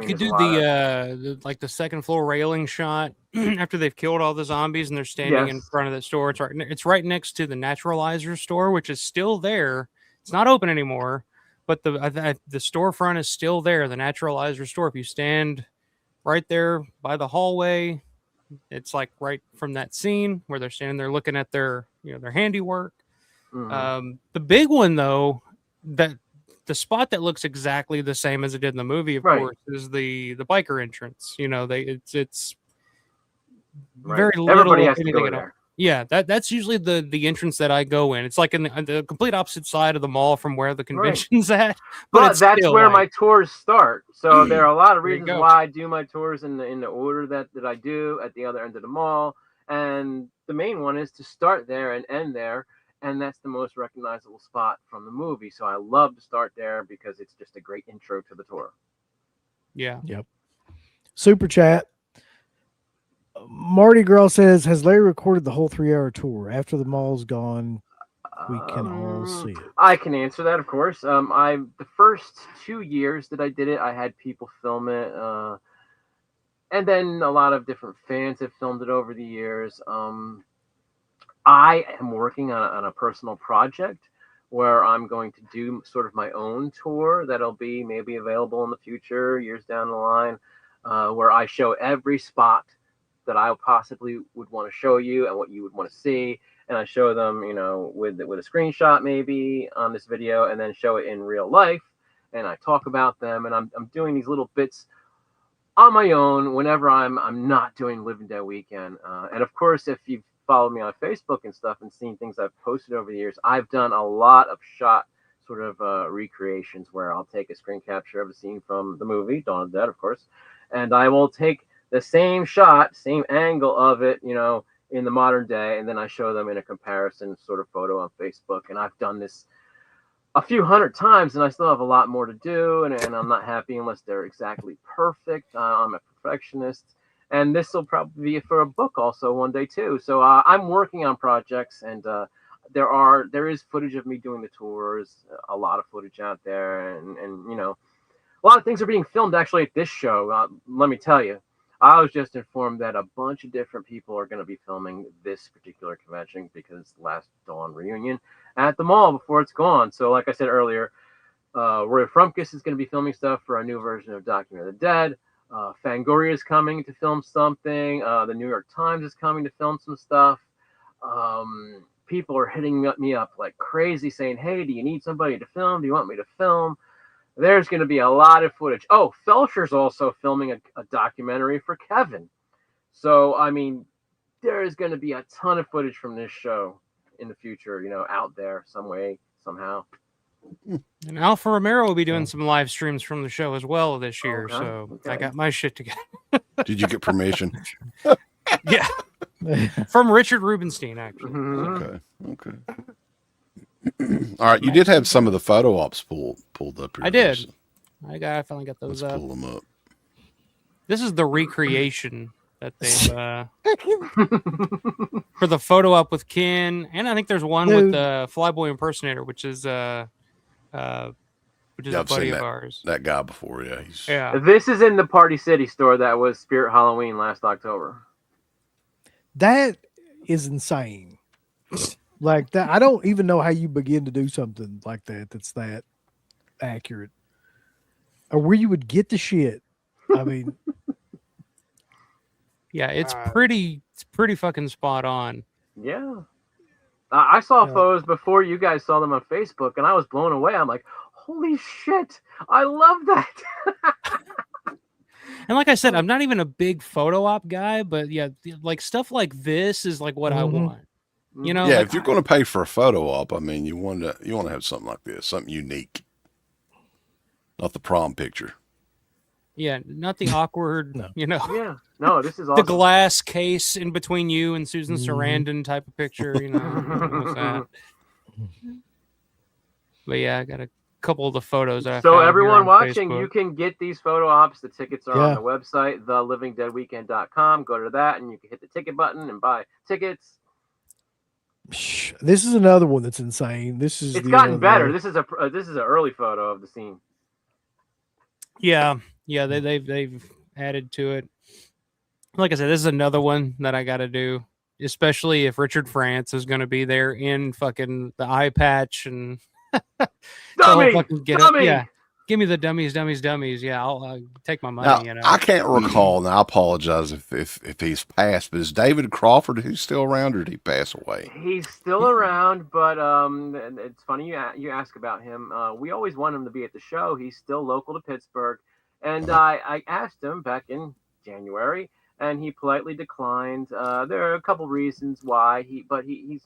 could do the the second floor railing shot after they've killed all the zombies and they're standing in front of the store. It's right next to the Naturalizer store, which is still there. It's not open anymore, but the storefront is still there. The Naturalizer store. If you stand right there by the hallway, it's like right from that scene where they're standing there looking at their handiwork. Mm-hmm. The big one though, that the spot that looks exactly the same as it did in the movie, of course, is the biker entrance. It's very little. Everybody has to go there. Yeah, that's usually the entrance that I go in. It's like in the complete opposite side of the mall from where the convention's at. But that's where my tours start. So there are a lot of reasons why I do my tours in the order that I do at the other end of the mall. And the main one is to start there and end there. And that's the most recognizable spot from the movie. So I love to start there because it's just a great intro to the tour. Yeah. Yep. Super chat. Marty Girl says, has Larry recorded the whole 3-hour tour? After the mall's gone, we can all see it. I can answer that, of course. The first 2 years that I did it, I had people film it. And then a lot of different fans have filmed it over the years. I am working on a personal project where I'm going to do sort of my own tour that'll be maybe available in the future, years down the line, where I show every spot that I possibly would want to show you and what you would want to see. And I show them, with a screenshot maybe on this video, and then show it in real life. And I talk about them, and I'm doing these little bits on my own whenever I'm not doing Living Dead Weekend. And of course, if you've followed me on Facebook and stuff and seen things I've posted over the years, I've done a lot of shot sort of recreations where I'll take a screen capture of a scene from the movie, Dawn of the Dead, of course, and I will take the same shot, same angle of it, in the modern day, and then I show them in a comparison sort of photo on Facebook. And I've done this a few hundred times, and I still have a lot more to do, and I'm not happy unless they're exactly perfect. I'm a perfectionist, and this will probably be for a book also one day too. So I'm working on projects, and there is footage of me doing the tours, a lot of footage out there, and a lot of things are being filmed actually at this show. Let me tell you. I was just informed that a bunch of different people are going to be filming this particular convention because it's the last Dawn reunion at the mall before it's gone. So like I said earlier, Roy Frumkus is going to be filming stuff for a new version of Document of the Dead. Fangoria is coming to film something. The New York Times is coming to film some stuff. People are hitting me up like crazy saying, hey, do you need somebody to film? Do you want me to film? There's going to be a lot of footage. Oh, Felcher's also filming a documentary for Kevin. So, I mean, there is going to be a ton of footage from this show in the future, out there some way, somehow. And Alpha Romero will be doing some live streams from the show as well this year. Okay. I got my shit together. Did you get permission? Yeah. From Richard Rubenstein, actually. Mm-hmm. Okay. All right. You did have some of the photo ops pulled up here. I did. I finally got those Let's up. pull them up. This is the recreation that they've for the photo op with Ken, and I think there's one with the Flyboy impersonator, which is a buddy of ours. That guy before, yeah. Yeah. This is in the Party City store that was Spirit Halloween last October. That is insane. Like that, I don't even know how you begin to do something like that. That's that accurate, or where you would get the shit. I mean, yeah, it's pretty fucking spot on. Yeah, I saw photos before you guys saw them on Facebook, and I was blown away. I'm like, holy shit, I love that. And like I said, I'm not even a big photo op guy, but yeah, like stuff like this is like what I want. Yeah, like, if you're going to pay for a photo op, I mean, you want to have something like this, something unique, not the prom picture. Yeah, not the awkward, Yeah, no, this is awesome. The glass case in between you and Susan Sarandon type of picture, with that. But yeah, I got a couple of the photos that I So found everyone here on watching, Facebook. you can get these photo ops. The tickets are on the website, thelivingdeadweekend.com. Go to that, and you can hit the ticket button and buy tickets. This is another one that's insane. It's gotten better. This is an early photo of the scene. Yeah, they've added to it. Like I said, this is another one that I got to do, especially if Richard France is going to be there in fucking the eye patch and dummy. Yeah, give me the dummies. Yeah, I'll take my money. Now, I can't recall, and I apologize if he's passed, but is David Crawford who's still around, or did he pass away? He's still around, but it's funny you ask about him. We always want him to be at the show. He's still local to Pittsburgh, and I asked him back in January, and he politely declined. There are a couple reasons why he's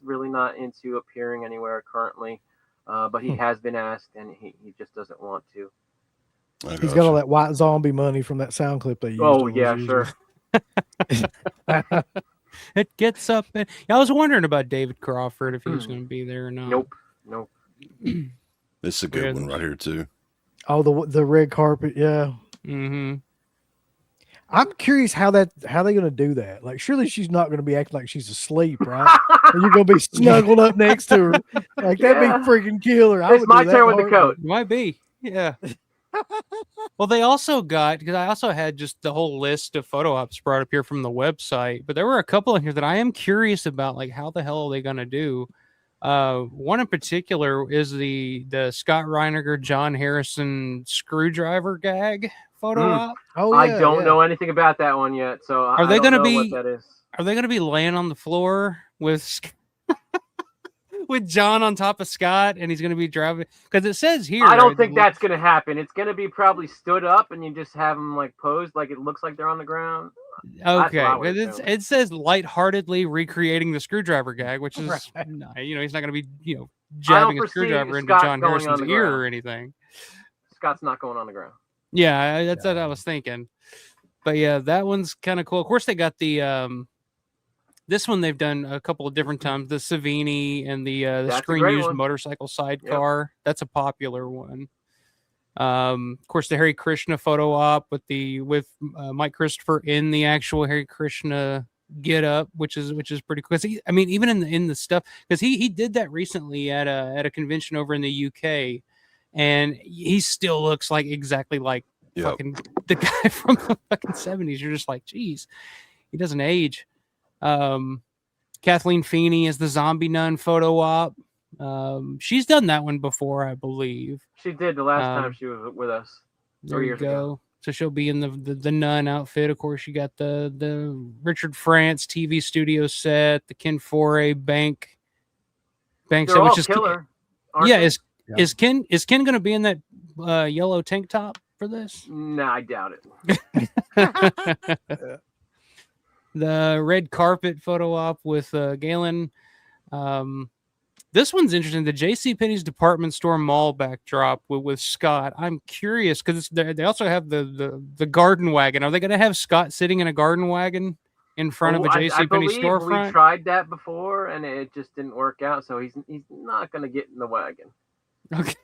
really not into appearing anywhere currently. But he has been asked, and he just doesn't want to. He's got all that white zombie money from that sound clip they used. Oh, yeah, sure. It gets up. I was wondering about David Crawford, if he was going to be there or not. Nope. This is a good one right here, too. Oh, the red carpet, yeah. Mm-hmm. I'm curious how they're going to do that. Like, surely she's not going to be acting like she's asleep, right? Or you're going to be snuggled up next to her. Like, that'd be freaking killer. It's my turn with the coat. Might be, yeah. Well, they also got, because I also had just the whole list of photo ops brought up here from the website, but there were a couple in here that I am curious about, like, how the hell are they going to do? One in particular is the Scott Reiniger, John Harrison screwdriver gag photo op. Oh, I don't know anything about that one yet, so are they going to be? What that is. Are they going to be laying on the floor with with John on top of Scott, and he's going to be driving? Because it says here. I don't think that's going to happen. It's going to be probably stood up, and you just have them like posed, like it looks like they're on the ground. Okay, it says lightheartedly recreating the screwdriver gag, which is he's not going to be jabbing a screwdriver into John Harrison's ear or anything. Scott's not going on the ground. Yeah, that's what I was thinking. But yeah, that one's kind of cool. Of course, they got the this one they've done a couple of different times. The Savini and the screen used motorcycle sidecar. Yep. That's a popular one. Of course, the Hare Krishna photo op with Mike Christopher in the actual Hare Krishna get up, which is pretty cool. Even in the stuff, because he did that recently at a convention over in the UK. And he still looks like exactly like fucking the guy from the fucking 70s. You're just like, geez, he doesn't age. Kathleen Feeney is the zombie nun photo op. She's done that one before, I believe. She did the last time she was with us. There you go. So she'll be in the nun outfit. Of course, you got the Richard France TV studio set, the Ken Foray bank set, which is killer. Yeah, is Ken going to be in that yellow tank top for this? No, I doubt it. The red carpet photo op with Galen. This one's interesting. The JCPenney's department store mall backdrop with Scott. I'm curious because they also have the garden wagon. Are they going to have Scott sitting in a garden wagon in front of a JCPenney storefront? We tried that before and it just didn't work out. So he's not going to get in the wagon. Okay.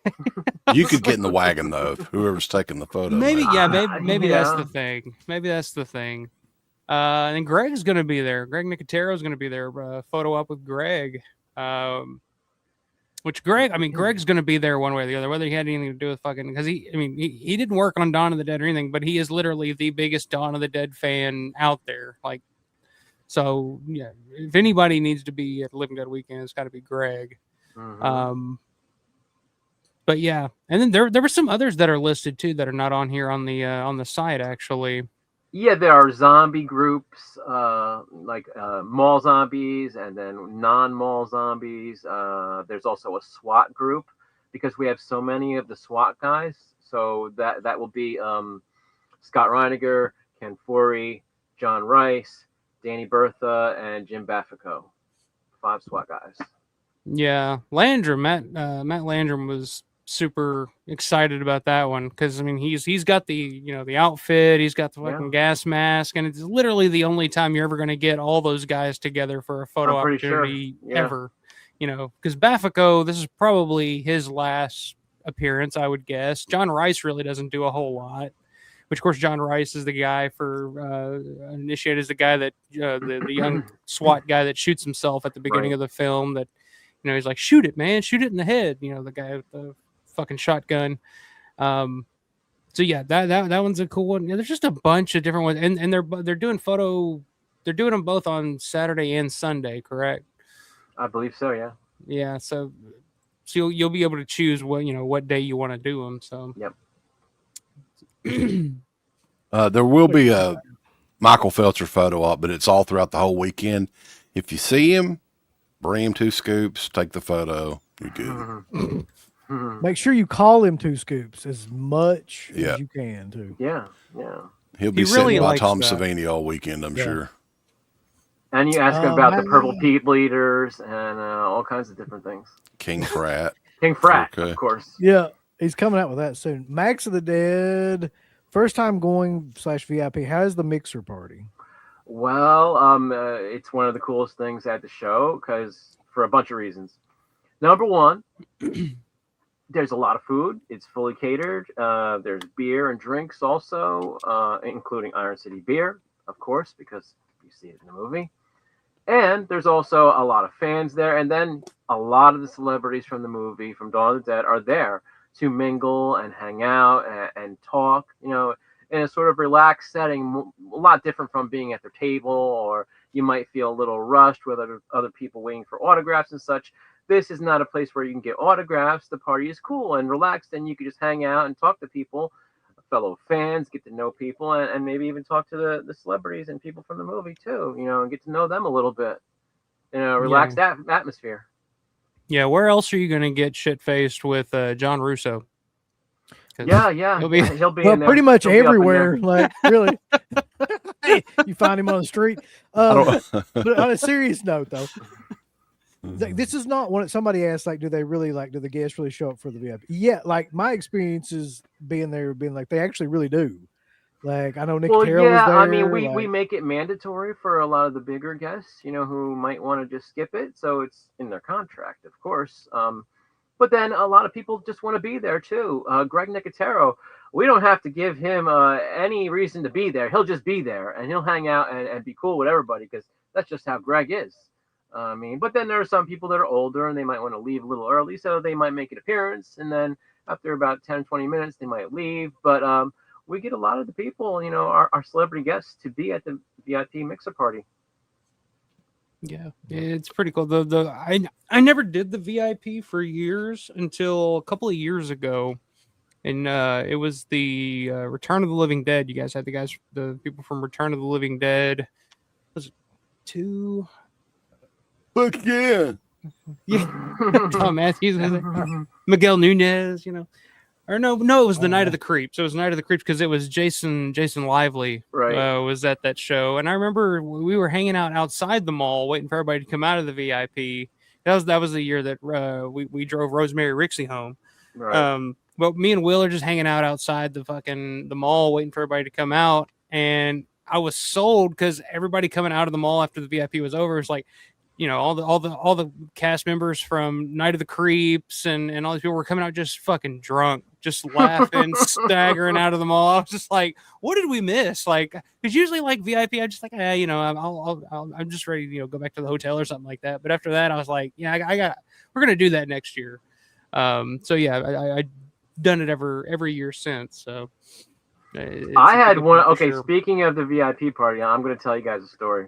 You could get in the wagon though, whoever's taking the photo. Maybe that's the thing. Maybe that's the thing. And Greg's going to be there. Greg Nicotero is going to be there. Photo up with Greg. Which Greg's going to be there one way or the other, whether he had anything to do with fucking, because he didn't work on Dawn of the Dead or anything, but he is literally the biggest Dawn of the Dead fan out there. Like, so yeah, if anybody needs to be at Living Dead Weekend, it's got to be Greg. Mm-hmm. But yeah, and then there were some others that are listed too that are not on here on the site actually. Yeah, there are zombie groups, like mall zombies and then non-mall zombies. There's also a SWAT group because we have so many of the SWAT guys. So that will be Scott Reiniger, Ken Forey, John Rice, Danny Bertha, and Jim Baffico. 5 SWAT guys. Yeah, Landrum, Matt Landrum was super excited about that one because he's got the outfit, he's got the fucking gas mask, and it's literally the only time you're ever going to get all those guys together for a photo opportunity ever. Because Baffico, this is probably his last appearance, I would guess. John Rice really doesn't do a whole lot. Which, of course, John Rice is the guy for Initiate, is the guy that the young SWAT guy that shoots himself at the beginning of the film. That he's like, shoot it, man, shoot it in the head. The guy with the fucking shotgun. So yeah, that one's a cool one. There's just a bunch of different ones, and they're doing them both on Saturday and Sunday, correct? I believe so. Yeah. Yeah. So you'll be able to choose what day you want to do them. So. Yep. There will be a Michael Felcher photo op, but it's all throughout the whole weekend. If you see him, bring him 2 scoops, take the photo. You're good. Make sure you call him 2 scoops as much as you can too. Yeah. He'll be sitting by Tom Savini all weekend, I'm sure. And you ask him about the Purple People Eaters and all kinds of different things. King Frat, of course. Yeah, he's coming out with that soon. Max of the Dead, first time going /VIP. How's the mixer party? Well, it's one of the coolest things at the show because for a bunch of reasons. Number one, there's a lot of food. It's fully catered. There's beer and drinks also, including Iron City beer, of course, because you see it in the movie. And there's also a lot of fans there. And then a lot of the celebrities from the movie, from Dawn of the Dead, are there to mingle and hang out and talk, in a sort of relaxed setting, a lot different from being at their table, or you might feel a little rushed with other people waiting for autographs and such. This is not a place where you can get autographs. The party is cool and relaxed, and you can just hang out and talk to people, fellow fans, get to know people, and maybe even talk to the celebrities and people from the movie too, and get to know them a little bit in a relaxed atmosphere. Yeah, where else are you going to get shit-faced with John Russo? Yeah. He'll be in there. Pretty much everywhere. Like, really. Hey, you find him on the street. But on a serious note, though, this is not what somebody asked, like, do the guests really show up for the VIP? Yeah, like my experiences being there, being like, they actually really do. Like, I know Nick Terrell was there. I mean, we make it mandatory for a lot of the bigger guests, who might want to just skip it. So it's in their contract, of course. But then a lot of people just want to be there too. Greg Nicotero, we don't have to give him any reason to be there. He'll just be there and he'll hang out and be cool with everybody because that's just how Greg is. But then there are some people that are older and they might want to leave a little early, so they might make an appearance, and then after about 10, 20 minutes, they might leave. But we get a lot of the people, our celebrity guests, to be at the VIP mixer party. Yeah, it's pretty cool. I never did the VIP for years until a couple of years ago, and it was the Return of the Living Dead. You guys had the people from Return of the Living Dead. Was it 2? Fuck yeah. Yeah, Tom Matthews, Miguel Nunez, or no, it was the Night of the Creeps. It was Night of the Creeps because it was Jason Lively, Right. was at that show, and I remember we were hanging out outside the mall waiting for everybody to come out of the VIP. That was the year that we drove Rosemary Rixey home. Right. But me and Will are just hanging out outside the mall waiting for everybody to come out, and I was sold because everybody coming out of the mall after the VIP was over was like, all the cast members from Night of the Creeps and all these people were coming out just fucking drunk, just laughing, staggering out of the mall. I was just like, what did we miss? Like, because usually like VIP, I'm just like, I'm just ready to go back to the hotel or something like that. But after that, I was like, yeah, we're gonna do that next year. So yeah, I done it every year since. So I had one. Okay, sure. Speaking of the VIP party, I'm going to tell you guys a story.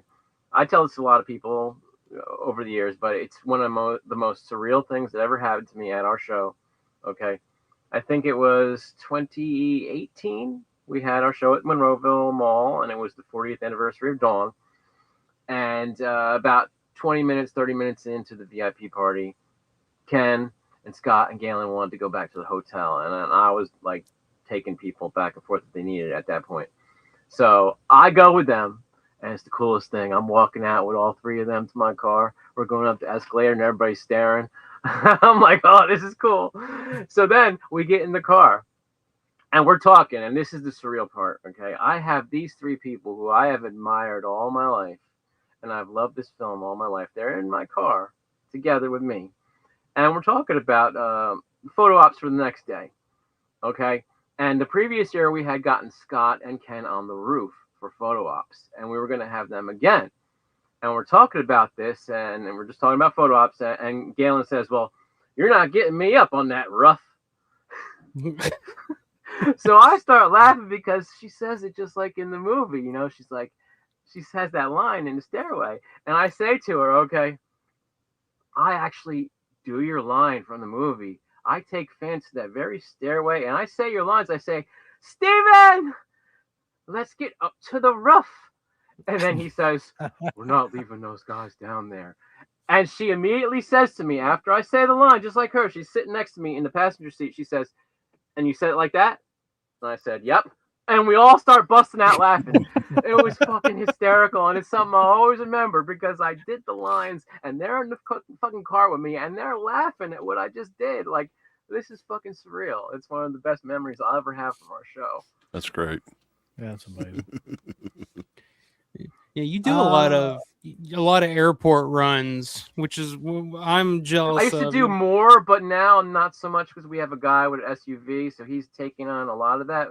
I tell this to a lot of people over the years, but it's one of the most surreal things that ever happened to me at our show. Okay, I think it was 2018. We had our show at Monroeville Mall, and it was the 40th anniversary of Dawn. And about 30 minutes into the VIP party, Ken and Scott and Galen wanted to go back to the hotel, and I was like taking people back and forth if they needed at that point. So I go with them, and it's the coolest thing. I'm walking out with all three of them to my car. We're going up the escalator, and everybody's staring. I'm like, oh, this is cool. So then we get in the car, and we're talking, and this is the surreal part, okay? I have these three people who I have admired all my life, and I've loved this film all my life. They're in my car together with me, and we're talking about photo ops for the next day, okay? And the previous year, we had gotten Scott and Ken on the roof for photo ops, and we were going to have them again. And we're talking about this, and we're just talking about photo ops, and Galen says, well, you're not getting me up on that rough. So I start laughing because she says it just like in the movie, she's like, she says that line in the stairway. And I say to her, okay, I actually do your line from the movie. I take fans to that very stairway, and I say your lines. I say, Steven, let's get up to the roof. And then he says, we're not leaving those guys down there. And she immediately says to me, after I say the line, just like her, she's sitting next to me in the passenger seat. She says, and you said it like that? And I said, yep. And we all start busting out laughing. It was fucking hysterical. And it's something I'll always remember because I did the lines and they're in the fucking car with me and they're laughing at what I just did. Like, this is fucking surreal. It's one of the best memories I'll ever have from our show. That's great. Yeah, that's amazing. Yeah, you do a lot of airport runs, which is I'm jealous. I used to do more, but now not so much because we have a guy with an SUV, so he's taking on a lot of that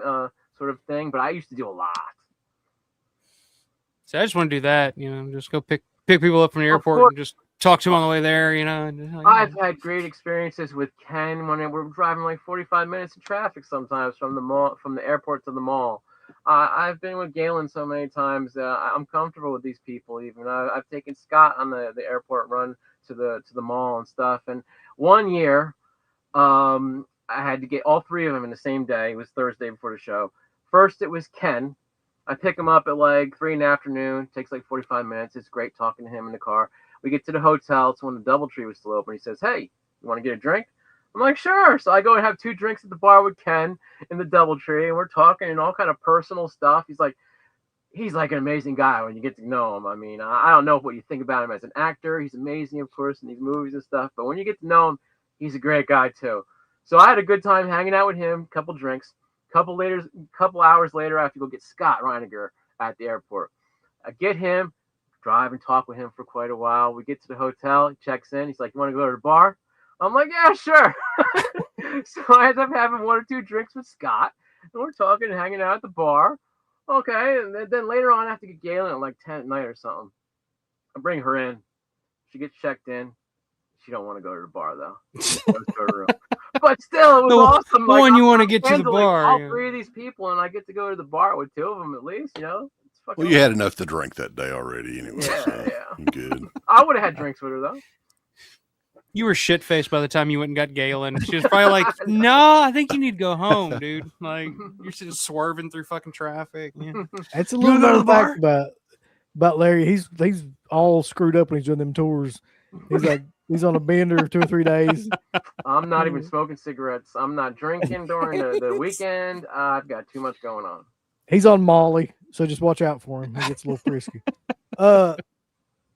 sort of thing. But I used to do a lot. So I just want to do that, just go pick people up from the airport and just talk to them on the way there, I've had great experiences with Ken when we're driving like 45 minutes of traffic sometimes from the airport to the mall. I've been with Galen so many times. I'm comfortable with these people. Even I've taken Scott on the airport run to the mall and stuff. And one year, I had to get all three of them in the same day. It was Thursday before the show. First, it was Ken. I pick him up at like 3 in the afternoon. Takes like 45 minutes. It's great talking to him in the car. We get to the hotel. It's when the DoubleTree was still open. He says, "Hey, you want to get a drink?" I'm like, sure. So I go and have 2 drinks at the bar with Ken in the DoubleTree, and we're talking and all kind of personal stuff. He's like an amazing guy when you get to know him. I mean, I don't know what you think about him as an actor. He's amazing, of course, in these movies and stuff. But when you get to know him, he's a great guy too. So I had a good time hanging out with him. Couple drinks. Couple hours later, I have to go get Scott Reiniger at the airport. I get him, drive and talk with him for quite a while. We get to the hotel. He checks in. He's like, "You want to go to the bar?" I'm like, "Yeah, sure." So I end up having 1 or 2 drinks with Scott, and we're talking and hanging out at the bar. Okay, and then later on, I have to get Galen at like 10 at night or something. I bring her in. She gets checked in. She don't want to go to the bar, though. She goes to her room. But still, it was awesome. When you want to get to the bar. All 3 of these people, and I get to go to the bar with 2 of them at least, It's fucking. Well, you had enough to drink that day already, anyway. Yeah, So yeah. good. I would have had drinks with her though. You were shit faced by the time you went and got Galen. She was probably like, "No, I think you need to go home, dude. Like you're just swerving through fucking traffic." Yeah. It's a little known fact about Larry. He's all screwed up when he's doing them tours. He's like he's on a bender 2 or 3 days. I'm not even smoking cigarettes. I'm not drinking during the weekend. I've got too much going on. He's on Molly, so just watch out for him. He gets a little frisky.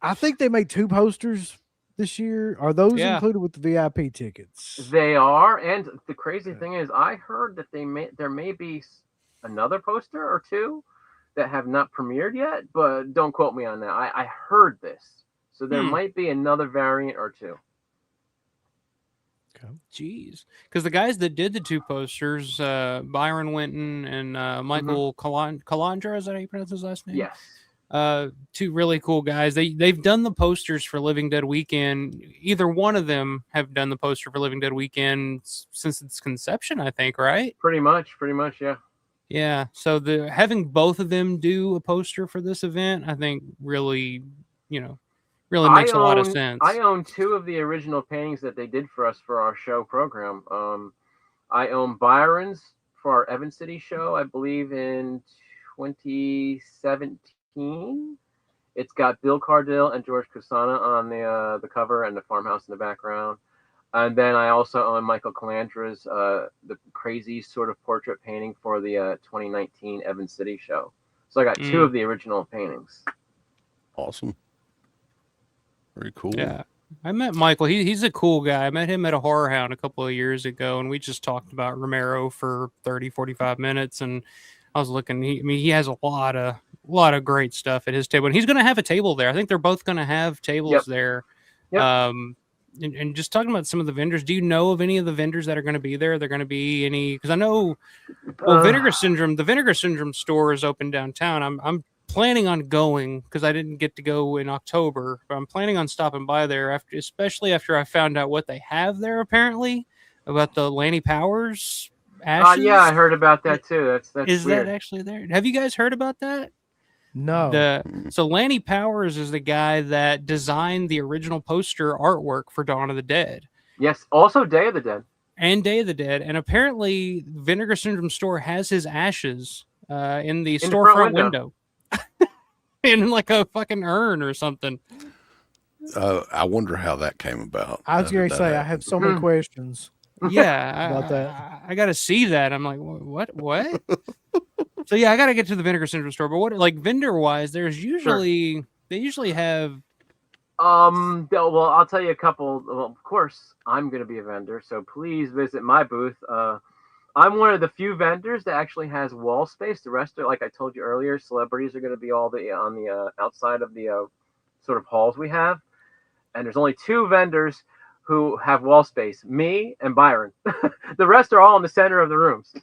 I think they made 2 posters this year. Are those included with the VIP tickets? They are, and the crazy thing is, I heard that there may be another poster or 2 that have not premiered yet, but don't quote me on that. I heard this, so there might be another variant or 2. Okay. Jeez, because the guys that did the 2 posters, Byron Winton and Michael Calandra, is that how you pronounce his last name? Yes. 2 really cool guys. They've done the posters for Living Dead Weekend. Either one of them have done the poster for Living Dead Weekend since its conception, I think, right? Pretty much, yeah. Yeah. So having both of them do a poster for this event, I think really makes a lot of sense. I own 2 of the original paintings that they did for us for our show program. I own Byron's for our Evan City show, I believe in 2017. It's got Bill Cardell and George Kusana on the cover and the farmhouse in the background. And then I also own Michael Calandra's the crazy sort of portrait painting for the 2019 Evan City show. So I got 2 of the original paintings. Awesome. Very cool. Yeah. I met Michael. He's a cool guy. I met him at a Horror Hound a couple of years ago, and we just talked about Romero for 30, 45 minutes. And I was looking. He has a lot of great stuff at his table, and he's going to have a table there. I think they're both going to have tables there. Yep. And just talking about some of the vendors, do you know of any of the vendors that are going to be there? Are there going to be any? Because I know, Vinegar Syndrome. The Vinegar Syndrome store is open downtown. I'm planning on going because I didn't get to go in October, but I'm planning on stopping by there especially after I found out what they have there apparently about the Lanny Powers ashes. Yeah, I heard about that too. That's is weird. that actually there? Have you guys heard about that? No. So Lanny Powers is the guy that designed the original poster artwork for Dawn of the Dead. Yes, also Day of the Dead. And Day of the Dead. And apparently Vinegar Syndrome store has his ashes in the storefront window. In like a fucking urn or something. I wonder how that came about. I was going to say, I have so many questions. Yeah, about that. I got to see that. I'm like, what? So yeah, I got to get to the Vinegar Syndrome store. But what, like vendor wise, they usually have. Well, I'll tell you a couple. Well, of course, I'm going to be a vendor, so please visit my booth. I'm one of the few vendors that actually has wall space. The rest are, like I told you earlier, celebrities are going to be all on the outside of the sort of halls we have, and there's only 2 vendors who have wall space, me and Byron. The rest are all in the center of the rooms.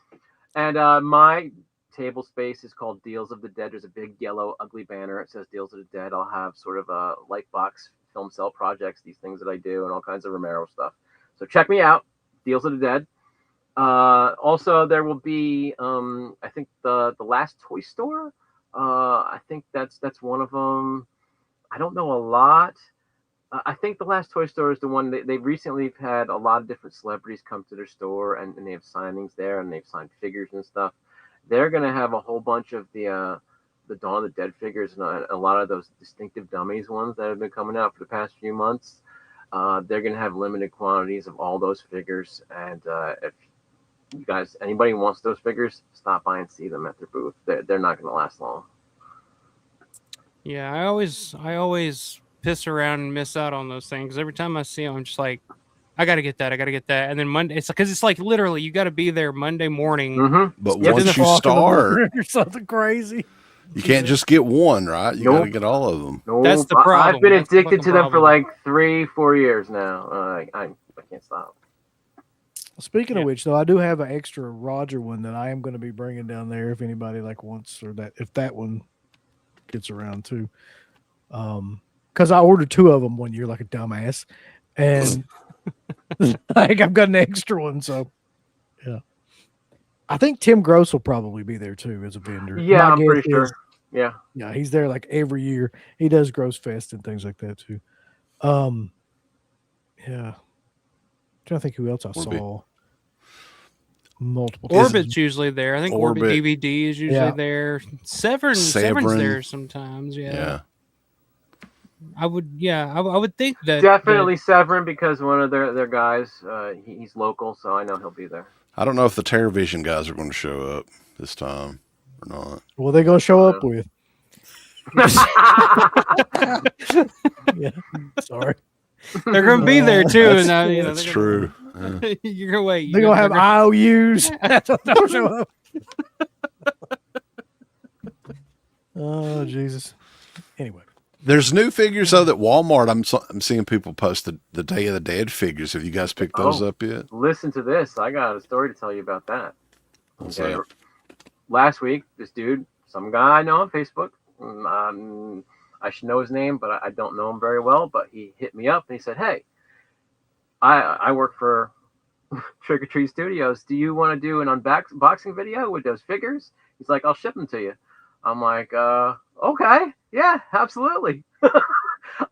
And my table space is called Deals of the Dead. There's a big yellow ugly banner. It says Deals of the Dead. I'll have sort of a Lightbox film cell projects, these things that I do, and all kinds of Romero stuff. So check me out, Deals of the Dead. Also, there will be, I think the last toy store. I think that's one of them. I don't know a lot. I think the last toy store is the one they recently had a lot of different celebrities come to their store and they have signings there and they've signed figures and stuff. They're going to have a whole bunch of the Dawn of the Dead figures and a lot of those distinctive dummies ones that have been coming out for the past few months. They're going to have limited quantities of all those figures. And if you guys, anybody wants those figures, stop by and see them at their booth. They're not going to last long. Yeah, I always piss around and miss out on those things. Every time I see them, I'm just like, I gotta get that. And then Monday, it's like literally you got to be there Monday morning. Mm-hmm. But once you start, or something crazy, you can't just get one, right? You got to get all of them. Nope. That's the problem. I've been addicted to them for like 3-4 years now. I can't stop. Speaking of which, though, I do have an extra Roger one that I am going to be bringing down there if anybody wants, or if that one gets around too. Because I ordered 2 of them one year like a dumbass, and I've got an extra one. So, yeah, I think Tim Gross will probably be there too as a vendor. Yeah, I'm pretty sure. Yeah. Yeah, he's there like every year. He does Gross Fest and things like that too. Yeah. Trying to think who else I saw. Multiple times. Orbit's usually there. I think Orbit DVD is usually there. Severn's there sometimes. Yeah. I would think that definitely Severin, because one of their guys, he's local, so I know he'll be there. I don't know if the TerraVision guys are going to show up this time or not. What are they going to show up with? Yeah, sorry. They're going to be there too. That's true. You're going to wait. They're going to have IOUs. That's what they'll show up. Oh, Jesus. Anyway. There's new figures though that Walmart. I'm seeing people post the Day of the Dead figures. Have you guys picked those up yet? Listen to this. I got a story to tell you about that. Okay. Last week, this dude, some guy I know on Facebook, I should know his name, but I don't know him very well. But he hit me up and he said, "Hey, I work for Trick or Treat Studios. Do you want to do an unboxing video with those figures?" He's like, "I'll ship them to you." I'm like, okay, yeah, absolutely.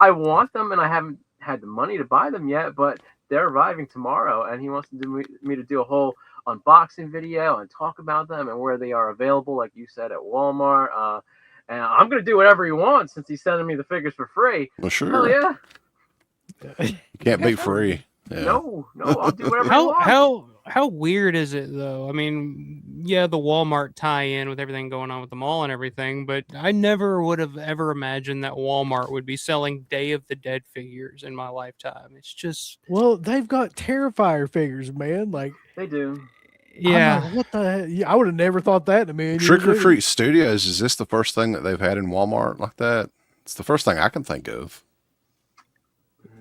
I want them, and I haven't had the money to buy them yet, but they're arriving tomorrow, and he wants me to do a whole unboxing video and talk about them and where they are available, like you said, at Walmart. And I'm going to do whatever he wants since he's sending me the figures for free. Well, sure. Hell yeah. You can't be free. Yeah. No, I'll do whatever I want. How weird is it though? I mean, yeah, the Walmart tie-in with everything going on with the mall and everything, but I never would have ever imagined that Walmart would be selling Day of the Dead figures in my lifetime. It's just they've got Terrifier figures, man. Like they do. Yeah. Like, what the hell? I would have never thought that in a million years. Trick or Treat Studios, is this the first thing that they've had in Walmart like that? It's the first thing I can think of.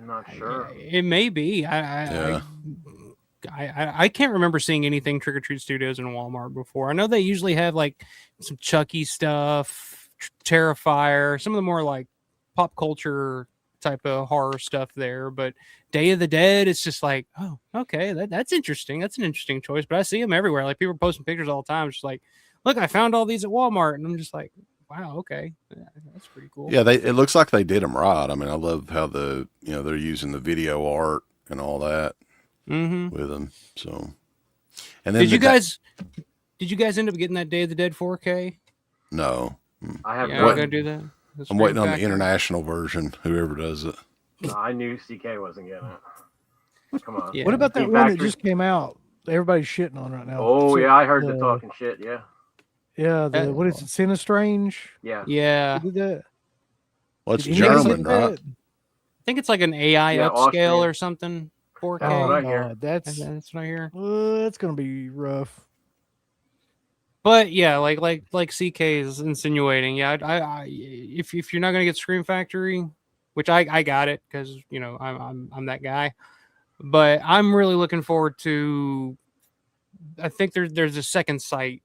I'm not sure. It may be. I can't remember seeing anything Trick or Treat Studios in Walmart before. I know they usually have like some Chucky stuff, Terrifier, some of the more like pop culture type of horror stuff there. But Day of the Dead, it's just like, oh, okay, that's interesting. That's an interesting choice. But I see them everywhere. Like people are posting pictures all the time. It's just like, look, I found all these at Walmart, and I'm just like, wow, okay, that's pretty cool. Yeah, it looks like they did them right. I mean, I love how they're using the video art and all that with them. So, and then did you guys end up getting that Day of the Dead 4K? No, I haven't. Yeah, gonna do that. I'm waiting on the international version. Whoever does it. No, I knew CK wasn't getting it. Come on. Yeah. What about that Team one Factory? that just came out? Everybody's shitting on right now. Oh, yeah, I heard the talking shit. Yeah. Yeah, what is it? Sinistrange? Yeah. Yeah. Who did that? Well, it's Did anybody German, see right? that? I think it's like an AI Yeah, upscale Austrian. or something. 4K. Oh, right here. God, that's what I hear. that's gonna be rough. But yeah, like CK is insinuating. Yeah, if you're not gonna get Scream Factory, which I got it because I'm that guy. But I'm really looking forward to. I think there's a second sight.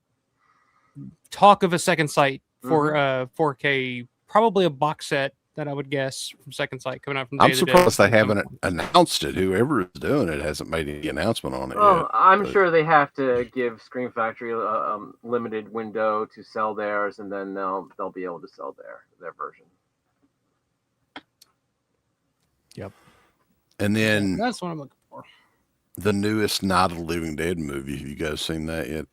Talk of a second sight for 4K, probably a box set that I would guess from Second Sight coming out from. I'm surprised they haven't announced it. Whoever is doing it hasn't made any announcement on it yet. I'm sure they have to give Scream Factory a limited window to sell theirs, and then they'll be able to sell their version. Yep. And then That's what I'm looking for. the newest Night of the Living Dead movie. Have you guys seen that yet?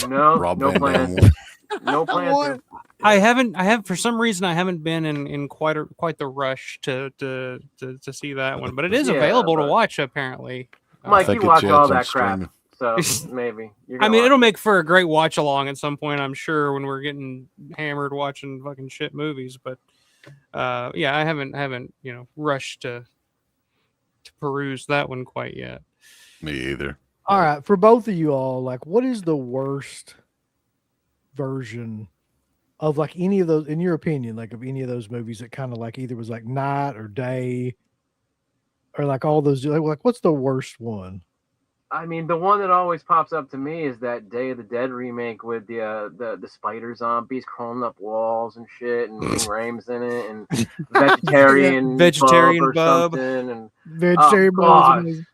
No, Rob no Van plans. Dam one. No plans. I have for some reason I haven't been in quite the rush to see that one, but it is Yeah, available to but- watch apparently. Mike, think you it's watch all on that crap, streaming. so maybe. I mean, it'll make for a great watch along at some point, I'm sure, when we're getting hammered watching fucking shit movies. But yeah, I haven't rushed to peruse that one quite yet. Me either. All right, for both of you all, like, what is the worst version of like any of those, in your opinion, like of any of those movies that kind of like either was like night or day, or like all those? Like, what's the worst one? I mean, the one that always pops up to me is that Day of the Dead remake with the spider zombies crawling up walls and shit, and Ving Rhames in it, and vegetarian bub. something, and Vegetarian oh, Bub is God. amazing.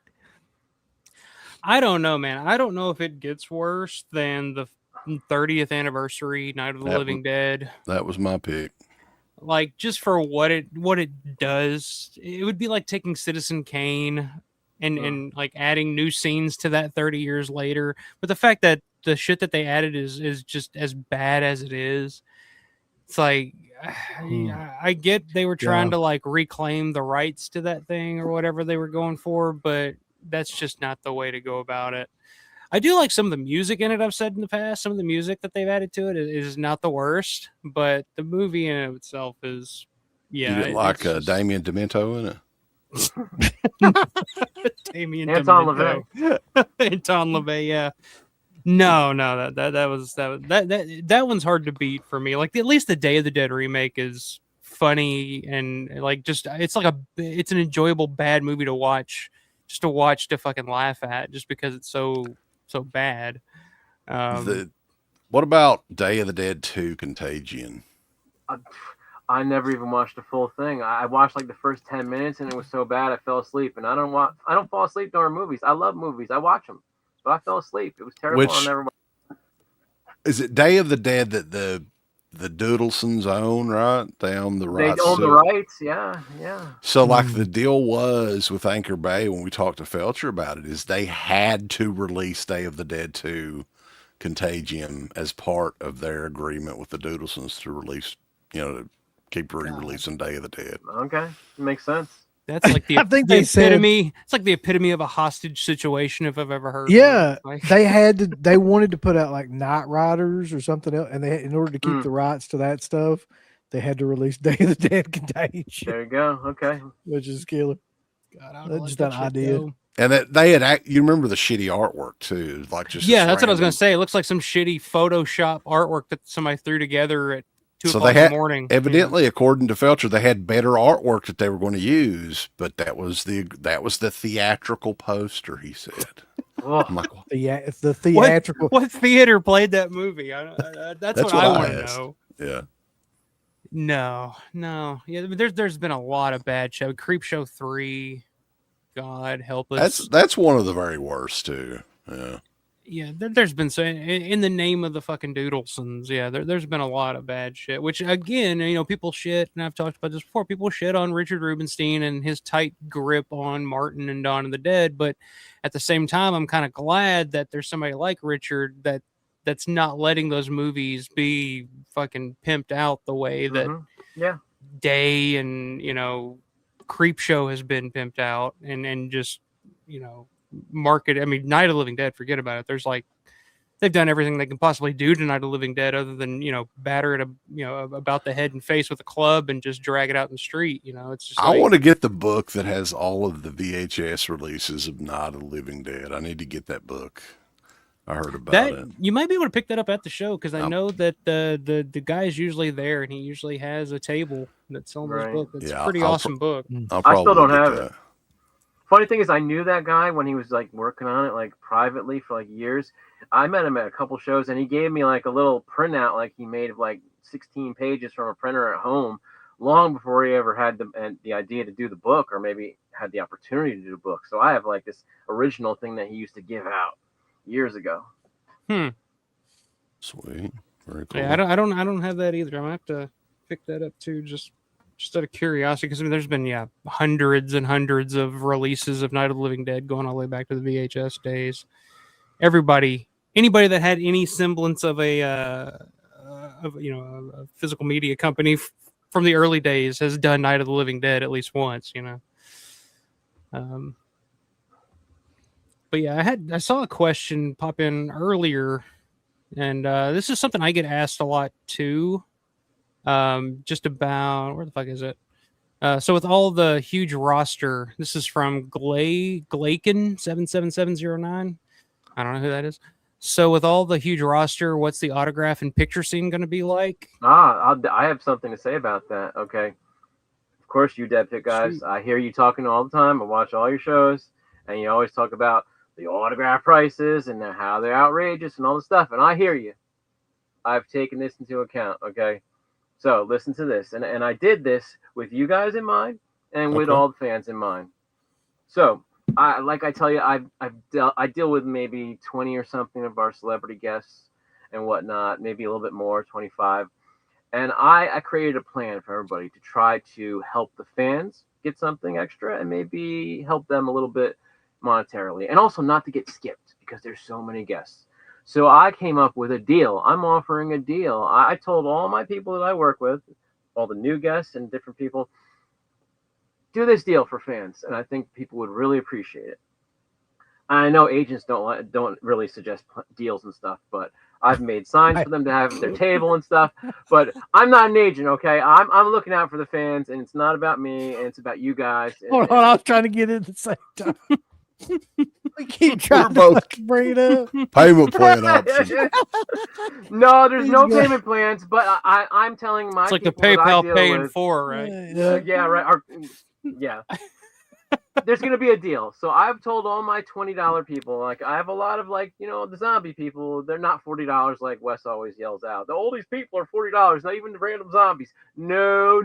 I don't know, man. I don't know if it gets worse than 30th anniversary, Night of the Living Dead. That was my pick. Like, just for what it does, it would be like taking Citizen Kane and like adding new scenes to that 30 years later. But the fact that the shit that they added is just as bad as it is. It's like, I get they were trying to like reclaim the rights to that thing or whatever they were going for, but that's just not the way to go about it. I do like some of the music in it. I've said in the past, some of the music that they've added to it is not the worst, but the movie in of itself is, yeah. You didn't like Damien Demento in it? Damien Anton Demento. Anton LaVey, yeah. No, that one's hard to beat for me. Like, at least the Day of the Dead remake is funny and like just it's an enjoyable bad movie to watch, just to fucking laugh at, just because it's so bad. What about Day of the Dead 2 Contagion? I never even watched the full thing. I watched like the first 10 minutes and it was so bad I fell asleep. And I don't fall asleep during movies. I love movies. I watch them. But I fell asleep. It was terrible. I never watched. Is it Day of the Dead that the Doodlesons own, right? They own the rights. They own the rights, yeah. So, like, the deal was with Anchor Bay when we talked to Felcher about it is they had to release Day of the Dead 2 Contagion as part of their agreement with the Doodlesons to release, to keep re-releasing Day of the Dead. Okay, makes sense. That's like the epitome. It's like the epitome of a hostage situation if I've ever heard. Yeah, they wanted to put out like Night Riders or something else, and in order to keep the rights to that stuff, they had to release Day of the Dead Contagion. There you go. Okay, which is killer. God, that's just that idea. Go. And that they had, you remember the shitty artwork too, like just that's what I was gonna say. It looks like some shitty Photoshop artwork that somebody threw together at 2 o'clock in the morning. Evidently, according to Felcher, they had better artwork that they were going to use, but that was the theatrical poster. He said, I'm like, the theatrical. What theater played that movie? That's what I want to know. Yeah. No. Yeah, there's been a lot of bad shows. Creepshow 3. God help us. That's one of the very worst too. Yeah. Yeah, there's been in the name of the fucking Doodlesons. Yeah, there's been a lot of bad shit. Which again, people shit, and I've talked about this before. People shit on Richard Rubenstein and his tight grip on Martin and Dawn of the Dead. But at the same time, I'm kind of glad that there's somebody like Richard that's not letting those movies be fucking pimped out the way that Day and Creepshow has been pimped out and just market. I mean, Night of the Living Dead, forget about it. There's like they've done everything they can possibly do to Night of the Living Dead other than batter it about the head and face with a club and just drag it out in the street. It's just I want to get the book that has all of the VHS releases of Night of the Living Dead. I need to get that book. I heard about it. You might be able to pick that up at the show because I know that the guy is usually there and he usually has a table that's selling this book. It's a pretty awesome book. I still don't have it. Funny thing is, I knew that guy when he was like working on it like privately for like years. I met him at a couple shows and he gave me like a little printout like he made of like 16 pages from a printer at home long before he ever had the idea to do the book or maybe had the opportunity to do the book. So I have like this original thing that he used to give out years ago. Sweet. Very cool. Yeah, I don't have that either. I'm gonna have to pick that up too, just out of curiosity, because there's been hundreds and hundreds of releases of Night of the Living Dead going all the way back to the VHS days. Anybody that had any semblance of a physical media company from the early days has done Night of the Living Dead at least once. But yeah, I saw a question pop in earlier, and this is something I get asked a lot too. Just about where the fuck is it? So with all the huge roster, this is from Glaken 77709. I don't know who that is. So with all the huge roster, what's the autograph and picture scene going to be like? I have something to say about that. Okay, of course, you DeadPit guys. Sweet. I hear you talking all the time. I watch all your shows, and you always talk about the autograph prices and how they're outrageous and all this stuff. And I hear you. I've taken this into account. Okay. So listen to this, and I did this with you guys in mind and with all the fans in mind. So I tell you, I deal with maybe 20 or something of our celebrity guests, and whatnot, maybe a little bit more, 25. And I created a plan for everybody to try to help the fans get something extra and maybe help them a little bit monetarily, and also not to get skipped because there's so many guests. So I came up with a deal. I'm offering a deal. I told all my people that I work with, all the new guests and different people, do this deal for fans, and I think people would really appreciate it. I know agents don't really suggest deals and stuff, but I've made signs for them to have at their table and stuff. But I'm not an agent, okay? I'm looking out for the fans, and it's not about me, and it's about you guys. Hold on, I was trying to get it at the same time. We keep trying to bring it up. Payment plan option. No, there's no payment plans, but I'm telling my it's like the people PayPal Pay in 4, right? Yeah, right. Yeah. There's going to be a deal. So I've told all my $20 people, like I have a lot of the zombie people, they're not $40 like Wes always yells out. All these people are $40, not even the random zombies. No.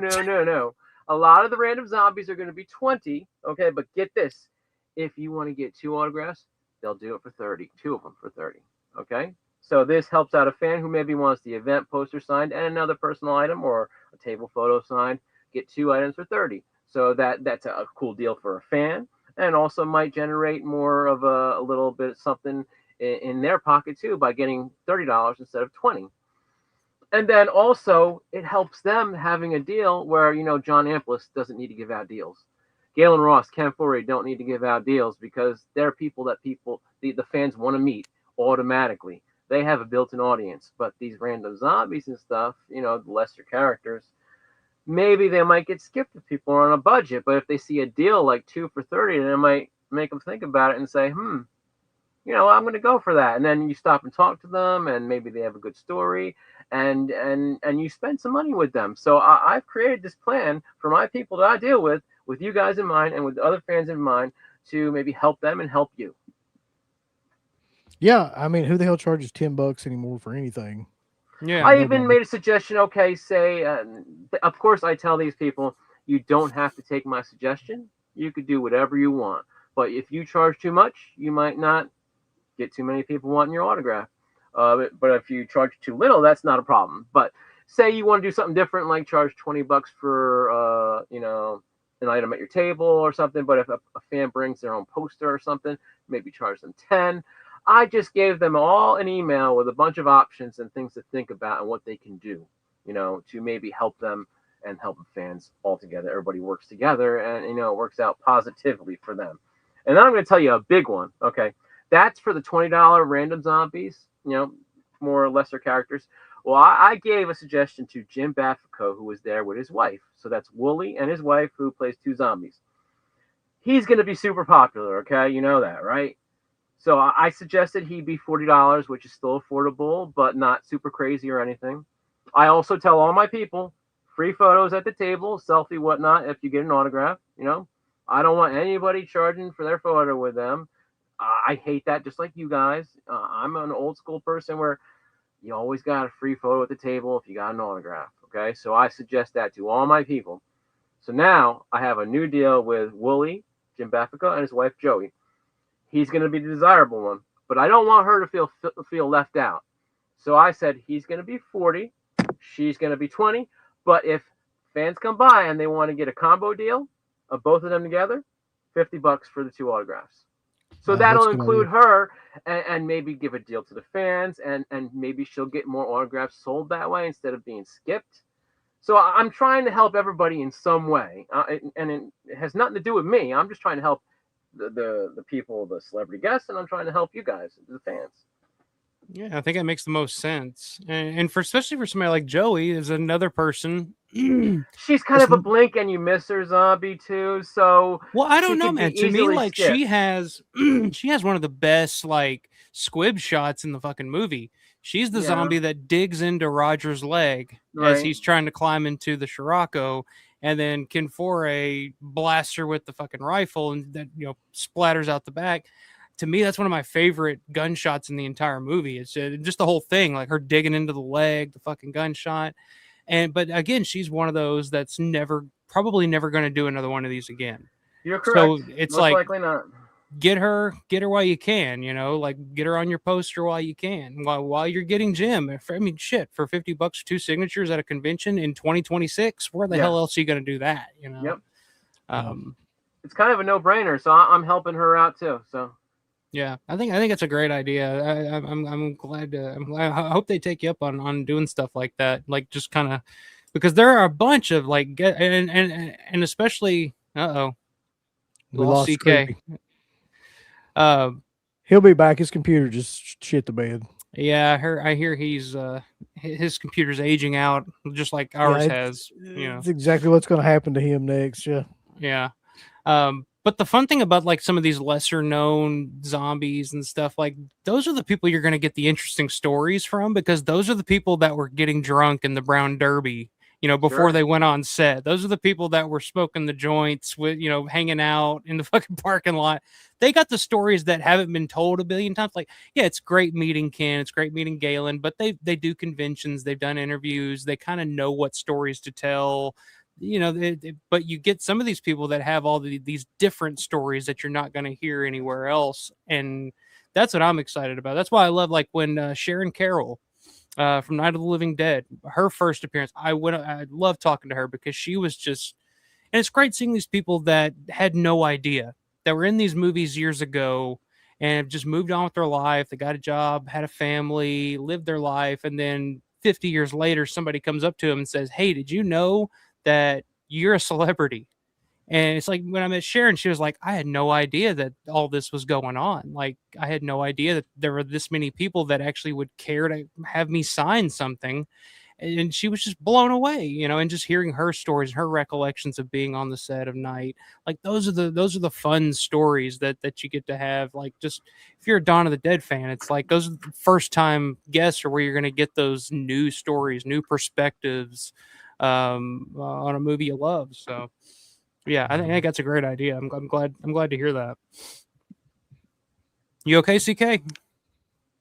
A lot of the random zombies are going to be 20. Okay, but get this. If you want to get 2 autographs, they'll do it for 30. 2 of them for 30. Okay? So this helps out a fan who maybe wants the event poster signed and another personal item or a table photo signed. Get 2 items for 30. So that's a cool deal for a fan, and also might generate more of a little bit something in their pocket too by getting $30 instead of 20. And then also it helps them having a deal where John Amplis doesn't need to give out deals. Galen Ross, Ken Forey don't need to give out deals because they're people that the fans want to meet automatically. They have a built-in audience, but these random zombies and stuff, the lesser characters, maybe they might get skipped if people are on a budget, but if they see a deal like 2 for 30, then it might make them think about it and say, I'm going to go for that. And then you stop and talk to them, and maybe they have a good story, and you spend some money with them. So I've created this plan for my people that I deal with you guys in mind and with other fans in mind to maybe help them and help you. Yeah, I mean, who the hell charges $10 anymore for anything? Yeah, I even made a suggestion. Okay, say, of course, I tell these people, you don't have to take my suggestion. You could do whatever you want. But if you charge too much, you might not get too many people wanting your autograph. But if you charge too little, that's not a problem. But say you want to do something different, like charge $20 for, an item at your table or something. But if a fan brings their own poster or something, maybe charge them 10. I just gave them all an email with a bunch of options and things to think about and what they can do, to maybe help them and help the fans all together. Everybody works together and, it works out positively for them. And then I'm going to tell you a big one. Okay. That's for the $20 random zombies, more or lesser characters. Well, I gave a suggestion to Jim Baffico, who was there with his wife. So that's Wooly and his wife, who plays 2 zombies. He's going to be super popular. Okay. You know that, right? So I suggested he be $40, which is still affordable, but not super crazy or anything. I also tell all my people, free photos at the table, selfie, whatnot, if you get an autograph. I don't want anybody charging for their photo with them. I hate that, just like you guys. I'm an old school person where you always got a free photo at the table if you got an autograph. Okay, so I suggest that to all my people. So now I have a new deal with Wooly, Jim Baffico, and his wife Joey. He's going to be the desirable one, but I don't want her to feel left out. So I said he's going to be 40, she's going to be 20. But if fans come by and they want to get a combo deal of both of them together, $50 for the 2 autographs. So that'll include her and maybe give a deal to the fans, and maybe she'll get more autographs sold that way instead of being skipped. So I'm trying to help everybody in some way, and it has nothing to do with me. I'm just trying to help the people, the celebrity guests, and I'm trying to help you guys, the fans. Yeah, I think that makes the most sense. And especially for somebody like Joey, is another person. She's kind of a blink and you miss her zombie too. So I don't know, man. To me, like she has one of the best squib shots in the fucking movie. She's the zombie that digs into Roger's leg as he's trying to climb into the Scirocco. And then Ken Forey blasts her with the fucking rifle and that splatters out the back. To me, that's one of my favorite gunshots in the entire movie. It's just the whole thing, like her digging into the leg, the fucking gunshot. But again, she's one of those that's probably never going to do another one of these again. You're correct. So it's most likely not. get her while you can, like get her on your poster while you can, while you're getting Jim. I mean, shit, for $50 for 2 signatures at a convention in 2026, where the hell else are you going to do that? Yep. Um, it's kind of a no-brainer. So I'm helping her out too. So. Yeah, I think it's a great idea. I'm glad I hope they take you up on doing stuff like that. Like just kind of, because there are a bunch of like and especially we lost CK. Creepy. He'll be back. His computer just shit the bed. Yeah, I hear he's his computer's aging out just like ours has. It's exactly what's going to happen to him next. Yeah. Yeah. But the fun thing about like some of these lesser known zombies and stuff, like those are the people you're going to get the interesting stories from, because those are the people that were getting drunk in the Brown Derby, before they went on set. Those are the people that were smoking the joints with, hanging out in the fucking parking lot. They got the stories that haven't been told a billion times. Like, yeah, it's great meeting Ken. It's great meeting Galen, but they do conventions. They've done interviews. They kind of know what stories to tell. But you get some of these people that have all these different stories that you're not going to hear anywhere else, and that's what I'm excited about. That's why I love like when Sharon Carroll from Night of the Living Dead, her first appearance, I love talking to her, because she was just, and it's great seeing these people that had no idea, that were in these movies years ago and have just moved on with their life. They got a job, had a family, lived their life, and then 50 years later somebody comes up to them and says, "Hey, did you know that you're a celebrity?" And it's like, when I met Sharon, she was like, "I had no idea that all this was going on. Like, I had no idea that there were this many people that actually would care to have me sign something." And she was just blown away, and just hearing her stories, her recollections of being on the set of Night, like those are the fun stories that you get to have. Like, just if you're a Dawn of the Dead fan, it's like those are the first time guests, or where you're going to get those new stories, new perspectives on a movie you love. So yeah, I think that's a great idea. I'm glad to hear that. You okay, CK?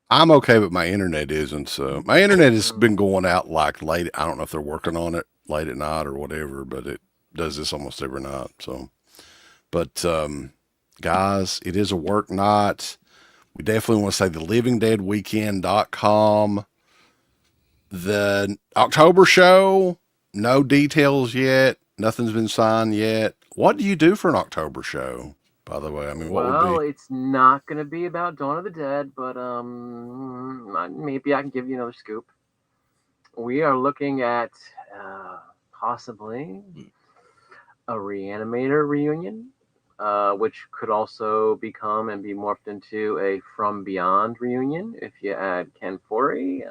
I'm okay, but my internet isn't. So my internet has been going out like late. I don't know if they're working on it late at night or whatever, but it does this almost every night. So, but guys, it is a work night. We definitely want to say thelivingdeadweekend.com. The October show, no details yet. Nothing's been signed yet. What do you do for an October show, by the way? I mean, what would be? It's not going to be about Dawn of the Dead, but maybe I can give you another scoop. We are looking at possibly a Reanimator reunion, which could also become and be morphed into a From Beyond reunion if you add Ken Foree.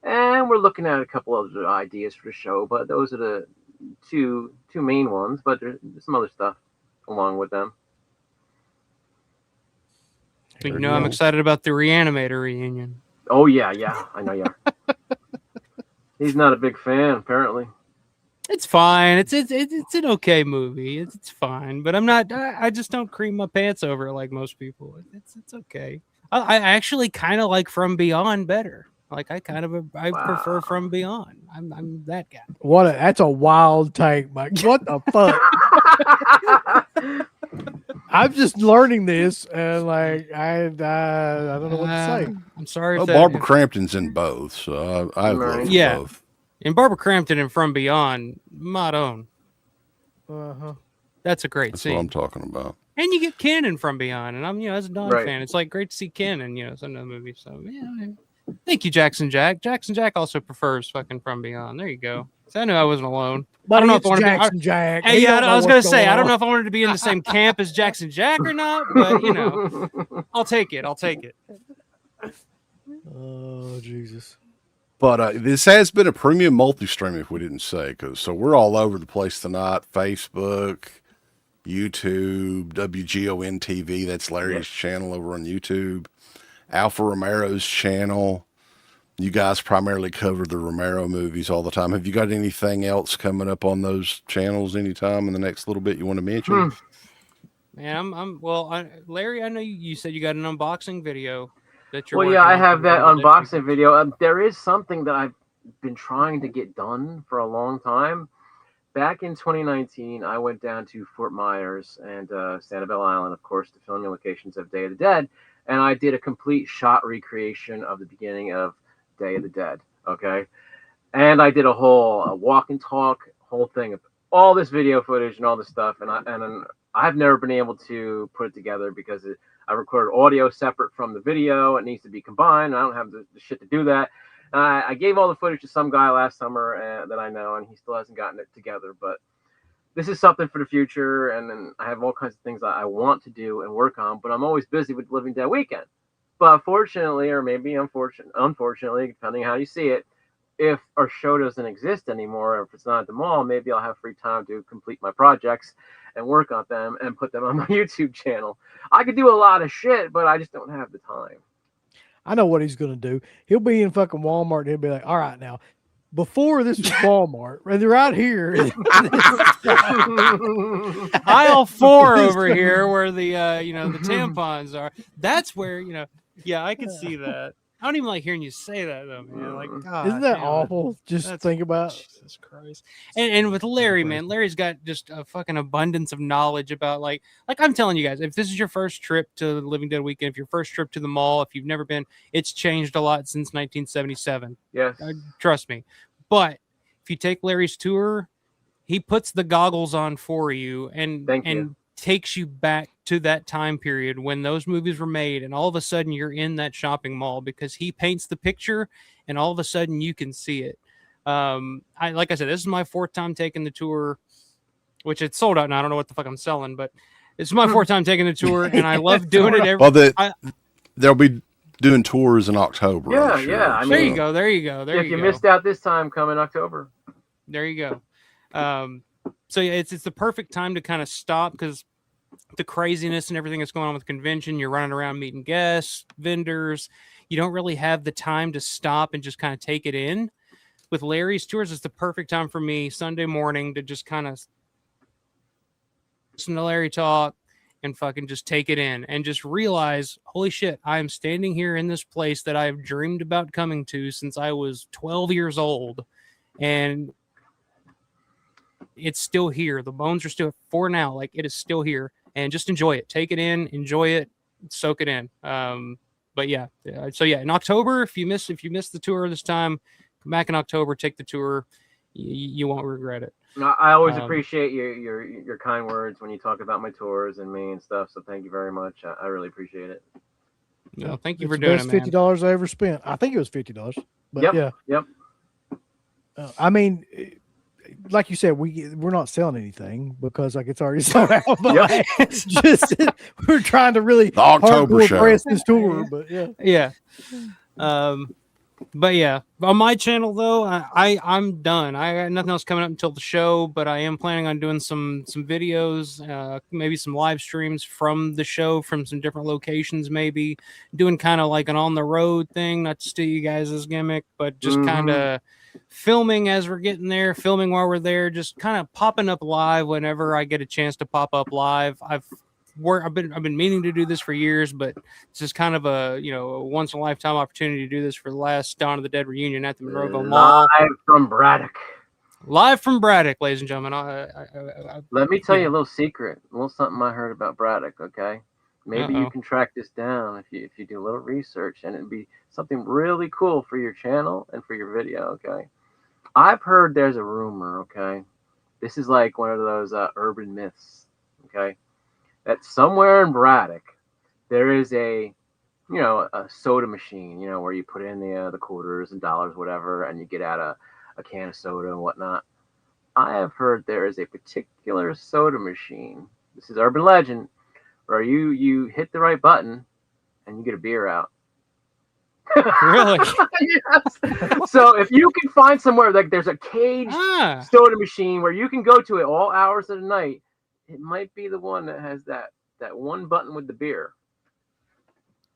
And we're looking at a couple other ideas for the show, but those are the two main ones. But there's some other stuff along with them. I'm excited about the Reanimator reunion. Oh yeah, I know you are. He's not a big fan, apparently. It's fine. It's an okay movie. It's fine, but I'm not. I just don't cream my pants over it like most people. It's okay. I actually kind of like From Beyond better. Like I prefer From Beyond. I'm that guy. That's a wild take, Mike. What the fuck? I'm just learning this, and like I don't know what to say. I'm sorry. Well, Barbara Crampton's in both, so I love both. And Barbara Crampton and From Beyond, my own. That's a great scene. That's what I'm talking about. And you get Ken in From Beyond, and I'm as a Dawn fan, it's like great to see Ken in some of the movies. So yeah. Thank you, Jackson Jack. Jackson Jack also prefers fucking From Beyond. There you go. So I knew I wasn't alone. But I don't know if I Jackson Jack. Hey, yeah, I was going to say, I don't know if I wanted to be in the same camp as Jackson Jack or not, but I'll take it. Oh, Jesus. But this has been a premium multi-stream, if we didn't say, so we're all over the place tonight. Facebook, YouTube, WGON TV. That's Larry's channel over on YouTube. Alpha Romero's channel. You guys primarily cover the Romero movies all the time. Have you got anything else coming up on those channels anytime in the next little bit you want to mention? Man, Larry, I know you said you got an unboxing video that you're. Well, yeah, I have that unboxing video. There is something that I've been trying to get done for a long time. back in 2019, I went down to Fort Myers and Sanibel Island, of course, the filming locations of Day of the Dead, and I did a complete shot recreation of the beginning of Day of the Dead. Okay, and I did a whole walk and talk, whole thing of all this video footage and all this stuff, and I've never been able to put it together because I recorded audio separate from the video. It needs to be combined. I don't have the shit to do that. I gave all the footage to some guy last summer that I know, and he still hasn't gotten it together. But this is something for the future, and then I have all kinds of things I want to do and work on, but I'm always busy with Living Dead Weekend. But fortunately, or maybe unfortunately, depending on how you see it, if our show doesn't exist anymore, or if it's not at the mall, maybe I'll have free time to complete my projects and work on them and put them on my YouTube channel. I could do a lot of shit, but I just don't have the time. I know what he's going to do. He'll be in fucking Walmart and he'll be like, all right, now, before this was Walmart, they're out here. Aisle 4 over here where the, the tampons are. That's where, yeah, I can see that. I don't even like hearing you say that, though, man. Like, God, isn't that awful? Just think about Jesus Christ. And with Larry, man, Larry's got just a fucking abundance of knowledge about like I'm telling you guys, if this is your first trip to Living Dead Weekend, if your first trip to the mall, if you've never been, it's changed a lot since 1977. Yes, trust me. But if you take Larry's tour, he puts the goggles on for you and takes you back to that time period when those movies were made, and all of a sudden you're in that shopping mall because he paints the picture and all of a sudden you can see it. Like I said, this is my 4th time taking the tour, which it's sold out and I don't know what the fuck I'm selling, but it's my 4th time taking the tour and I love doing it every they'll be doing tours in October. Yeah. I mean, there you go. If you missed out this time, come in October. There you go. So yeah, it's the perfect time to kind of stop because the craziness and everything that's going on with the convention, you're running around meeting guests, vendors. You don't really have the time to stop and just kind of take it in. With Larry's tours, it's the perfect time for me Sunday morning to just kind of listen to Larry talk and fucking just take it in and just realize, holy shit, I am standing here in this place that I've dreamed about coming to since I was 12 years old. And it's still here. The bones are still for now. Like it is still here, and just enjoy it. Take it in, enjoy it, soak it in. But yeah. So yeah, in October, if you miss the tour this time, come back in October, take the tour. You won't regret it. No, I always appreciate your kind words when you talk about my tours and me and stuff. So thank you very much. I really appreciate it. No, thank you for doing it, man. $50 I ever spent. I think it was $50. But Yep. I mean, like you said, we're not selling anything because like it's already sold out. But just we're trying to really October show press this tour, but yeah. But yeah, on my channel though, I'm done. I got nothing else coming up until the show, but I am planning on doing some videos, maybe some live streams from the show from some different locations, maybe doing kind of like an on the road thing, not to steal you guys' gimmick, but just kind of filming as we're getting there, filming while we're there, just kind of popping up live whenever I get a chance to pop up live. I've been meaning to do this for years, but it's just kind of a once in a lifetime opportunity to do this for the last Dawn of the Dead reunion at the Monroeville Mall. Live from Braddock, ladies and gentlemen. Let me tell you a little secret, a little something I heard about Braddock. Okay, maybe you can track this down if you do a little research, and it'd be something really cool for your channel and for your video. Okay, I've heard there's a rumor. Okay, this is like one of those urban myths. Okay. That somewhere in Braddock, there is a soda machine, where you put in the quarters and dollars, whatever, and you get out a can of soda and whatnot. I have heard there is a particular soda machine. This is urban legend, where you hit the right button and you get a beer out. Really? Yes. So if you can find somewhere like there's a caged soda machine where you can go to it all hours of the night, it might be the one that has that one button with the beer.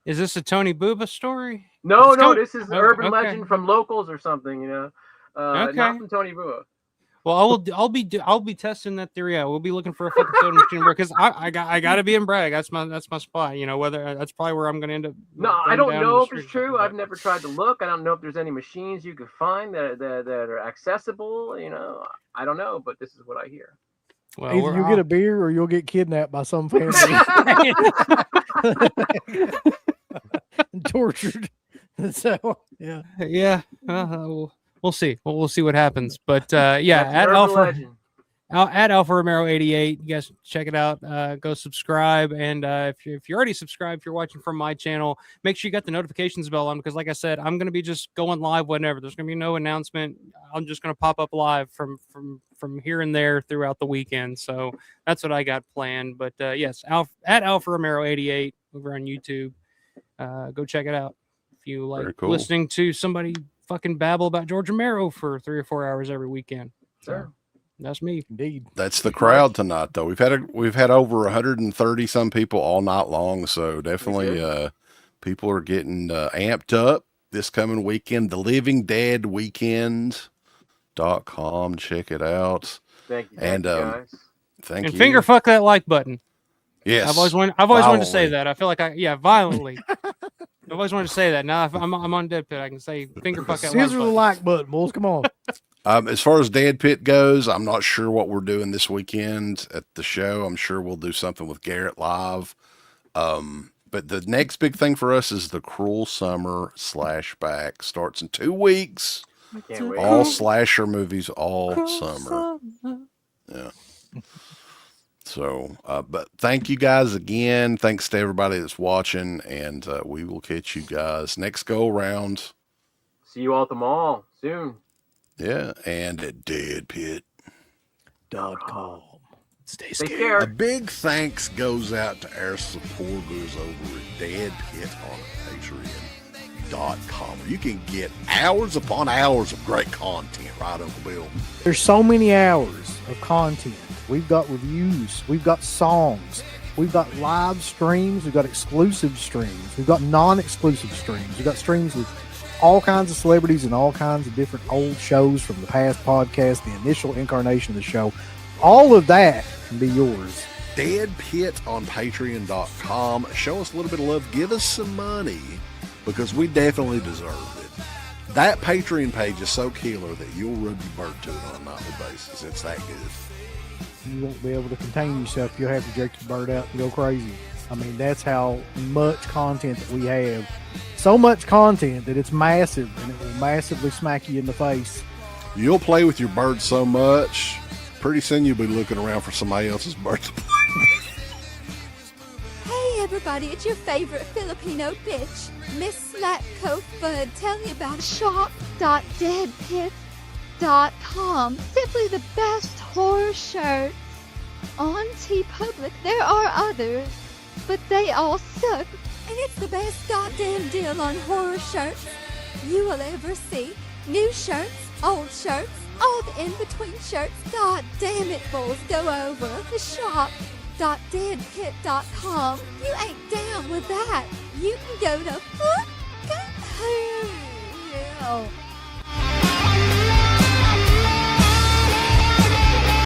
Is this a Tony Booba story? No, this is urban legend from locals or something, not from Tony Booba. Well, I'll be testing that theory out. We'll be looking for a fucking soda machine because I gotta be in Bragg. That's my spot. You know, whether that's probably where I'm gonna end up. No, I don't know if it's true. I've never tried to look. I don't know if there's any machines you could find that are accessible. You know, I don't know, but this is what I hear. Well, either you'll get a beer or you'll get kidnapped by some family and tortured. So yeah. We'll see. We'll see what happens. But at Alpha Romero 88, you guys check it out. Go subscribe, and if you're already subscribed, if you're watching from my channel, make sure you got the notifications bell on because, like I said, I'm gonna be just going live whenever. There's gonna be no announcement. I'm just gonna pop up live from here and there throughout the weekend. So that's what I got planned. But yes, at Alpha Romero 88 over on YouTube. Go check it out if you like listening to somebody fucking babble about George Romero for 3 or 4 hours every weekend. Sure. That's me. Indeed. That's the crowd tonight, though. We've had over 130 some people all night long, so definitely people are getting amped up this coming weekend. The Living Dead Weekend.com. Check it out. Thank you, guys. Thank you. And finger fuck that like button. Yes. I've always wanted to say that. I feel like violently. I've always wanted to say that. Now if I'm on DeadPit, I can say finger fuck that Scissor the like button, bulls. Come on. As far as DeadPit goes, I'm not sure what we're doing this weekend at the show. I'm sure we'll do something with Garrett live. But the next big thing for us is the Cruel Summer Slashback. Starts in 2 weeks. Can't wait. All slasher movies all summer. Yeah. So, but thank you guys again. Thanks to everybody that's watching, and we will catch you guys next go around. See you all at the mall soon. Yeah, and at DeadPit.com. Stay scared. A big thanks goes out to our supporters over at DeadPit on Patreon.com. You can get hours upon hours of great content, right, Uncle Bill? There's so many hours of content. We've got reviews. We've got songs. We've got live streams. We've got exclusive streams. We've got non-exclusive streams. We've got streams with all kinds of celebrities and all kinds of different old shows from the past podcast, the initial incarnation of the show. All of that can be yours. DeadPit on Patreon.com. Show us a little bit of love. Give us some money because we definitely deserve it. That Patreon page is so killer that you'll rub your bird to it on a nightly basis. It's that good. You won't be able to contain yourself. You'll have to jerk your bird out and go crazy. I mean, that's how much content that we have. So much content that it's massive, and it will massively smack you in the face. You'll play with your bird so much, pretty soon you'll be looking around for somebody else's bird to play with. Hey everybody, it's your favorite Filipino bitch, Miss Slapcoat Bud, telling you about shop.deadpit.com. Simply the best horror shirts. On TeePublic, there are others, but they all suck. And it's the best goddamn deal on horror shirts you will ever see. New shirts, old shirts, all the in-between shirts. God damn it, bulls, go over the shop.deadpit.com. You ain't down with that. You can go to fucking hell.